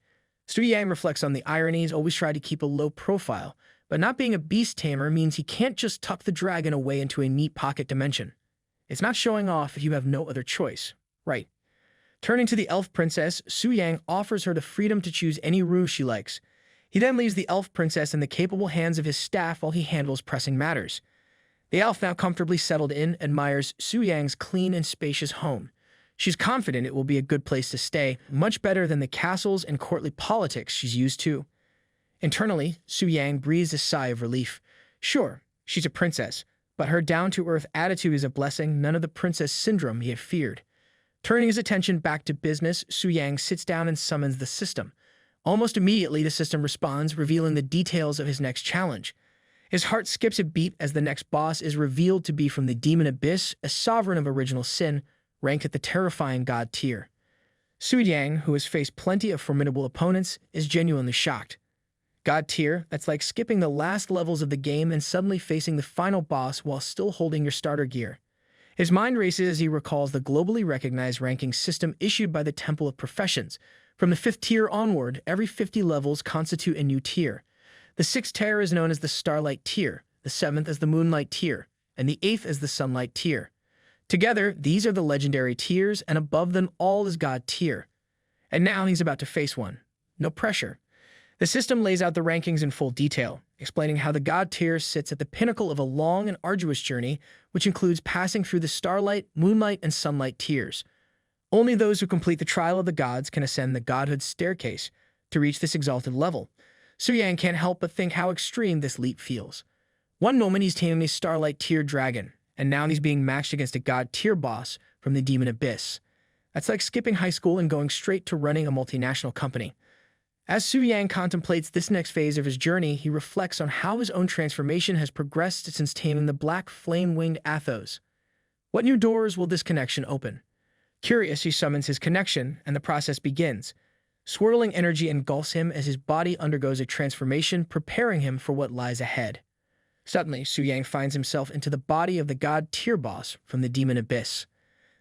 Su-yang reflects on the ironies, always tried to keep a low profile, but not being a beast tamer means he can't just tuck the dragon away into a neat pocket dimension. It's not showing off if you have no other choice, right? Turning to the elf princess, Su-yang offers her the freedom to choose any ruse she likes. He then leaves the elf princess in the capable hands of his staff while he handles pressing matters. The elf, now comfortably settled in, admires Su-yang's clean and spacious home. She's confident it will be a good place to stay, much better than the castles and courtly politics she's used to. Internally, Su-yang breathes a sigh of relief. Sure, she's a princess, but her down-to-earth attitude is a blessing, none of the princess syndrome he had feared. Turning his attention back to business, Su-yang sits down and summons the system. Almost immediately, the system responds, revealing the details of his next challenge. His heart skips a beat as the next boss is revealed to be from the demon abyss, a sovereign of original sin, ranked at the terrifying god tier. Su-yang, who has faced plenty of formidable opponents, is genuinely shocked. God tier, that's like skipping the last levels of the game and suddenly facing the final boss while still holding your starter gear. His mind races as he recalls the globally recognized ranking system issued by the Temple of Professions. From the 5th tier onward, every 50 levels constitute a new tier. The 6th tier is known as the Starlight tier, the 7th as the Moonlight tier, and the 8th as the Sunlight tier. Together, these are the legendary tiers, and above them all is God tier. And now he's about to face one. No pressure. The system lays out the rankings in full detail, explaining how the God tier sits at the pinnacle of a long and arduous journey, which includes passing through the Starlight, Moonlight, and Sunlight tiers. Only those who complete the trial of the gods can ascend the godhood staircase to reach this exalted level. Su-yang can't help but think how extreme this leap feels. One moment he's taming a Starlight tier dragon, and now he's being matched against a god tier boss from the demon abyss. That's like skipping high school and going straight to running a multinational company. As Su Yang contemplates this next phase of his journey, he reflects on how his own transformation has progressed since taming the black flame-winged Athos. What new doors will this connection open? Curious, he summons his connection, and the process begins. Swirling energy engulfs him as his body undergoes a transformation, preparing him for what lies ahead. Suddenly, Su Yang finds himself into the body of the god Tier Boss from the demon abyss.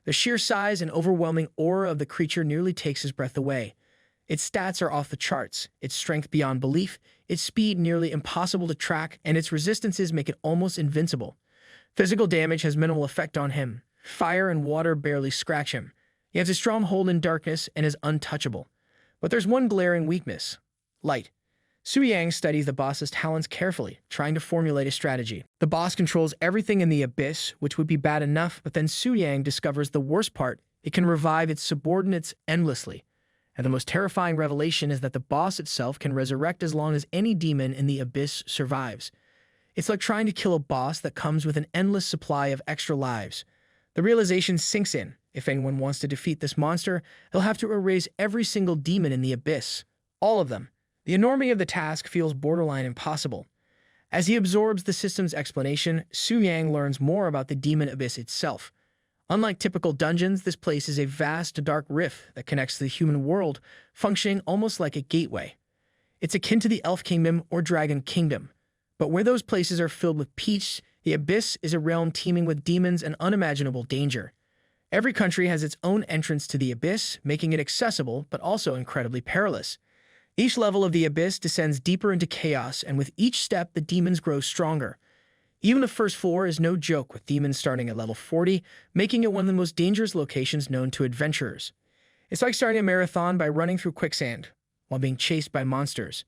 The sheer size and overwhelming aura of the creature nearly takes his breath away. Its stats are off the charts, its strength beyond belief, its speed nearly impossible to track, and its resistances make it almost invincible. Physical damage has minimal effect on him. Fire and water barely scratch him. He has a strong hold in darkness and is untouchable. But there's one glaring weakness: light. Su Yang studies the boss's talents carefully, trying to formulate a strategy. The boss controls everything in the abyss, which would be bad enough, but then Su Yang discovers the worst part: it can revive its subordinates endlessly. And the most terrifying revelation is that the boss itself can resurrect as long as any demon in the abyss survives. It's like trying to kill a boss that comes with an endless supply of extra lives. The realization sinks in. If anyone wants to defeat this monster, he'll have to erase every single demon in the abyss. All of them. The enormity of the task feels borderline impossible. As he absorbs the system's explanation, Su Yang learns more about the demon abyss itself. Unlike typical dungeons, this place is a vast, dark rift that connects to the human world, functioning almost like a gateway. It's akin to the Elf Kingdom or Dragon Kingdom. But where those places are filled with peace, the abyss is a realm teeming with demons and unimaginable danger. Every country has its own entrance to the abyss, making it accessible but also incredibly perilous. Each level of the abyss descends deeper into chaos, and with each step, the demons grow stronger. Even the first floor is no joke, with demons starting at level 40, making it one of the most dangerous locations known to adventurers. It's like starting a marathon by running through quicksand, while being chased by monsters.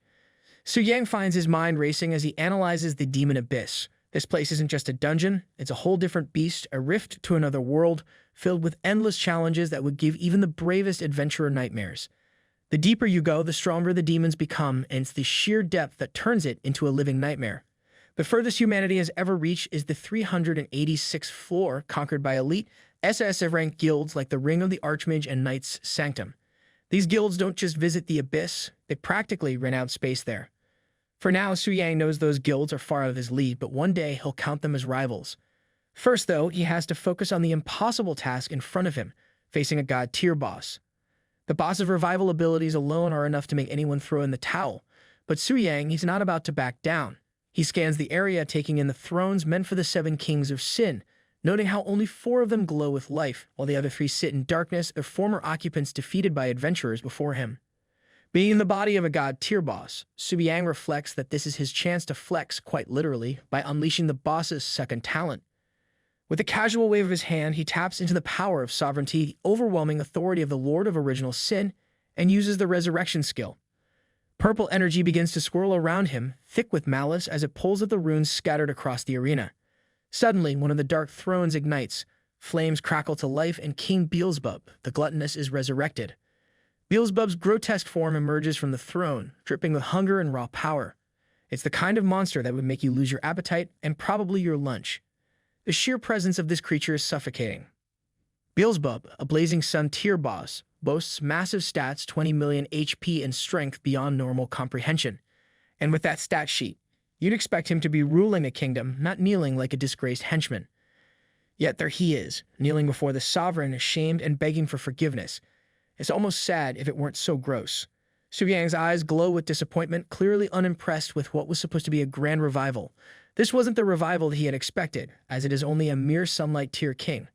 Su Yang finds his mind racing as he analyzes the demon abyss. This place isn't just a dungeon, it's a whole different beast, a rift to another world, filled with endless challenges that would give even the bravest adventurer nightmares. The deeper you go, the stronger the demons become, and it's the sheer depth that turns it into a living nightmare. The furthest humanity has ever reached is the 386th floor, conquered by elite SS-ranked guilds like the Ring of the Archmage and Knights Sanctum. These guilds don't just visit the abyss, they practically rent out space there. For now, Su Yang knows those guilds are far out of his league, but one day he'll count them as rivals. First, though, he has to focus on the impossible task in front of him, facing a god tier boss. The boss's revival abilities alone are enough to make anyone throw in the towel, but Su Yang, he's not about to back down. He scans the area, taking in the thrones meant for the 7 kings of sin, noting how only 4 of them glow with life, while the other 3 sit in darkness, their former occupants defeated by adventurers before him. Being in the body of a god tier boss, Su Yang reflects that this is his chance to flex, quite literally, by unleashing the boss's second talent. With a casual wave of his hand, he taps into the power of sovereignty, the overwhelming authority of the Lord of Original Sin, and uses the resurrection skill. Purple energy begins to swirl around him, thick with malice, as it pulls at the runes scattered across the arena. Suddenly, one of the dark thrones ignites, flames crackle to life, and King Beelzebub, the gluttonous, is resurrected. Beelzebub's grotesque form emerges from the throne, dripping with hunger and raw power. It's the kind of monster that would make you lose your appetite and probably your lunch. The sheer presence of this creature is suffocating. Beelzebub, a blazing sun tier boss, boasts massive stats, 20 million HP and strength beyond normal comprehension. And with that stat sheet, you'd expect him to be ruling a kingdom, not kneeling like a disgraced henchman. Yet there he is, kneeling before the sovereign, ashamed and begging for forgiveness. It's almost sad if it weren't so gross. Su Yang's eyes glow with disappointment, clearly unimpressed with what was supposed to be a grand revival. This wasn't the revival he had expected, as it is only a mere sunlight tier king.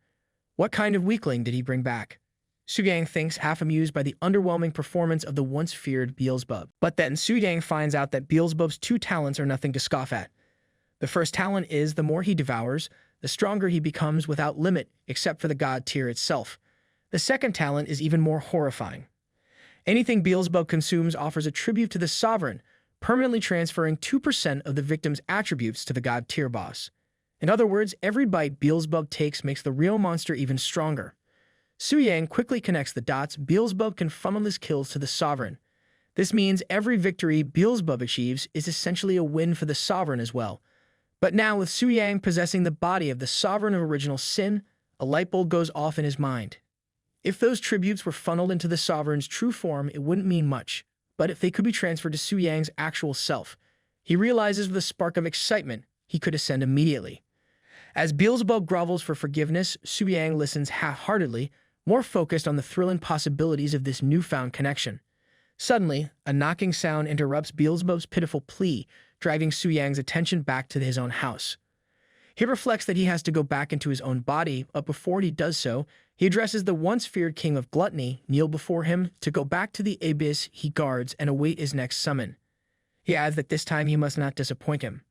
What kind of weakling did he bring back? Su Yang thinks, half amused by the underwhelming performance of the once feared Beelzebub. But then Su Yang finds out that Beelzebub's 2 talents are nothing to scoff at. The first talent is, the more he devours, the stronger he becomes without limit, except for the god tier itself. The second talent is even more horrifying. Anything Beelzebub consumes offers a tribute to the sovereign, permanently transferring 2% of the victim's attributes to the god tier boss. In other words, every bite Beelzebub takes makes the real monster even stronger. Su Yang quickly connects the dots. Beelzebub can funnel his kills to the sovereign. This means every victory Beelzebub achieves is essentially a win for the sovereign as well. But now, with Su Yang possessing the body of the sovereign of Original Sin, a light bulb goes off in his mind. If those tributes were funneled into the sovereign's true form, it wouldn't mean much. but if they could be transferred to Su Yang's actual self, he realizes with a spark of excitement he could ascend immediately. As Beelzebub grovels for forgiveness, Su Yang listens half-heartedly, more focused on the thrilling possibilities of this newfound connection. Suddenly, a knocking sound interrupts Beelzebub's pitiful plea, driving Su Yang's attention back to his own house. He reflects that he has to go back into his own body, but before he does so, he addresses the once feared king of gluttony, kneel before him, to go back to the abyss he guards and await his next summon. He adds that this time he must not disappoint him.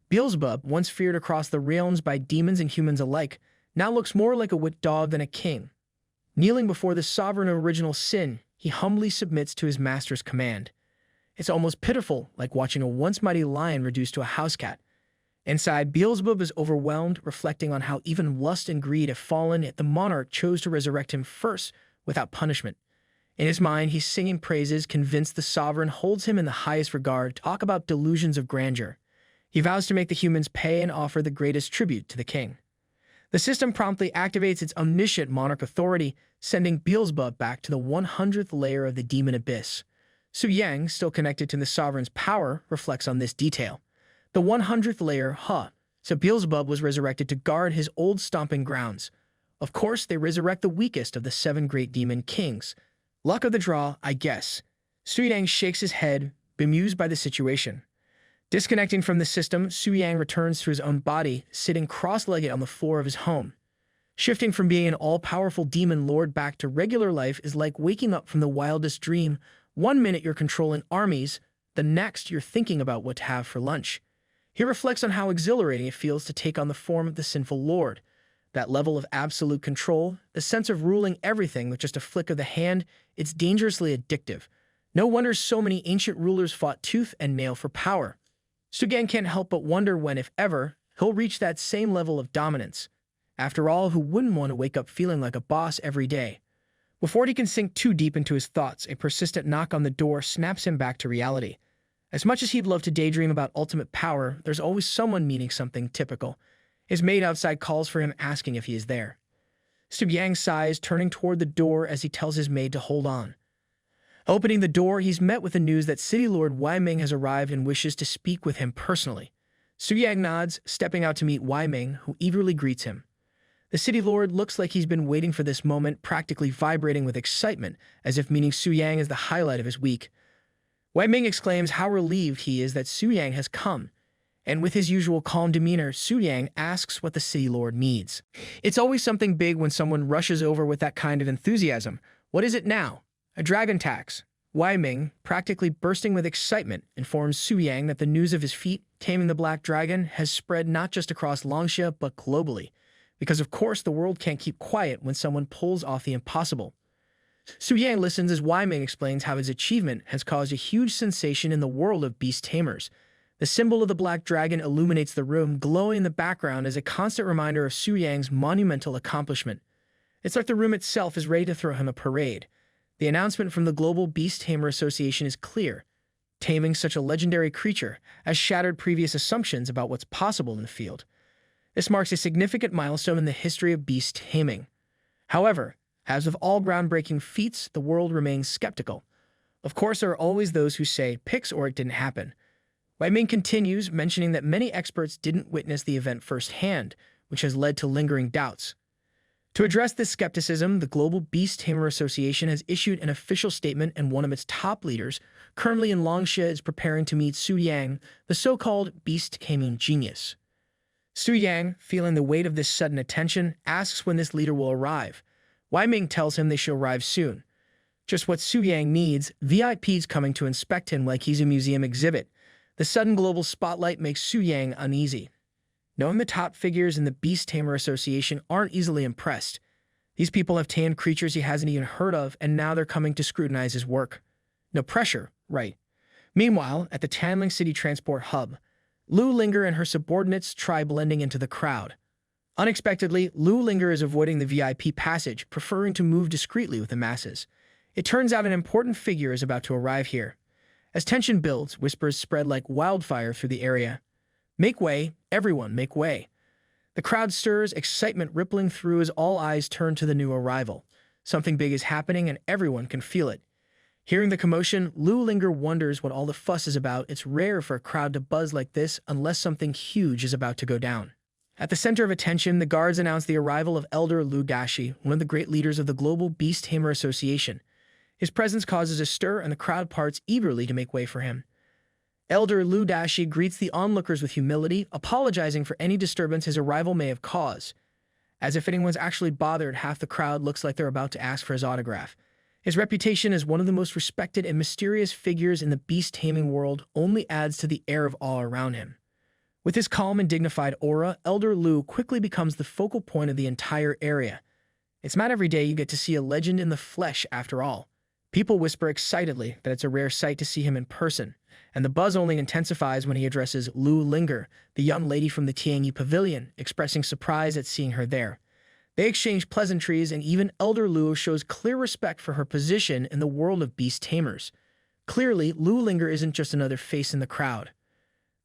Beelzebub, once feared across the realms by demons and humans alike, now looks more like a wit dog than a king. Kneeling before the sovereign of original sin, he humbly submits to his master's command. It's almost pitiful, like watching a once mighty lion reduced to a house cat. Inside, Beelzebub is overwhelmed, reflecting on how even lust and greed have fallen, yet the monarch chose to resurrect him first, without punishment. In his mind, he's singing praises, convinced the sovereign holds him in the highest regard. Talk about delusions of grandeur. He vows to make the humans pay and offer the greatest tribute to the king. The system promptly activates its omniscient monarch authority, sending Beelzebub back to the 100th layer of the demon abyss. Su Yang, still connected to the sovereign's power, reflects on this detail. The 100th layer, so Beelzebub was resurrected to guard his old stomping grounds. Of course, they resurrect the weakest of the 7 great demon kings. Luck of the draw, I guess. Su Yang shakes his head, bemused by the situation. Disconnecting from the system, Su Yang returns to his own body, sitting cross-legged on the floor of his home. Shifting from being an all-powerful demon lord back to regular life is like waking up from the wildest dream. One minute you're controlling armies, the next you're thinking about what to have for lunch. He reflects on how exhilarating it feels to take on the form of the sinful lord. That level of absolute control, the sense of ruling everything with just a flick of the hand, it's dangerously addictive. No wonder so many ancient rulers fought tooth and nail for power. Su Yang can't help but wonder when, if ever, he'll reach that same level of dominance. After all, who wouldn't want to wake up feeling like a boss every day? Before he can sink too deep into his thoughts, a persistent knock on the door snaps him back to reality. As much as he'd love to daydream about ultimate power, there's always someone meaning something typical. His maid outside calls for him, asking if he is there. Su Yang sighs, turning toward the door as he tells his maid to hold on. Opening the door, he's met with the news that City Lord Wai Ming has arrived and wishes to speak with him personally. Su Yang nods, stepping out to meet Wai Ming, who eagerly greets him. The City Lord looks like he's been waiting for this moment, practically vibrating with excitement, as if meeting Su Yang is the highlight of his week. Wai Ming exclaims how relieved he is that Su Yang has come, and with his usual calm demeanor, Su Yang asks what the City Lord needs. It's always something big when someone rushes over with that kind of enthusiasm. What is it now? A dragon tax. Wai Ming, practically bursting with excitement, informs Su Yang that the news of his feat, taming the black dragon, has spread not just across Longxia, but globally. Because of course the world can't keep quiet when someone pulls off the impossible. Su Yang listens as Wai Ming explains how his achievement has caused a huge sensation in the world of beast tamers. The symbol of the black dragon illuminates the room, glowing in the background as a constant reminder of Su Yang's monumental accomplishment. It's like the room itself is ready to throw him a parade. The announcement from the Global Beast Tamer Association is clear. Taming such a legendary creature has shattered previous assumptions about what's possible in the field. This marks a significant milestone in the history of beast taming. However, as with all groundbreaking feats, the world remains skeptical. Of course, there are always those who say, "Pix or it didn't happen." Wai Ming continues, mentioning that many experts didn't witness the event firsthand, which has led to lingering doubts. To address this skepticism, the Global Beast Tamer Association has issued an official statement, and one of its top leaders, currently in Longxia, is preparing to meet Su Yang, the so-called beast taming genius. Su Yang, feeling the weight of this sudden attention, asks when this leader will arrive. Wai Ming tells him they should arrive soon. Just what Su Yang needs, VIPs coming to inspect him like he's a museum exhibit. The sudden global spotlight makes Su Yang uneasy. Knowing the top figures in the Beast Tamer Association aren't easily impressed. These people have tamed creatures he hasn't even heard of, and now they're coming to scrutinize his work. No pressure, right? Meanwhile, at the Tanling City Transport Hub, Lu Linger and her subordinates try blending into the crowd. Unexpectedly, Lu Linger is avoiding the VIP passage, preferring to move discreetly with the masses. It turns out an important figure is about to arrive here. As tension builds, whispers spread like wildfire through the area. Make way, everyone, make way. The crowd stirs, excitement rippling through as all eyes turn to the new arrival. Something big is happening and everyone can feel it. Hearing the commotion, Lu Linger wonders what all the fuss is about. It's rare for a crowd to buzz like this unless something huge is about to go down. At the center of attention, the guards announce the arrival of Elder Lu Dashi, one of the great leaders of the Global Beast Tamer Association. His presence causes a stir, and the crowd parts eagerly to make way for him. Elder Lu Dashi greets the onlookers with humility, apologizing for any disturbance his arrival may have caused. As if anyone's actually bothered, half the crowd looks like they're about to ask for his autograph. His reputation as one of the most respected and mysterious figures in the beast-taming world only adds to the air of awe around him. With his calm and dignified aura, Elder Lu quickly becomes the focal point of the entire area. It's not every day you get to see a legend in the flesh, after all. People whisper excitedly that it's a rare sight to see him in person, and the buzz only intensifies when he addresses Lu Linger, the young lady from the Tianyi Pavilion, expressing surprise at seeing her there. They exchange pleasantries, and even Elder Lu shows clear respect for her position in the world of beast tamers. Clearly, Lu Linger isn't just another face in the crowd.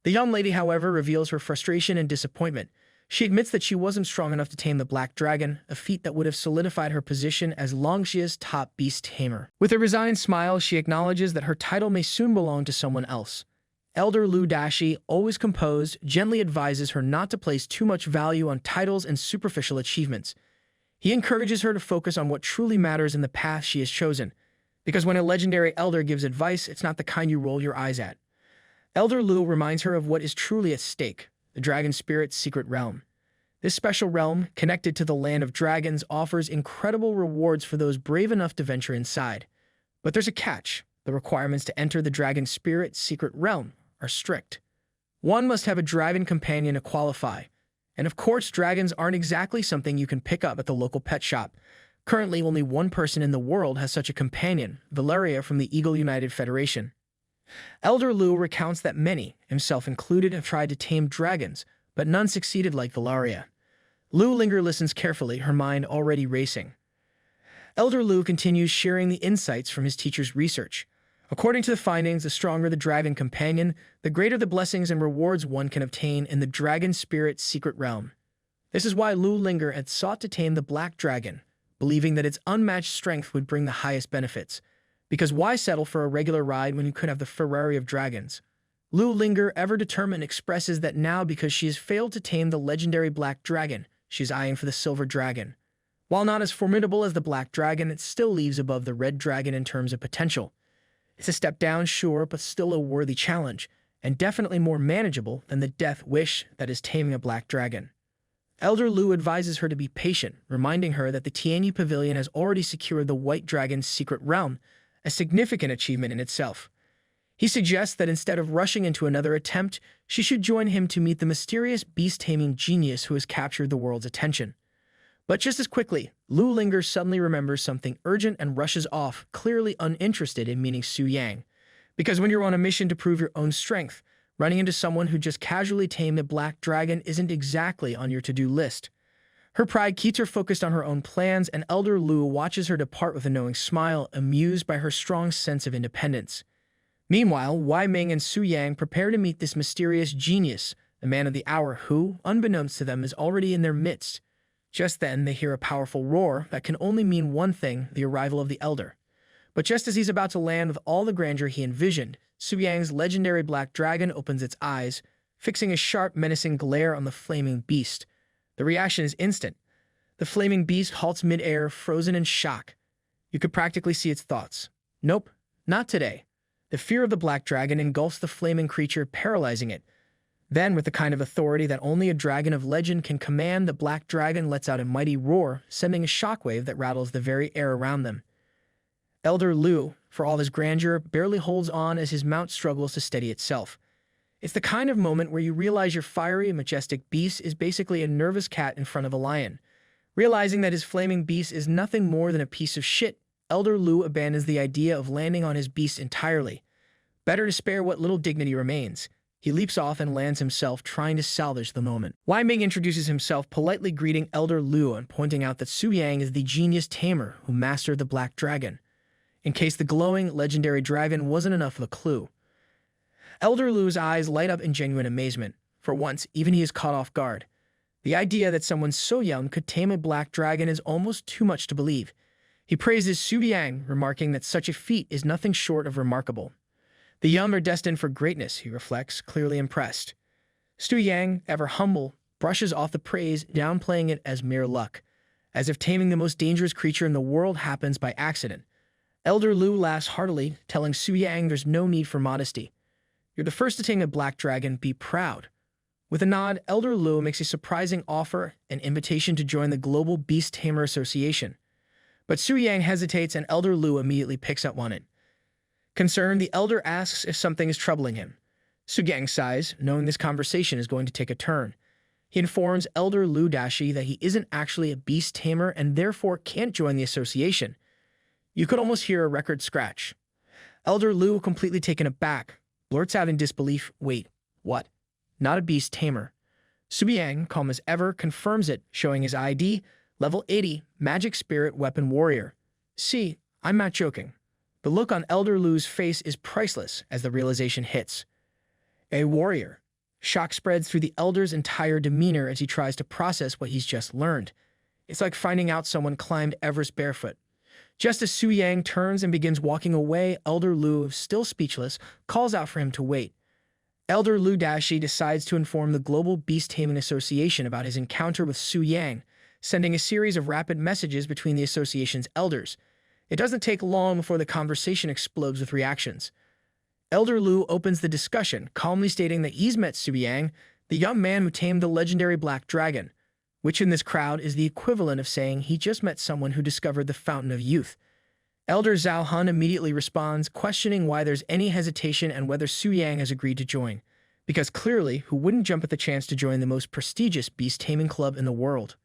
The young lady, however, reveals her frustration and disappointment. She admits that she wasn't strong enough to tame the black dragon, a feat that would have solidified her position as Longshia's top beast tamer. With a resigned smile, she acknowledges that her title may soon belong to someone else. Elder Lu Dashi, always composed, gently advises her not to place too much value on titles and superficial achievements. He encourages her to focus on what truly matters in the path she has chosen, because when a legendary elder gives advice, it's not the kind you roll your eyes at. Elder Lu reminds her of what is truly at stake: the dragon spirit's secret realm. This special realm, connected to the land of dragons, offers incredible rewards for those brave enough to venture inside. But there's a catch. The requirements to enter the dragon spirit's secret realm are strict. One must have a dragon companion to qualify. And of course, dragons aren't exactly something you can pick up at the local pet shop. Currently, only one person in the world has such a companion, Valeria from the Eagle United Federation. Elder Lu recounts that many, himself included, have tried to tame dragons, but none succeeded like Valeria. Lu Linger listens carefully, her mind already racing. Elder Lu continues sharing the insights from his teacher's research. According to the findings, the stronger the dragon companion, the greater the blessings and rewards one can obtain in the dragon spirit's secret realm. This is why Lu Linger had sought to tame the black dragon, believing that its unmatched strength would bring the highest benefits. Because why settle for a regular ride when you could have the Ferrari of dragons? Lu Linger, ever determined, expresses that now, because she has failed to tame the legendary black dragon, she's eyeing for the silver dragon. While not as formidable as the black dragon, it still leaves above the red dragon in terms of potential. It's a step down, sure, but still a worthy challenge, and definitely more manageable than the death wish that is taming a black dragon. Elder Lu advises her to be patient, reminding her that the Tianyi Pavilion has already secured the white dragon's secret realm, a significant achievement in itself. He suggests that instead of rushing into another attempt, she should join him to meet the mysterious beast-taming genius who has captured the world's attention. But just as quickly, Lu Linger suddenly remembers something urgent and rushes off, clearly uninterested in meeting Su Yang. Because when you're on a mission to prove your own strength, running into someone who just casually tamed a black dragon isn't exactly on your to-do list. Her pride keeps her focused on her own plans, and Elder Lu watches her depart with a knowing smile, amused by her strong sense of independence. Meanwhile, Wei Ming and Su Yang prepare to meet this mysterious genius, the man of the hour who, unbeknownst to them, is already in their midst. Just then, they hear a powerful roar that can only mean one thing: the arrival of the Elder. But just as he's about to land with all the grandeur he envisioned, Su Yang's legendary black dragon opens its eyes, fixing a sharp, menacing glare on the flaming beast. The reaction is instant. The flaming beast halts mid-air, frozen in shock. You could practically see its thoughts. Nope, not today. The fear of the black dragon engulfs the flaming creature, paralyzing it. Then, with the kind of authority that only a dragon of legend can command, the black dragon lets out a mighty roar, sending a shockwave that rattles the very air around them. Elder Lu, for all his grandeur, barely holds on as his mount struggles to steady itself. It's the kind of moment where you realize your fiery and majestic beast is basically a nervous cat in front of a lion. Realizing that his flaming beast is nothing more than a piece of shit, Elder Lu abandons the idea of landing on his beast entirely. Better to spare what little dignity remains. He leaps off and lands himself, trying to salvage the moment. Wei Ming introduces himself, politely greeting Elder Lu and pointing out that Su Yang is the genius tamer who mastered the black dragon, in case the glowing, legendary dragon wasn't enough of a clue. Elder Lu's eyes light up in genuine amazement. For once, even he is caught off guard. The idea that someone so young could tame a black dragon is almost too much to believe. He praises Su Yang, remarking that such a feat is nothing short of remarkable. The young are destined for greatness, he reflects, clearly impressed. Su Yang, ever humble, brushes off the praise, downplaying it as mere luck, as if taming the most dangerous creature in the world happens by accident. Elder Lu laughs heartily, telling Su Yang there's no need for modesty. You're the first to tame a black dragon, be proud. With a nod, Elder Lu makes a surprising offer, an invitation to join the Global Beast Tamer Association. But Su Yang hesitates and Elder Lu immediately picks up on it. Concerned, the elder asks if something is troubling him. Su Yang sighs, knowing this conversation is going to take a turn. He informs Elder Lu Dashi that he isn't actually a beast tamer and therefore can't join the association. You could almost hear a record scratch. Elder Lu, completely taken aback, blurts out in disbelief, "Wait, what? Not a beast tamer?" Su Yang, calm as ever, confirms it, showing his ID, level 80, Magic Spirit Weapon Warrior. See, I'm not joking. The look on Elder Lu's face is priceless as the realization hits. A warrior. Shock spreads through the elder's entire demeanor as he tries to process what he's just learned. It's like finding out someone climbed Everest barefoot. Just as Su Yang turns and begins walking away, Elder Lu, still speechless, calls out for him to wait. Elder Lu Dashi decides to inform the Global Beast Taming Association about his encounter with Su Yang, sending a series of rapid messages between the association's elders. It doesn't take long before the conversation explodes with reactions. Elder Lu opens the discussion, calmly stating that he's met Su Yang, the young man who tamed the legendary black dragon, which in this crowd is the equivalent of saying he just met someone who discovered the Fountain of Youth. Elder Zhao Hun immediately responds, questioning why there's any hesitation and whether Su Yang has agreed to join. Because clearly, who wouldn't jump at the chance to join the most prestigious beast taming club in the world?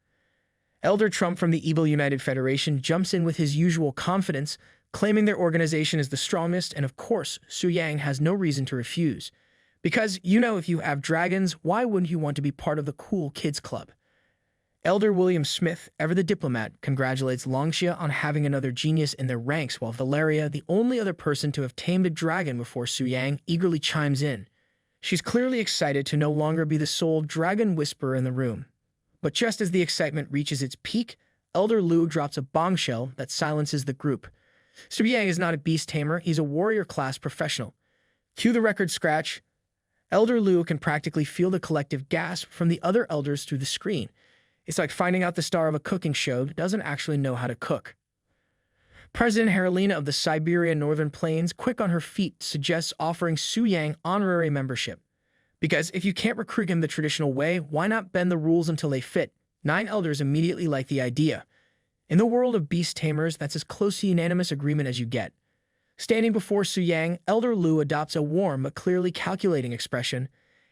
Elder Trump from the Evil United Federation jumps in with his usual confidence, claiming their organization is the strongest, and of course, Su Yang has no reason to refuse. Because, if you have dragons, why wouldn't you want to be part of the cool kids club? Elder William Smith, ever the diplomat, congratulates Longxia on having another genius in their ranks, while Valeria, the only other person to have tamed a dragon before Su Yang, eagerly chimes in. She's clearly excited to no longer be the sole dragon whisperer in the room. But just as the excitement reaches its peak, Elder Lu drops a bombshell that silences the group. Su Yang is not a beast tamer, he's a warrior-class professional. Cue the record scratch. Elder Lu can practically feel the collective gasp from the other elders through the screen. It's like finding out the star of a cooking show doesn't actually know how to cook. President Heralina of the Siberia Northern Plains, quick on her feet, suggests offering Su Yang honorary membership. Because if you can't recruit him the traditional way, why not bend the rules until they fit? 9 elders immediately like the idea. In the world of beast tamers, that's as close to unanimous agreement as you get. Standing before Su Yang, Elder Lu adopts a warm but clearly calculating expression.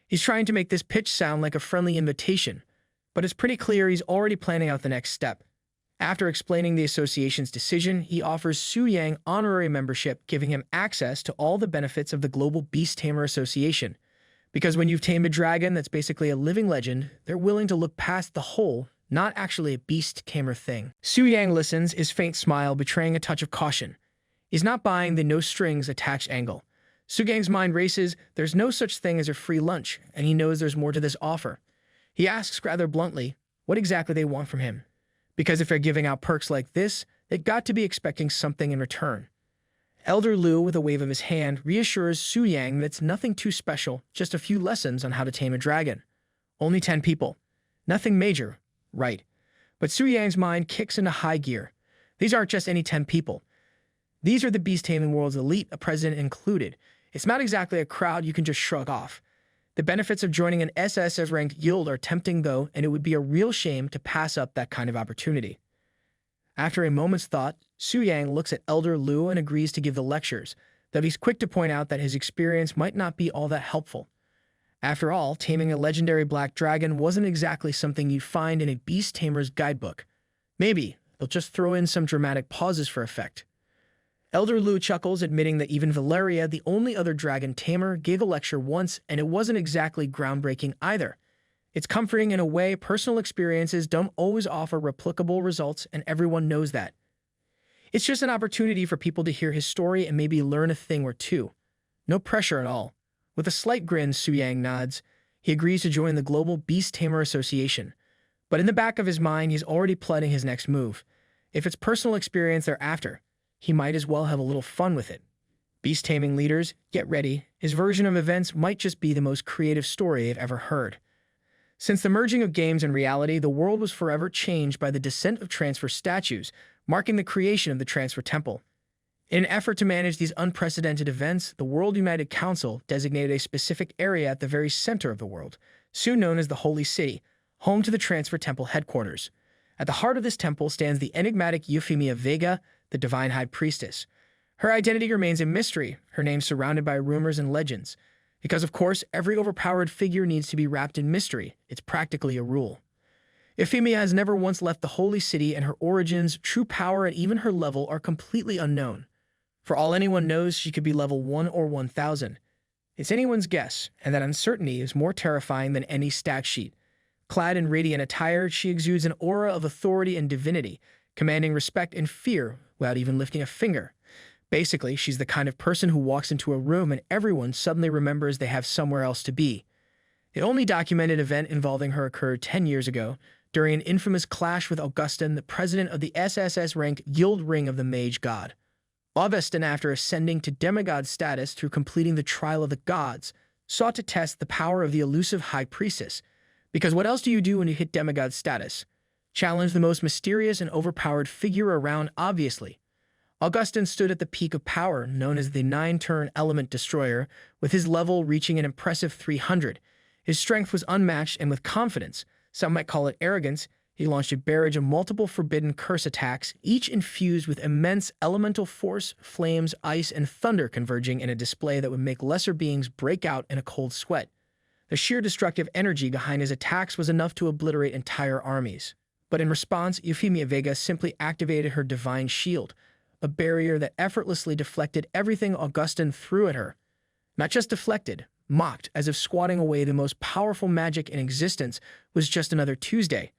He's trying to make this pitch sound like a friendly invitation, but it's pretty clear he's already planning out the next step. After explaining the association's decision, he offers Su Yang honorary membership, giving him access to all the benefits of the Global Beast Tamer Association. Because when you've tamed a dragon that's basically a living legend, they're willing to look past the whole, not actually a beast tamer thing. Su Yang listens, his faint smile betraying a touch of caution. He's not buying the no-strings-attached angle. Su Yang's mind races, there's no such thing as a free lunch, and he knows there's more to this offer. He asks rather bluntly what exactly they want from him. Because if they're giving out perks like this, they've got to be expecting something in return. Elder Lu, with a wave of his hand, reassures Su Yang that it's nothing too special, just a few lessons on how to tame a dragon. Only 10 people. Nothing major, right? But Su Yang's mind kicks into high gear. These aren't just any 10 people. These are the beast taming world's elite, a president included. It's not exactly a crowd you can just shrug off. The benefits of joining an SSF-ranked guild are tempting though, and it would be a real shame to pass up that kind of opportunity. After a moment's thought, Su Yang looks at Elder Lu and agrees to give the lectures, though he's quick to point out that his experience might not be all that helpful. After all, taming a legendary black dragon wasn't exactly something you'd find in a beast tamer's guidebook. Maybe they'll just throw in some dramatic pauses for effect. Elder Lu chuckles, admitting that even Valeria, the only other dragon tamer, gave a lecture once, and it wasn't exactly groundbreaking either. It's comforting in a way. Personal experiences don't always offer replicable results, and everyone knows that. It's just an opportunity for people to hear his story and maybe learn a thing or two. No pressure at all. With a slight grin, Su Yang nods. He agrees to join the Global Beast Tamer Association. But in the back of his mind, he's already plotting his next move. If it's personal experience they're after, he might as well have a little fun with it. Beast-taming leaders, get ready. His version of events might just be the most creative story they've ever heard. Since the merging of games and reality, the world was forever changed by the descent of transfer statues, marking the creation of the Transfer Temple. In an effort to manage these unprecedented events, the World United Council designated a specific area at the very center of the world, soon known as the Holy City, home to the Transfer Temple headquarters. At the heart of this temple stands the enigmatic Euphemia Vega, the Divine High Priestess. Her identity remains a mystery, her name surrounded by rumors and legends. Because, of course, every overpowered figure needs to be wrapped in mystery. It's practically a rule. Euphemia has never once left the Holy City, and her origins, true power, and even her level are completely unknown. For all anyone knows, she could be level 1 or 1000. It's anyone's guess, and that uncertainty is more terrifying than any stat sheet. Clad in radiant attire, she exudes an aura of authority and divinity, commanding respect and fear without even lifting a finger. Basically, she's the kind of person who walks into a room and everyone suddenly remembers they have somewhere else to be. The only documented event involving her occurred 10 years ago, during an infamous clash with Augustin, the president of the SSS-ranked Guild Ring of the Mage God. Augustin, after ascending to demigod status through completing the Trial of the Gods, sought to test the power of the elusive High Priestess. Because what else do you do when you hit demigod status? Challenge the most mysterious and overpowered figure around, obviously. Augustin stood at the peak of power, known as the 9-turn Element Destroyer, with his level reaching an impressive 300. His strength was unmatched, and with confidence, some might call it arrogance, he launched a barrage of multiple forbidden curse attacks, each infused with immense elemental force, flames, ice, and thunder converging in a display that would make lesser beings break out in a cold sweat. The sheer destructive energy behind his attacks was enough to obliterate entire armies. But in response, Euphemia Vega simply activated her divine shield, a barrier that effortlessly deflected everything Augustin threw at her. Not just deflected, mocked, as if squatting away the most powerful magic in existence was just another Tuesday.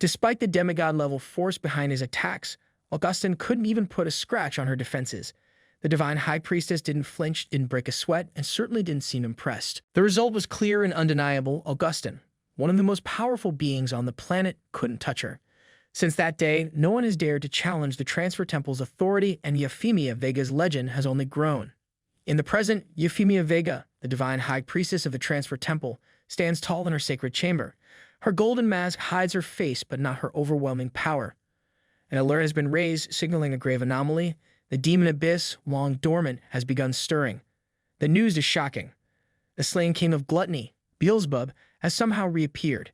Despite the demigod-level force behind his attacks, Augustin couldn't even put a scratch on her defenses. The Divine High Priestess didn't flinch, didn't break a sweat, and certainly didn't seem impressed. The result was clear and undeniable. Augustin, one of the most powerful beings on the planet, couldn't touch her. Since that day, no one has dared to challenge the Transfer Temple's authority, and Euphemia Vega's legend has only grown. In the present, Euphemia Vega, the Divine High Priestess of the Transfer Temple, stands tall in her sacred chamber. Her golden mask hides her face, but not her overwhelming power. An alert has been raised, signaling a grave anomaly. The demon abyss, long dormant, has begun stirring. The news is shocking. The slain king of gluttony, Beelzebub, has somehow reappeared.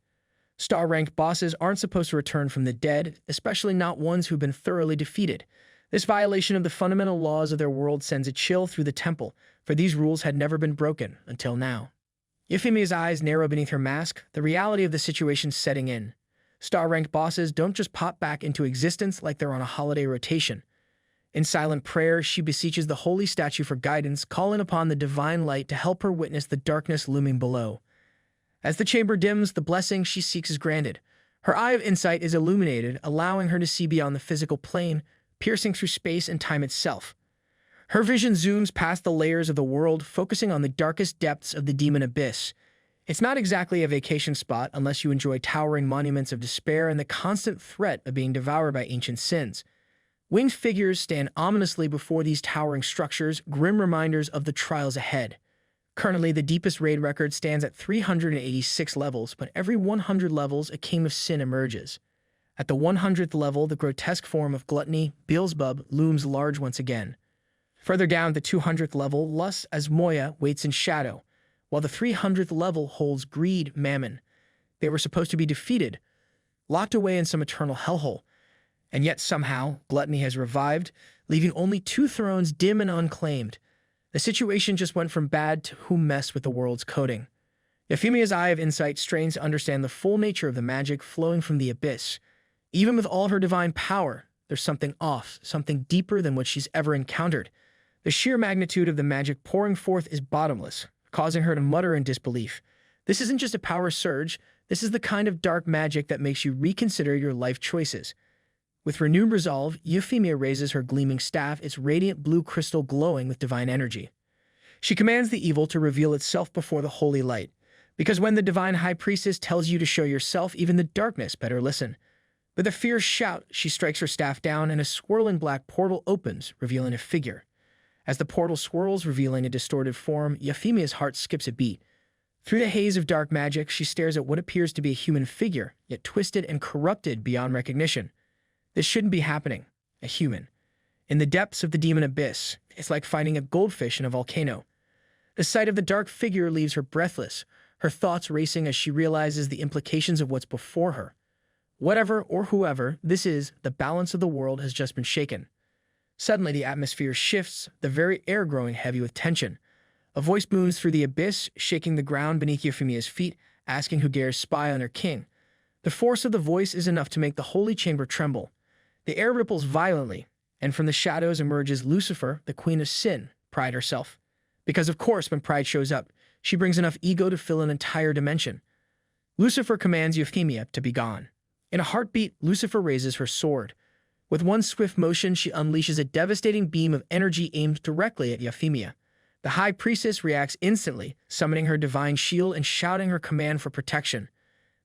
Star-ranked bosses aren't supposed to return from the dead, especially not ones who've been thoroughly defeated. This violation of the fundamental laws of their world sends a chill through the temple, for these rules had never been broken until now. Euphemia's eyes narrow beneath her mask, the reality of the situation setting in. Star-ranked bosses don't just pop back into existence like they're on a holiday rotation. In silent prayer, she beseeches the holy statue for guidance, calling upon the divine light to help her witness the darkness looming below. As the chamber dims, the blessing she seeks is granted. Her eye of insight is illuminated, allowing her to see beyond the physical plane, piercing through space and time itself. Her vision zooms past the layers of the world, focusing on the darkest depths of the demon abyss. It's not exactly a vacation spot unless you enjoy towering monuments of despair and the constant threat of being devoured by ancient sins. Winged figures stand ominously before these towering structures, grim reminders of the trials ahead. Currently, the deepest raid record stands at 386 levels, but every 100 levels, a king of sin emerges. At the 100th level, the grotesque form of gluttony, Beelzebub, looms large once again. Further down at the 200th level, lust as Moya waits in shadow, while the 300th level holds greed, Mammon. They were supposed to be defeated, locked away in some eternal hellhole. And yet somehow, gluttony has revived, leaving only 2 thrones dim and unclaimed. The situation just went from bad to who messed with the world's coding. Euphemia's eye of insight strains to understand the full nature of the magic flowing from the abyss. Even with all her divine power, there's something off, something deeper than what she's ever encountered. The sheer magnitude of the magic pouring forth is bottomless, causing her to mutter in disbelief. This isn't just a power surge, this is the kind of dark magic that makes you reconsider your life choices. With renewed resolve, Euphemia raises her gleaming staff, its radiant blue crystal glowing with divine energy. She commands the evil to reveal itself before the holy light, because when the divine high priestess tells you to show yourself, even the darkness better listen. With a fierce shout, she strikes her staff down and a swirling black portal opens, revealing a figure. As the portal swirls, revealing a distorted form, Euphemia's heart skips a beat. Through the haze of dark magic, she stares at what appears to be a human figure, yet twisted and corrupted beyond recognition. This shouldn't be happening. A human. In the depths of the demon abyss, it's like finding a goldfish in a volcano. The sight of the dark figure leaves her breathless, her thoughts racing as she realizes the implications of what's before her. Whatever or whoever this is, the balance of the world has just been shaken. Suddenly, the atmosphere shifts, the very air growing heavy with tension. A voice booms through the abyss, shaking the ground beneath Euphemia's feet, asking who dares spy on her king. The force of the voice is enough to make the holy chamber tremble. The air ripples violently, and from the shadows emerges Lucifer, the queen of sin, Pride herself. Because of course, when Pride shows up, she brings enough ego to fill an entire dimension. Lucifer commands Euphemia to be gone. In a heartbeat, Lucifer raises her sword. With one swift motion, she unleashes a devastating beam of energy aimed directly at Euphemia. The High Priestess reacts instantly, summoning her divine shield and shouting her command for protection.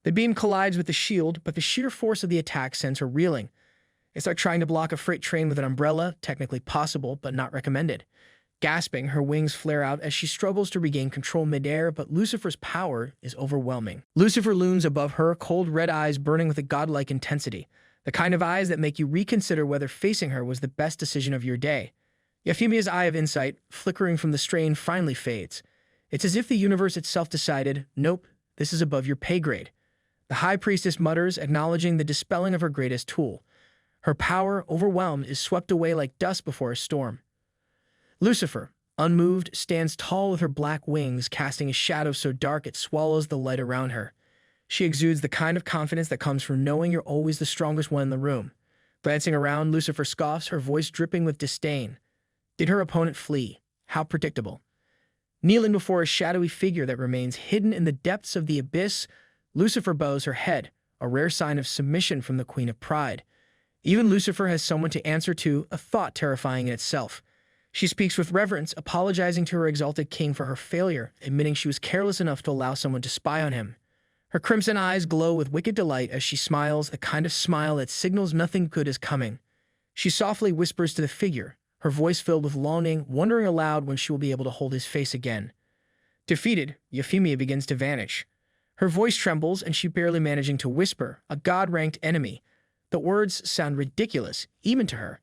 The beam collides with the shield, but the sheer force of the attack sends her reeling. It's like trying to block a freight train with an umbrella, technically possible, but not recommended. Gasping, her wings flare out as she struggles to regain control midair, but Lucifer's power is overwhelming. Lucifer looms above her, cold red eyes burning with a godlike intensity, the kind of eyes that make you reconsider whether facing her was the best decision of your day. Euphemia's eye of insight, flickering from the strain, finally fades. It's as if the universe itself decided, nope, this is above your pay grade. The High Priestess mutters, acknowledging the dispelling of her greatest tool. Her power, overwhelmed, is swept away like dust before a storm. Lucifer, unmoved, stands tall with her black wings, casting a shadow so dark it swallows the light around her. She exudes the kind of confidence that comes from knowing you're always the strongest one in the room. Glancing around, Lucifer scoffs, her voice dripping with disdain. Did her opponent flee? How predictable. Kneeling before a shadowy figure that remains hidden in the depths of the abyss, Lucifer bows her head, a rare sign of submission from the Queen of Pride. Even Lucifer has someone to answer to, a thought terrifying in itself. She speaks with reverence, apologizing to her exalted king for her failure, admitting she was careless enough to allow someone to spy on him. Her crimson eyes glow with wicked delight as she smiles, the kind of smile that signals nothing good is coming. She softly whispers to the figure, her voice filled with longing, wondering aloud when she will be able to hold his face again. Defeated, Euphemia begins to vanish. Her voice trembles and she barely managing to whisper, a god-ranked enemy. The words sound ridiculous, even to her.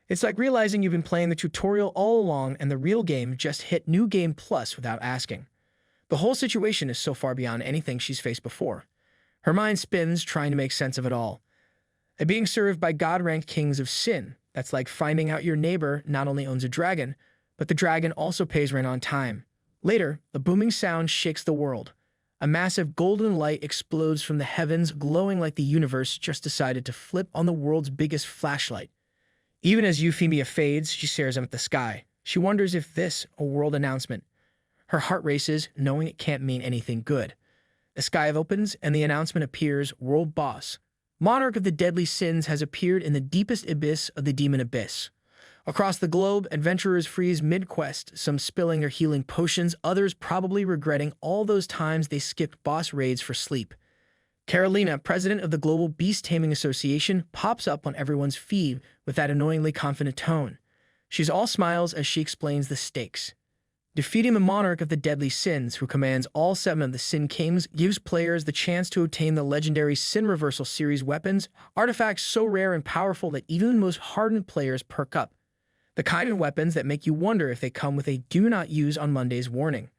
It's like realizing you've been playing the tutorial all along and the real game just hit New Game Plus without asking. The whole situation is so far beyond anything she's faced before. Her mind spins, trying to make sense of it all. Being served by god-ranked kings of sin, that's like finding out your neighbor not only owns a dragon, but the dragon also pays rent on time. Later, the booming sound shakes the world. A massive golden light explodes from the heavens, glowing like the universe just decided to flip on the world's biggest flashlight. Even as Euphemia fades, she stares up at the sky. She wonders if this a world announcement. Her heart races, knowing it can't mean anything good. The sky opens, and the announcement appears, World Boss. Monarch of the deadly sins has appeared in the deepest abyss of the demon abyss. Across the globe, adventurers freeze mid-quest, some spilling their healing potions, others probably regretting all those times they skipped boss raids for sleep. Carolina, president of the Global Beast Taming Association, pops up on everyone's feed with that annoyingly confident tone. She's all smiles as she explains the stakes. Defeating the monarch of the deadly sins, who commands all 7 of the Sin Kings, gives players the chance to obtain the legendary Sin Reversal series weapons, artifacts so rare and powerful that even the most hardened players perk up. The kind of weapons that make you wonder if they come with a do not use on Mondays warning.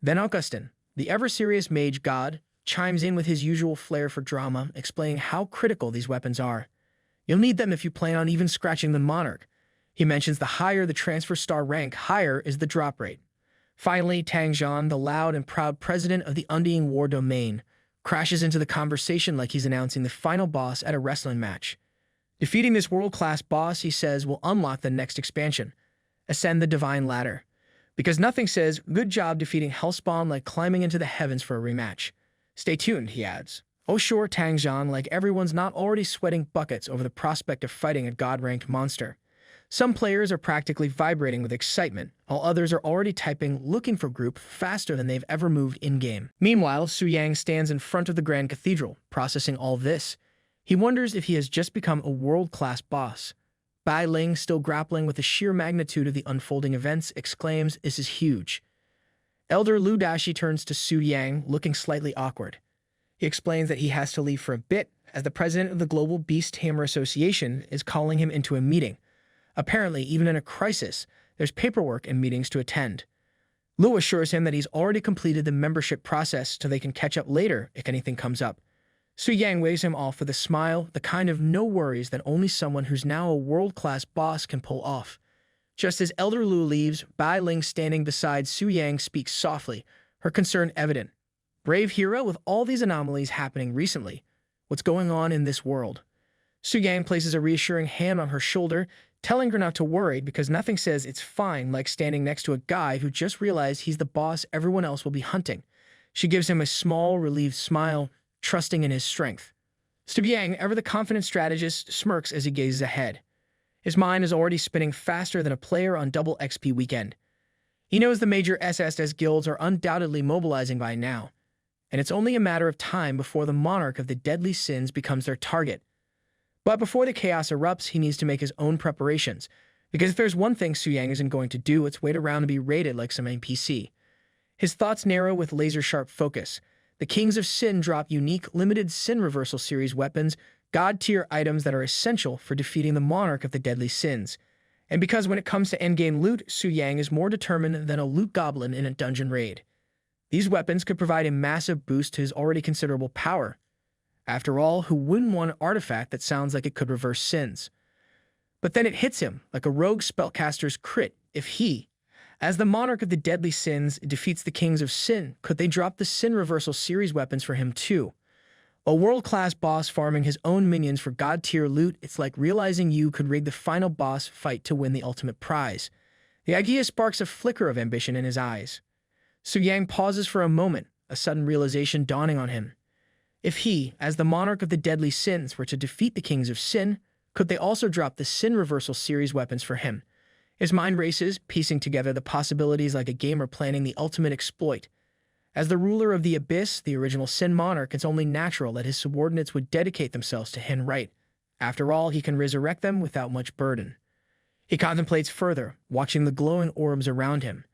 Then Augustin, the ever-serious mage god, chimes in with his usual flair for drama, explaining how critical these weapons are. You'll need them if you plan on even scratching the monarch. He mentions the higher the transfer star rank, higher is the drop rate. Finally, Tang Zhan, the loud and proud president of the Undying War Domain, crashes into the conversation like he's announcing the final boss at a wrestling match. Defeating this world-class boss, he says, will unlock the next expansion, Ascend the Divine Ladder. Because nothing says, good job defeating Hellspawn like climbing into the heavens for a rematch. Stay tuned, he adds. Oh sure, Tang Zhan, like everyone's not already sweating buckets over the prospect of fighting a god-ranked monster. Some players are practically vibrating with excitement, while others are already typing looking for group faster than they've ever moved in-game. Meanwhile, Su Yang stands in front of the Grand Cathedral, processing all this. He wonders if he has just become a world-class boss. Bai Ling, still grappling with the sheer magnitude of the unfolding events, exclaims, "This is huge." Elder Lu Dashi turns to Su Yang, looking slightly awkward. He explains that he has to leave for a bit, as the president of the Global Beast Tamer Association is calling him into a meeting. Apparently, even in a crisis, there's paperwork and meetings to attend. Lu assures him that he's already completed the membership process so they can catch up later if anything comes up. Su Yang waves him off with a smile, the kind of no worries that only someone who's now a world-class boss can pull off. Just as Elder Lu leaves, Bai Ling, standing beside Su Yang, speaks softly, her concern evident. "Brave hero, with all these anomalies happening recently, what's going on in this world?" Su Yang places a reassuring hand on her shoulder, telling her not to worry because nothing says it's fine like standing next to a guy who just realized he's the boss everyone else will be hunting. She gives him a small, relieved smile, trusting in his strength. Su Yang, ever the confident strategist, smirks as he gazes ahead. His mind is already spinning faster than a player on double XP weekend. He knows the major SSS guilds are undoubtedly mobilizing by now, and it's only a matter of time before the monarch of the deadly sins becomes their target. But before the chaos erupts, he needs to make his own preparations, because if there's one thing Su Yang isn't going to do, it's wait around and be raided like some NPC. His thoughts narrow with laser-sharp focus. The Kings of Sin drop unique, limited Sin Reversal Series weapons, God-tier items that are essential for defeating the monarch of the deadly sins. And because when it comes to endgame loot, Su Yang is more determined than a loot goblin in a dungeon raid. These weapons could provide a massive boost to his already considerable power. After all, who wouldn't want an artifact that sounds like it could reverse sins? But then it hits him, like a rogue spellcaster's crit, if he, as the monarch of the deadly sins, defeats the Kings of Sin, could they drop the Sin Reversal Series weapons for him too? A world-class boss farming his own minions for god-tier loot, it's like realizing you could rig the final boss fight to win the ultimate prize. The idea sparks a flicker of ambition in his eyes. Su Yang pauses for a moment, a sudden realization dawning on him. If he, as the monarch of the deadly sins, were to defeat the Kings of Sin, could they also drop the Sin Reversal Series weapons for him? His mind races, piecing together the possibilities like a gamer planning the ultimate exploit. As the ruler of the Abyss, the original Sin Monarch, it's only natural that his subordinates would dedicate themselves to him right. After all, he can resurrect them without much burden. He contemplates further, watching the glowing orbs around him.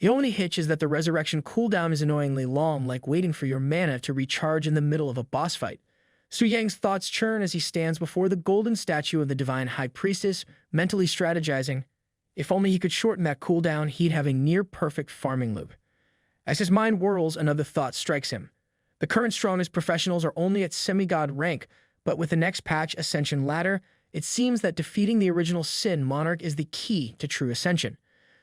The only hitch is that the resurrection cooldown is annoyingly long, like waiting for your mana to recharge in the middle of a boss fight. Su Yang's thoughts churn as he stands before the golden statue of the divine high priestess, mentally strategizing. If only he could shorten that cooldown, he'd have a near-perfect farming loop. As his mind whirls, another thought strikes him. The current strongest professionals are only at semi-god rank, but with the next patch, Ascension Ladder, it seems that defeating the original Sin Monarch is the key to true ascension.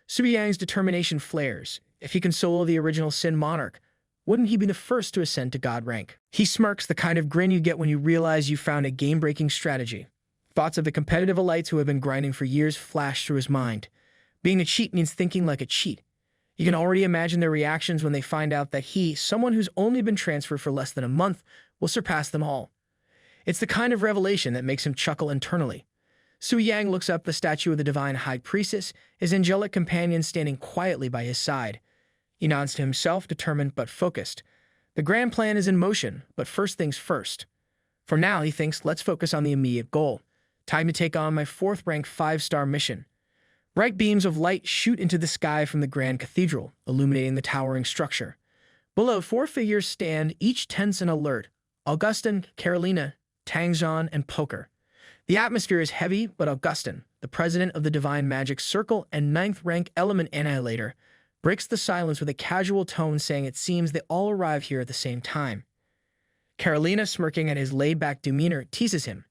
Su Yang's determination flares. If he can solo the original Sin Monarch, wouldn't he be the first to ascend to god rank? He smirks, the kind of grin you get when you realize you found a game-breaking strategy. Thoughts of the competitive elites who have been grinding for years flash through his mind. Being a cheat means thinking like a cheat. You can already imagine their reactions when they find out that he, someone who's only been transferred for less than a month, will surpass them all. It's the kind of revelation that makes him chuckle internally. Su Yang looks up the statue of the divine high priestess, his angelic companion standing quietly by his side. He nods to himself, determined but focused. The grand plan is in motion, but first things first. For now, he thinks, let's focus on the immediate goal. Time to take on my 4th rank 5-star mission. Bright beams of light shoot into the sky from the Grand Cathedral, illuminating the towering structure. Below, 4 figures stand, each tense and alert. Augustin, Carolina, Tangzhan, and Poker. The atmosphere is heavy, but Augustin, the president of the Divine Magic Circle and 9th rank Element Annihilator, breaks the silence with a casual tone, saying it seems they all arrive here at the same time. Carolina, smirking at his laid-back demeanor, teases him.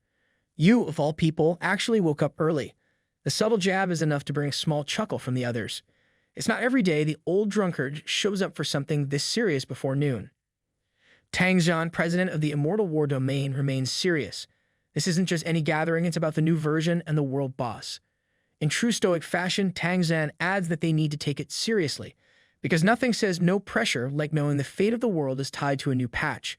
You, of all people, actually woke up early. The subtle jab is enough to bring a small chuckle from the others. It's not every day the old drunkard shows up for something this serious before noon. Tangzhan, president of the Immortal War Domain, remains serious. This isn't just any gathering, it's about the new version and the world boss. In true stoic fashion, Tangzhan adds that they need to take it seriously, because nothing says no pressure like knowing the fate of the world is tied to a new patch.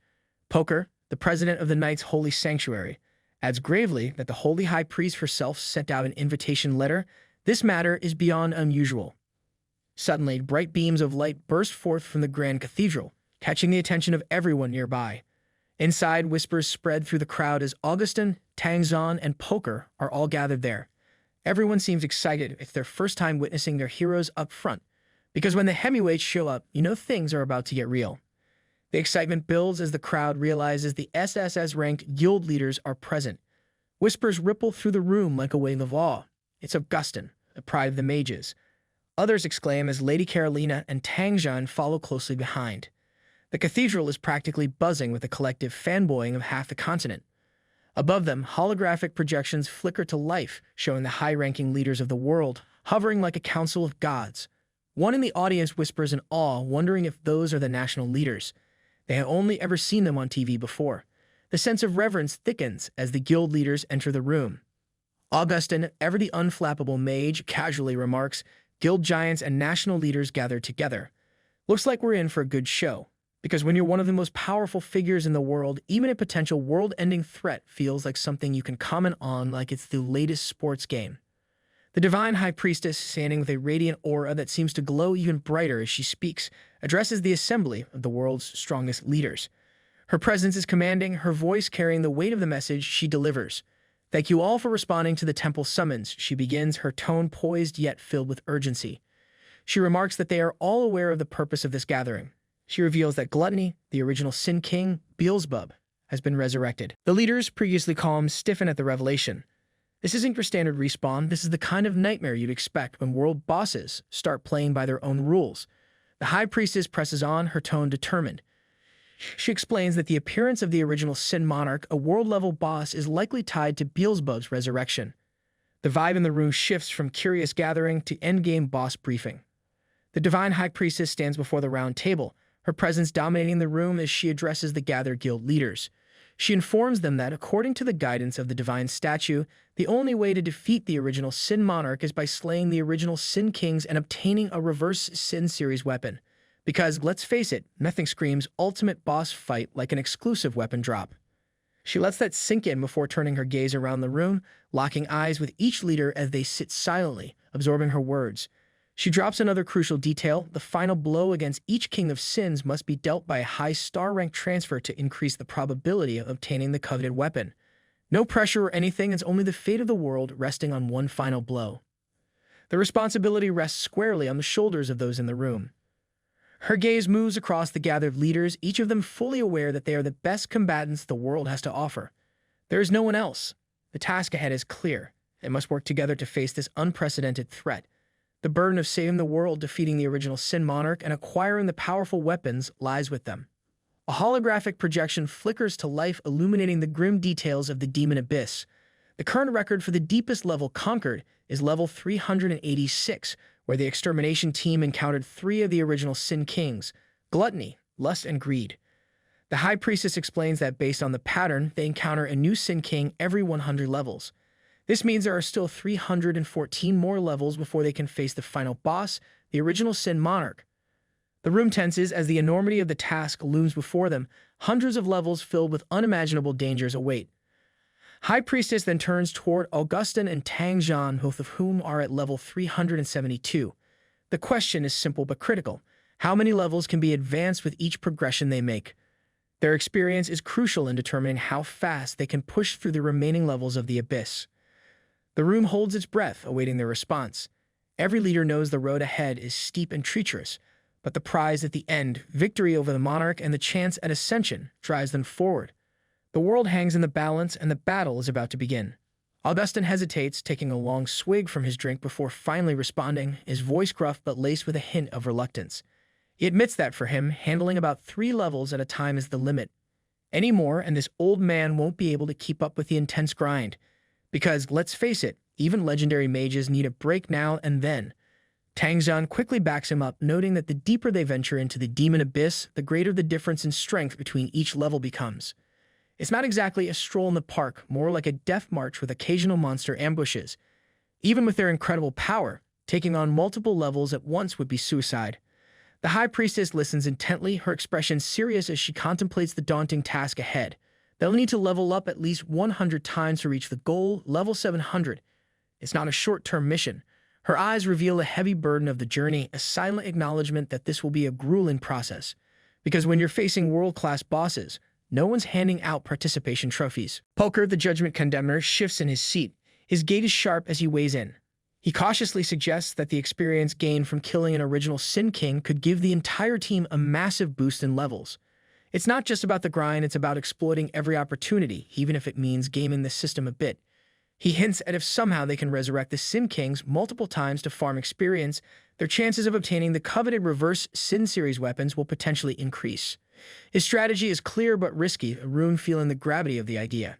Poker, the president of the Knight's Holy Sanctuary, adds gravely that the Holy High Priest herself sent out an invitation letter. This matter is beyond unusual. Suddenly, bright beams of light burst forth from the Grand Cathedral, catching the attention of everyone nearby. Inside, whispers spread through the crowd as Augustin, Tangzhan, and Poker are all gathered there. Everyone seems excited. It's their first time witnessing their heroes up front, because when the heavyweights show up, you know things are about to get real. The excitement builds as the crowd realizes the SSS-ranked guild leaders are present. Whispers ripple through the room like a wave of awe. It's Augustin, the pride of the mages. Others exclaim as Lady Carolina and Tangzhan follow closely behind. The cathedral is practically buzzing with the collective fanboying of half the continent. Above them, holographic projections flicker to life, showing the high-ranking leaders of the world, hovering like a council of gods. One in the audience whispers in awe, wondering if those are the national leaders. They have only ever seen them on TV before. The sense of reverence thickens as the guild leaders enter the room. Augustin, ever the unflappable mage, casually remarks, "Guild giants and national leaders gathered together. Looks like we're in for a good show. Because when you're one of the most powerful figures in the world, even a potential world-ending threat feels like something you can comment on like it's the latest sports game." The divine high priestess, standing with a radiant aura that seems to glow even brighter as she speaks, addresses the assembly of the world's strongest leaders. Her presence is commanding, her voice carrying the weight of the message she delivers. "Thank you all for responding to the temple summons," she begins, her tone poised yet filled with urgency. She remarks that they are all aware of the purpose of this gathering. She reveals that Gluttony, the original Sin King, Beelzebub, has been resurrected. The leaders, previously calm, stiffen at the revelation. This isn't your standard respawn. This is the kind of nightmare you'd expect when world bosses start playing by their own rules. The High Priestess presses on, her tone determined. She explains that the appearance of the original Sin Monarch, a world-level boss, is likely tied to Beelzebub's resurrection. The vibe in the room shifts from curious gathering to endgame boss briefing. The Divine High Priestess stands before the round table, her presence dominating the room as she addresses the gathered guild leaders. She informs them that, according to the guidance of the divine statue, the only way to defeat the original Sin Monarch is by slaying the original Sin Kings and obtaining a reverse Sin series weapon. Because, let's face it, nothing screams ultimate boss fight like an exclusive weapon drop. She lets that sink in before turning her gaze around the room, locking eyes with each leader as they sit silently, absorbing her words. She drops another crucial detail: the final blow against each king of sins must be dealt by a high star rank transfer to increase the probability of obtaining the coveted weapon. No pressure or anything, it's only the fate of the world resting on one final blow. The responsibility rests squarely on the shoulders of those in the room. Her gaze moves across the gathered leaders, each of them fully aware that they are the best combatants the world has to offer. There is no one else. The task ahead is clear. They must work together to face this unprecedented threat. The burden of saving the world, defeating the original Sin Monarch, and acquiring the powerful weapons lies with them. A holographic projection flickers to life, illuminating the grim details of the Demon Abyss. The current record for the deepest level conquered is level 386, where the extermination team encountered 3 of the original Sin Kings: Gluttony, Lust, and Greed. The High Priestess explains that based on the pattern, they encounter a new Sin King every 100 levels. This means there are still 314 more levels before they can face the final boss, the original Sin Monarch. The room tenses as the enormity of the task looms before them. Hundreds of levels filled with unimaginable dangers await. High Priestess then turns toward Augustin and Tangzhan, both of whom are at level 372. The question is simple but critical. How many levels can be advanced with each progression they make? Their experience is crucial in determining how fast they can push through the remaining levels of the Abyss. The room holds its breath, awaiting their response. Every leader knows the road ahead is steep and treacherous, but the prize at the end, victory over the monarch and the chance at ascension, drives them forward. The world hangs in the balance, and the battle is about to begin. Augustin hesitates, taking a long swig from his drink before finally responding, his voice gruff but laced with a hint of reluctance. He admits that for him, handling about 3 levels at a time is the limit. Any more, and this old man won't be able to keep up with the intense grind. Because, let's face it, even legendary mages need a break now and then. Tangzhan quickly backs him up, noting that the deeper they venture into the Demon Abyss, the greater the difference in strength between each level becomes. It's not exactly a stroll in the park, more like a death march with occasional monster ambushes. Even with their incredible power, taking on multiple levels at once would be suicide. The High Priestess listens intently, her expression serious as she contemplates the daunting task ahead. They'll need to level up at least 100 times to reach the goal, level 700. It's not a short-term mission. Her eyes reveal the heavy burden of the journey, a silent acknowledgement that this will be a grueling process. Because when you're facing world-class bosses, no one's handing out participation trophies. Poker, the judgment condemner, shifts in his seat. His gait is sharp as he weighs in. He cautiously suggests that the experience gained from killing an original Sin King could give the entire team a massive boost in levels. It's not just about the grind, it's about exploiting every opportunity, even if it means gaming the system a bit. He hints at if somehow they can resurrect the Sin Kings multiple times to farm experience, their chances of obtaining the coveted reverse Sin series weapons will potentially increase. His strategy is clear but risky, Rune feeling the gravity of the idea.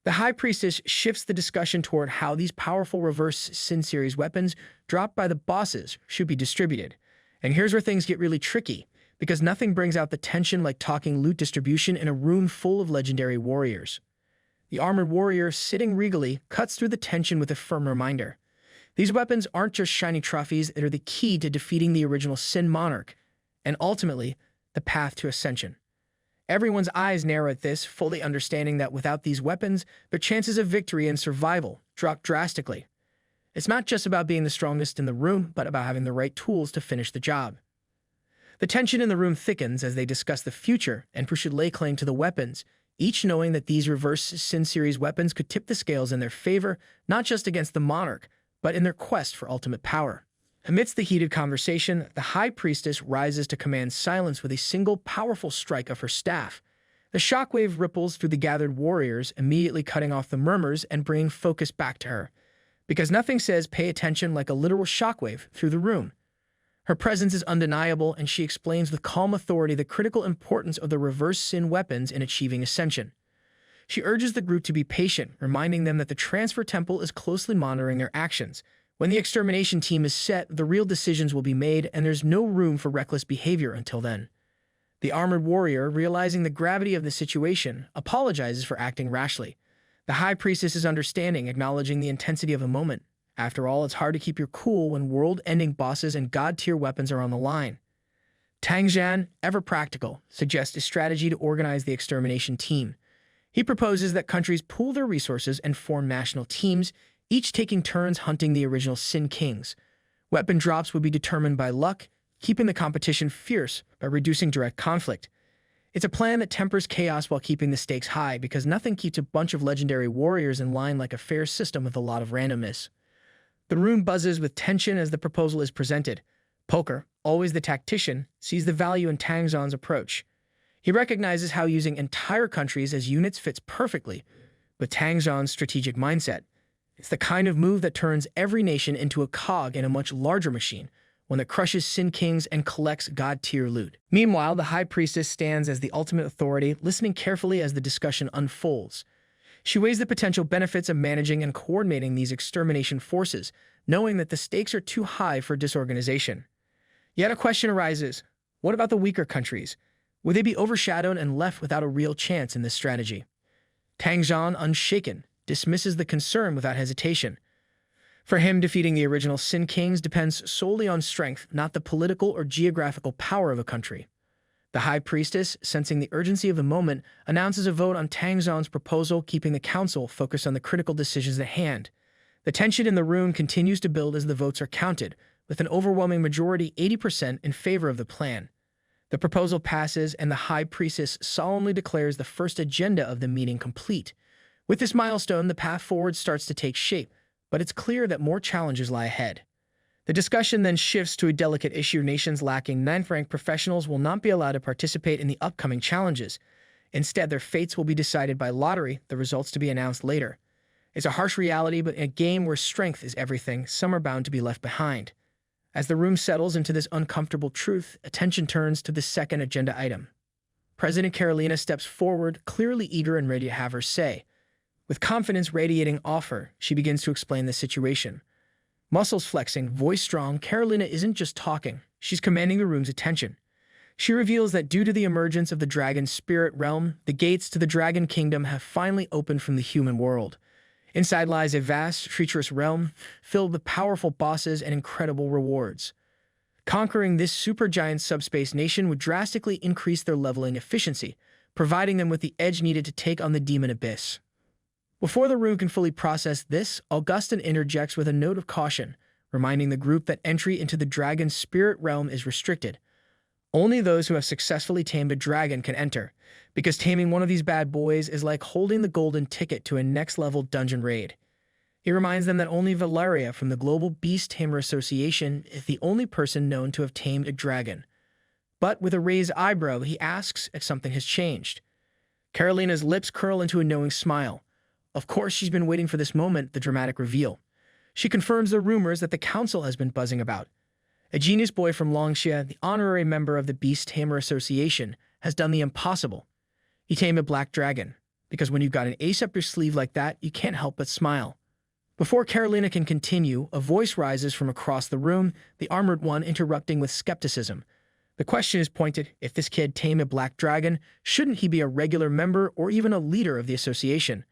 The High Priestess shifts the discussion toward how these powerful reverse Sin series weapons dropped by the bosses should be distributed. And here's where things get really tricky, because nothing brings out the tension like talking loot distribution in a room full of legendary warriors. The armored warrior, sitting regally, cuts through the tension with a firm reminder. These weapons aren't just shiny trophies, they're the key to defeating the original Sin Monarch, and ultimately, the path to ascension. Everyone's eyes narrow at this, fully understanding that without these weapons, their chances of victory and survival drop drastically. It's not just about being the strongest in the room, but about having the right tools to finish the job. The tension in the room thickens as they discuss the future and who should lay claim to the weapons, each knowing that these reverse Sin series weapons could tip the scales in their favor, not just against the monarch, but in their quest for ultimate power. Amidst the heated conversation, the High Priestess rises to command silence with a single powerful strike of her staff. The shockwave ripples through the gathered warriors, immediately cutting off the murmurs and bringing focus back to her. Because nothing says pay attention like a literal shockwave through the room. Her presence is undeniable, and she explains with calm authority the critical importance of the reverse Sin weapons in achieving ascension. She urges the group to be patient, reminding them that the Transfer Temple is closely monitoring their actions. When the extermination team is set, the real decisions will be made, and there's no room for reckless behavior until then. The armored warrior, realizing the gravity of the situation, apologizes for acting rashly. The High Priestess is understanding, acknowledging the intensity of the moment. After all, it's hard to keep your cool when world-ending bosses and god-tier weapons are on the line. Tang Zhan, ever practical, suggests a strategy to organize the extermination team. He proposes that countries pool their resources and form national teams, each taking turns hunting the original Sin Kings. Weapon drops would be determined by luck, keeping the competition fierce by reducing direct conflict. It's a plan that tempers chaos while keeping the stakes high, because nothing keeps a bunch of legendary warriors in line like a fair system with a lot of randomness. The room buzzes with tension as the proposal is presented. Poker, always the tactician, sees the value in Tang Zhan's approach. He recognizes how using entire countries as units fits perfectly with Tang Zhan's strategic mindset. It's the kind of move that turns every nation into a cog in a much larger machine, one that crushes Sin Kings and collects god-tier loot. Meanwhile, the High Priestess stands as the ultimate authority, listening carefully as the discussion unfolds. She weighs the potential benefits of managing and coordinating these extermination forces, knowing that the stakes are too high for disorganization. Yet a question arises: what about the weaker countries? Would they be overshadowed and left without a real chance in this strategy? Tang Zhan, unshaken, dismisses the concern without hesitation. For him, defeating the original Sin Kings depends solely on strength, not the political or geographical power of a country. The High Priestess, sensing the urgency of the moment, announces a vote on Tang Zhan's proposal, keeping the council focused on the critical decisions at hand. The tension in the room continues to build as the votes are counted, with an overwhelming majority, 80%, in favor of the plan. The proposal passes, and the High Priestess solemnly declares the first agenda of the meeting complete. With this milestone, the path forward starts to take shape, but it's clear that more challenges lie ahead. The discussion then shifts to a delicate issue: nations lacking 9th-ranked professionals will not be allowed to participate in the upcoming challenges. Instead, their fates will be decided by lottery, the results to be announced later. It's a harsh reality, but in a game where strength is everything, some are bound to be left behind. As the room settles into this uncomfortable truth, attention turns to the second agenda item. President Carolina steps forward, clearly eager and ready to have her say. With confidence radiating off her, she begins to explain the situation. Muscles flexing, voice strong, Carolina isn't just talking, she's commanding the room's attention. She reveals that due to the emergence of the dragon spirit realm, the gates to the dragon kingdom have finally opened from the human world. Inside lies a vast, treacherous realm, filled with powerful bosses and incredible rewards. Conquering this supergiant subspace nation would drastically increase their leveling efficiency, providing them with the edge needed to take on the demon abyss. Before the room can fully process this, Augustin interjects with a note of caution, reminding the group that entry into the dragon's spirit realm is restricted. Only those who have successfully tamed a dragon can enter, because taming one of these bad boys is like holding the golden ticket to a next-level dungeon raid. He reminds them that only Valeria from the Global Beast Tamer Association is the only person known to have tamed a dragon. But with a raised eyebrow, he asks if something has changed. Carolina's lips curl into a knowing smile. Of course, she's been waiting for this moment, the dramatic reveal. She confirms the rumors that the council has been buzzing about. A genius boy from Longxia, the honorary member of the Beast Tamer Association, has done the impossible. He tamed a black dragon, because when you've got an ace up your sleeve like that, you can't help but smile. Before Carolina can continue, a voice rises from across the room, the armored one interrupting with skepticism. The question is pointed: if this kid tamed a black dragon, shouldn't he be a regular member or even a leader of the association?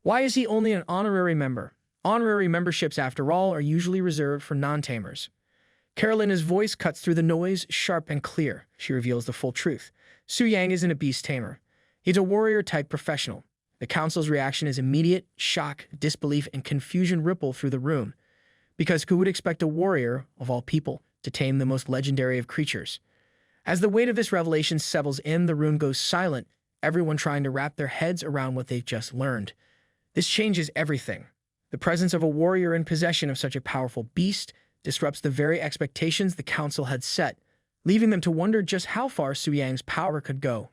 Why is he only an honorary member? Honorary memberships, after all, are usually reserved for non-tamers. Carolina's voice cuts through the noise, sharp and clear. She reveals the full truth. Su Yang isn't a beast tamer. He's a warrior-type professional. The council's reaction is immediate. Shock, disbelief, and confusion ripple through the room. Because who would expect a warrior, of all people, to tame the most legendary of creatures? As the weight of this revelation settles in, the room goes silent, everyone trying to wrap their heads around what they've just learned. This changes everything. The presence of a warrior in possession of such a powerful beast disrupts the very expectations the council had set, leaving them to wonder just how far Su Yang's power could go.